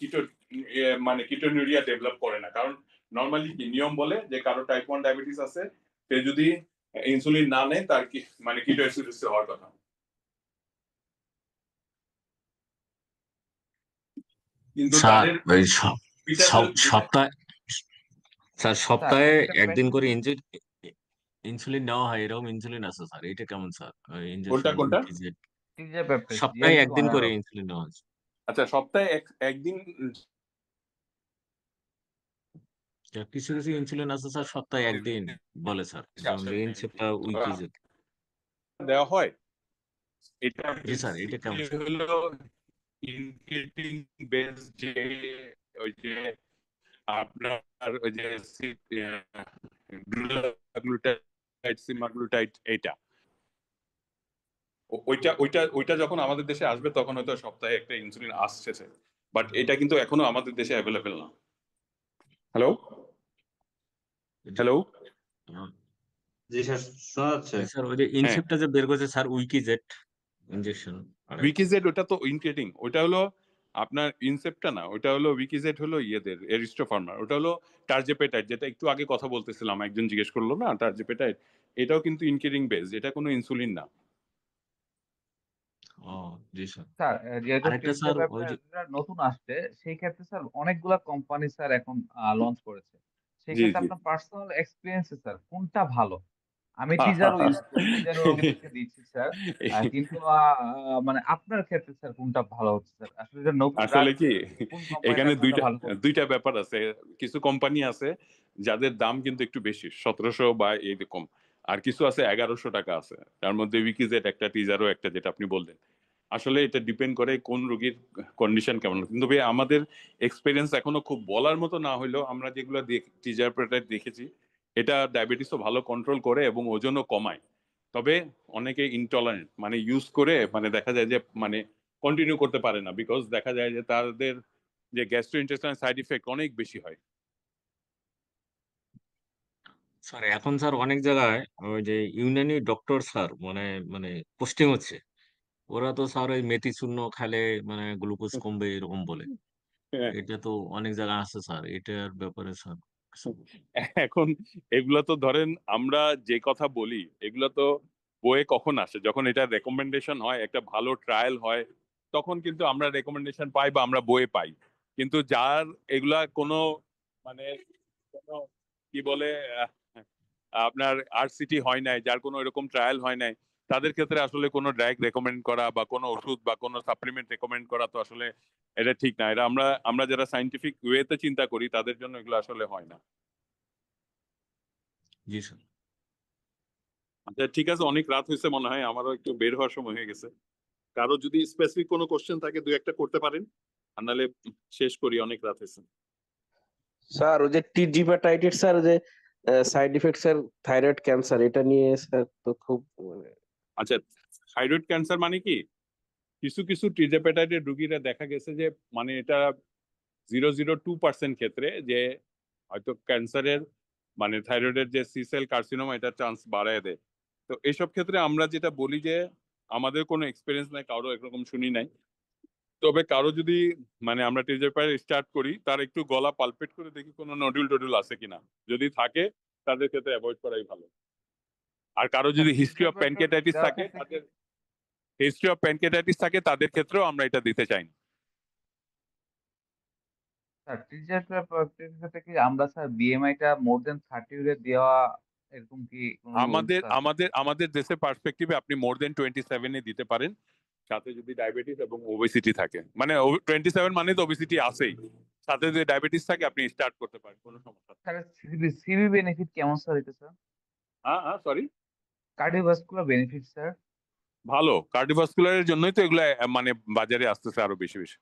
মানে কিটোনিউরিয়া ডেভেলপ করে না। কারণ নর্মালি কি নিয়ম বলে যে কারো টাইপ 1 ডায়াবেটিস আছে, সে যদি ইনসুলিন না নেয় তার কি মানে কিটোএসিডোসিস হওয়ার কথা। কিন্তু স্যার তাদের ওই ফিটাসের সপ্তাহে স্যার স্যার সপ্তাহে একটা একদিন পেশেন্ট করে ইনসুলিন নেওয়া হয়, এরকম ইনসুলিন আছে স্যার, এটা কেমন স্যার? কোনটা ইনজেকশন কোনটা? উইকিজেড টিজাপেপটাইড সপ্তাহে GLP-1 একদিন করে অ্যানালগ। ইনসুলিন নেওয়া হচ্ছে। আচ্ছা, সপ্তাহে একদিন। কিছু কিছু ইনসুলিন আছে স্যার সপ্তাহে একদিন বলে স্যার, যেমন ইনসেপ্টা উইকিজেড। দেওয়া হয়, এটা জি স্যার, এটা কেমন বেসিক্যালি স্যার? হলো ইনহিবিটিং বেস, যে ওই যে আপনার ওই যে গ্লুটামাইন সিমাগ্লুটাইড, এইটা ওইটা ওইটা ওইটা যখন আমাদের দেশে আসবে তখন হয়তো সপ্তাহে একটা ইনসুলিন আসছে, বাট এটা কিন্তু এখনো আমাদের দেশে অ্যাভেলেবেল না। হ্যালো হ্যালো জি স্যার, শোনা যাচ্ছে? জি স্যার, ওই যে হ্যাঁ, ইনসেপ্টা যে বের করেছে স্যার উইকিজেড ইনজেকশন উইকিজেড ওটা তো ইনক্রেটিং, ওটা হলো আপনার ইনসেপ্টা না, ওটা হলো উইকিজেড হলো ইয়েদের এরিস্টো ফার্মার, ওটা হলো টার্জেপেটাইড, যেটা একটু আগে কথা বলতেছিলাম, একজন জিজ্ঞেস করলো না টার্জেপেটাইড, এটাও কিন্তু ইনক্রেটিং বেস, এটা কোনো ইনসুলিন না। ও জি স্যার। স্যার যেহেতু আরেকটা স্যার ওই যে টিজাপেপটাইড নতুন আসছে, সেই ক্ষেত্রে স্যার অনেকগুলা কোম্পানি স্যার এখন লঞ্চ করেছে, সেই জি ক্ষেত্রে জি আপনার পার্সোনাল এক্সপিরিয়েন্সে স্যার কোনটা ভালো? আমি টিজারও ইউজ করি, টিজারও রোগীদেরকে দিচ্ছি স্যার, কিন্তু মানে আপনার ক্ষেত্রে স্যার কোনটা ভালো হচ্ছে স্যার? আসলে এটা নতুন ড্রাগ, আসলে কি কোন কোম্পানিটা এখানে কোনটা ভালো করছে? দুইটা ব্যাপার আছে। কিছু কোম্পানি আছে যাদের দাম কিন্তু একটু বেশি, 1700 বা এরকম, আর কিছু আছে 1100 টাকা আছে, তার মধ্যে উইকিজেট একটা, টিজারও একটা, যেটা আপনি বললেন। আসলে এটা ডিপেন্ড করে কোন রোগীর কন্ডিশন কেমন। কিন্তু ভাই আমাদের এক্সপেরিয়েন্স এখনো খুব বলার মতো না হলেও আমরা যেগুলো টিজারপেটাইড দেখেছি, এটা ডায়াবেটিসও ভালো কন্ট্রোল করে এবং ওজনও কমায়। তবে অনেকে ইনটলারেন্ট মানে ইউজ করে মানে দেখা যায় যে মানে কন্টিনিউ করতে পারে না, বিকজ দেখা যায় যে তাদের যে গ্যাস্ট্রোইন্টেস্টাইনাল সাইড ইফেক্ট অনেক বেশি হয়। স্যার এখন স্যার অনেক জায়গায় ওই যে ইউনানি ডক্টর স্যার মানে মানে পোস্টিং হচ্ছে, ওরা তো স্যার ওই মেথি চূর্ণ খেলে মানে গ্লুকোজ কমবে এরকম বলে, এটা তো অনেক জায়গায় আছে স্যার, এটার ব্যাপারে স্যার কিছু বলুন। এখন এগুলো তো ধরেন আমরা যে কথা বলি এগুলো তো বইয়ে কখন আসে, যখন এটা রেকমেন্ডেশন হয়, একটা ভালো ট্রায়াল হয়, তখন কিন্তু আমরা রেকমেন্ডেশন পাই বা আমরা বইয়ে পাই। কিন্তু যার এগুলা কোনো মানে কোনো কি বলে আহ, আপনার আরসিটি হয় নাই, যার কোনো এরকম ট্রায়াল হয় নাই, তাদের ক্ষেত্রে আসলে কোনো ড্রাগ রেকমেন্ড করা বা কোনো ওষুধ বা কোনো সাপ্লিমেন্ট রেকমেন্ড করা তো আসলে এটা ঠিক না। এটা আমরা আমরা যারা সাইন্টিফিক ওয়েতে চিন্তা করি তাদের জন্য এগুলো আসলে হয় না। জি স্যার। আচ্ছা ঠিক আছে, অনেক রাত হয়েছে মনে হয়, আমারও একটু বের হওয়ার সময় হয়ে গেছে। কারো যদি স্পেসিফিক কোনো কোশ্চেন থাকে দুই একটা করতে পারেন, আর নাহলে শেষ করি, অনেক রাত হয়েছে। স্যার ওই যে টিজিপ্যাটাইটিস স্যার, যে side effect sir, thyroid cancer, এটা নিয়ে স্যার তো খুব মানে আচ্ছা, থাইরয়েড ক্যান্সার মানে কি? কিছু কিছু টিজেপেটাইটের রুগীরা দেখা গেছে যে মানে এটা 0.02% ক্ষেত্রে যে হয়তো ক্যান্সারের মানে থাইরয়েডের যে সি-সেল কার্সিনোমা এটা চান্স বাড়ায় দেয়। তো এইসব ক্ষেত্রে আমরা যেটা বলি যে আমাদের কোনো এক্সপিরিয়েন্স নাই, কারো এরকম শুনি নাই, তবে কারো যদি মানে আমরা টিজেপেটাইট স্টার্ট করি তার একটু গলা পালপেট করে দেখি কোনো নডুল টডুল আছে কিনা, যদি থাকে তাদের ক্ষেত্রে অ্যাভয়েড করাই ভালো। আর কারো যদি হিস্ট্রি অফ প্যানকেটাইটিস থাকে তাদের ক্ষেত্রেও আমরা এটা দিতে চাই না। স্যার টিচার কি আমরা স্যার বিএমআইটা মোর দেন 30 হলে দেওয়া এরকম কি কোনো রুল আমাদের স্যার? আমাদের আমাদের দেশের পার্সপেক্টিভে আপনি মোর দেন 27 দিতে পারেন, সাথে যদি ডায়াবেটিস এবং ওবেসিটি থাকে, মানে 27 মানে তো ওবেসিটি আছেই, সাথে যদি ডায়াবেটিস থাকে আপনি স্টার্ট করতে পারেন, কোনো সমস্যা নেই। স্যার সিবি বেনিফিট কেমন স্যার এটা স্যার? হ্যাঁ সরি, কার্ডিওভাস্কুলার বেনিফিট স্যার? ভালো। কার্ডিওভাস্কুলারের জন্যই তো এগুলা মানে বাজারে আসতেছে আরো বেশি বেশি।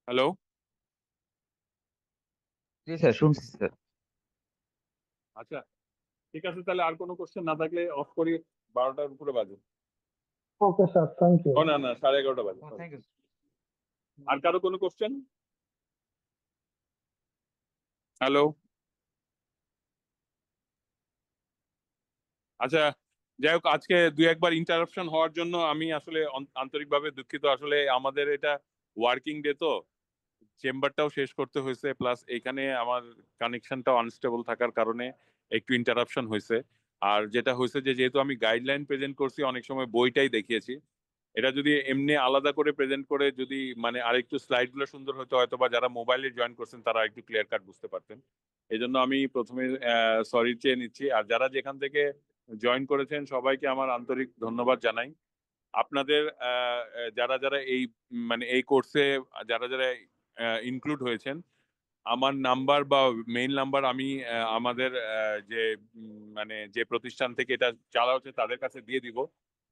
হ্যালো, জি স্যার শুনছি স্যার। আচ্ছা ঠিক আছে, তাহলে আর কোনো কোশ্চেন না থাকলে অফ করি, 12টার উপরে বাজে। Okay sir, thank you. ও না 11:30 বাজে। Thank you. আর কারো কোনো কোশ্চেন? হ্যালো, আচ্ছা যাই হোক, আজকে দুই একবার ইন্টারাপশন হওয়ার জন্য আমি আসলে আন্তরিকভাবে দুঃখিত। আসলে আমাদের এটা ওয়ার্কিং ডে, তো চেম্বারটাও শেষ করতে হয়েছে, প্লাস এখানে আমার কানেকশনটাও আনস্টেবল থাকার কারণে একটু ইন্টারাপশন হয়েছে। আর যেটা হয়েছে যে যেহেতু আমি গাইডলাইন প্রেজেন্ট করছি, অনেক সময় বইটাই দেখিয়েছি, এটা যদি এমনি আলাদা করে প্রেজেন্ট করে যদি মানে আরেকটু স্লাইড গুলো সুন্দর হতো, হয়তো বা যারা মোবাইলে জয়েন করছেন তারা একটু ক্লিয়ার কাট বুঝতে পারতেন। এই জন্য আমি প্রথমে সরি চেয়ে নিচ্ছি। আর যারা যেখান থেকে জয়েন করেছেন সবাইকে আমার আন্তরিক ধন্যবাদ জানাই। আপনাদের যারা যারা এই মানে এই কোর্সে যারা যারা ইনক্লুড হয়েছেন, আমার নাম্বার বা মেইল নাম্বার আমি আমাদের যে মানে যে প্রতিষ্ঠান থেকে এটা চালা হচ্ছে তাদের কাছে দিয়ে দিব।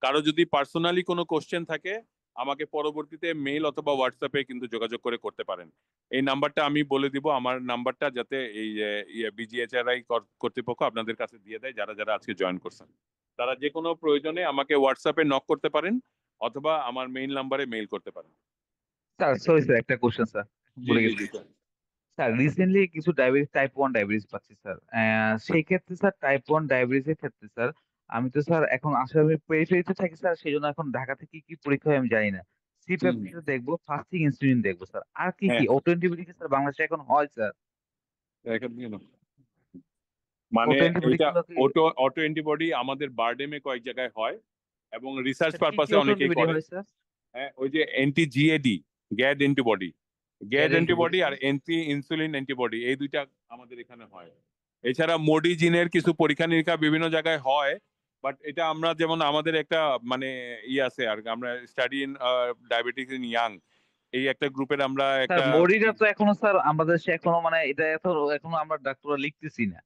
কারো যদি পার্সোনালি কোনো কোশ্চেন থাকে আমাকে পরবর্তীতে মেইল অথবা হোয়াটসঅ্যাপে কিন্তু যোগাযোগ করে করতে পারেন। এই নাম্বারটা আমি বলে দিব, আমার নাম্বারটা, যাতে এই বিজিএচআরআই কর্তৃপক্ষ আপনাদের কাছে দিয়ে দেয় যারা যারা আজকে জয়েন করছেন। তারা যে কোনো প্রয়োজনে আমাকে হোয়াটসঅ্যাপে নক করতে পারেন অথবা আমার মেইল নাম্বারে মেইল করতে পারেন। স্যার সরি স্যার, একটা কোশ্চেন স্যার জি ভুলে জি গেছি। জি স্যার। স্যার রিসেন্টলি কিছু ডায়াবেটিস টাইপ 1 ডায়াবেটিস পাচ্ছি স্যার। সেই ক্ষেত্রে স্যার টাইপ 1 ডায়াবেটিসের ক্ষেত্রে স্যার আমি তো স্যার এখন আসলে আমি পেরিফেরিতে থাকি স্যার, সেই জন্য এখন ঢাকা থেকে কি পরীক্ষা হয় আমি জানি না। হুম, সিপ্যাপ দেখবো, ফাস্টিং ইনসুলিন দেখবো স্যার। আর কি কি হ্যাঁ অটো অ্যান্টিবডি কি স্যার বাংলাদেশে এখন হয় স্যার? এখান থেকে নাও। মানে অটো অ্যান্টিবডি এটা গুলো কি অটো অ্যান্টিবডি আমাদের বারডেমে কয়েক জায়গায় হয় এবং রিসার্চ স্যার কি কি পারপাসে অটো অনেকেই অ্যান্টিবডি করে। হয় স্যার? হ্যাঁ, ওই যে anti GAD, GAD antibody, GAD GAD antibody antibody আর স্যার? অ্যান্টি ইনসুলিন অ্যান্টিবডি, এই দুইটা আমাদের এখানে হয়। এছাড়া মোডি জিনের কিছু পরীক্ষা নিরীক্ষা বিভিন্ন জায়গায় হয়, বাট এটা আমরা যেমন আমাদের একটা মানে আছে, আর আমরা study in diabetes in young, এই একটা গ্রুপের আমরা স্যার একটা মডিটা তো এখনো স্যার আমাদের দেশে এখনো মানে এটা এখনো আমরা ডাক্তাররা লিখতেছি না।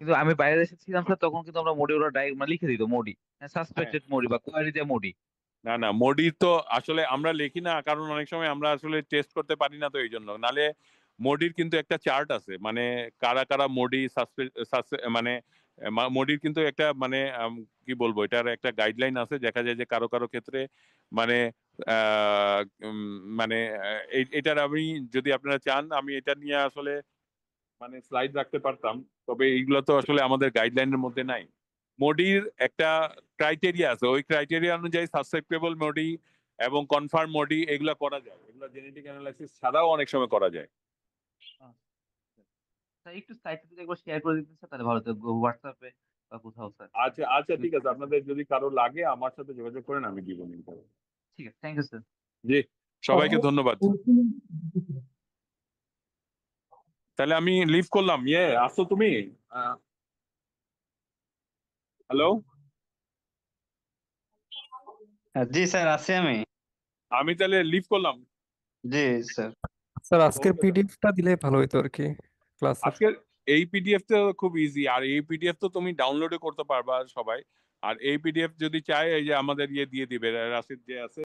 কিন্তু আমি বাইরে দেশে ছিলাম স্যার, তখন কিন্তু আমরা মডি ওরা মানে লিখে দিত মডি, হ্যাঁ, সাসপেক্টেড মডি বা কোয়ারিতে মডি। না মোডি তো আসলে আমরা লিখি না, কারণ অনেক সময় আমরা আসলে টেস্ট করতে পারি না, তো এই জন্য। নালে মোডির কিন্তু একটা চার্ট আছে, মানে কারা কারা মোডি মানে মোডির কিন্তু একটা মানে কি বলবো, এটার একটা গাইডলাইন আছে। দেখা যায় যে কারো কারো ক্ষেত্রে মানে আহ, উম, মানে এটার আমি যদি আপনারা চান আমি এটা নিয়ে আসলে মানে স্লাইড রাখতে পারতাম, তবে এইগুলো তো আসলে আমাদের গাইডলাইনের মধ্যে নাই। মোডির একটা ক্রাইটেরিয়া আছে, ওই ক্রাইটেরিয়া অনুযায়ী সাসেপ্টেবল মোডি এবং কনফার্ম মোডি এগুলো করা যায়, এগুলো জেনেটিক অ্যানালাইসিস ছাড়াও অনেক সময় করা যায়। স্যার একটু সাইটটা যদি একবার শেয়ার করে দিতেন স্যার তাহলে ভালো হতো, হোয়াটসঅ্যাপে বা কোথাও স্যার। আচ্ছা আচ্ছা ঠিক আছে, আপনাদের যদি কারো লাগে আমার সাথে যোগাযোগ করেন, আমি দিব নিন। ঠিক আছে, থ্যাংক ইউ স্যার। জি, সবাইকে ধন্যবাদ। তাহলে আমি লিভ করলাম। আসো তুমি। হ্যালো, জি স্যার, আছি আমি। আমি তাহলে লিভ করলাম। জি স্যার। স্যার আজকের ওকে, পিডিএফ টা দিলে ভালো হতো আর কি ক্লাসের। আজকের এই পিডিএফ তো খুব ইজি, আর এই পিডিএফ তো তুমি ডাউনলোডও করতে পারবা সবাই। আর এই পিডিএফ যদি চাই, এই যে আমাদের দিয়ে দিবে রাশিদ যে আছে।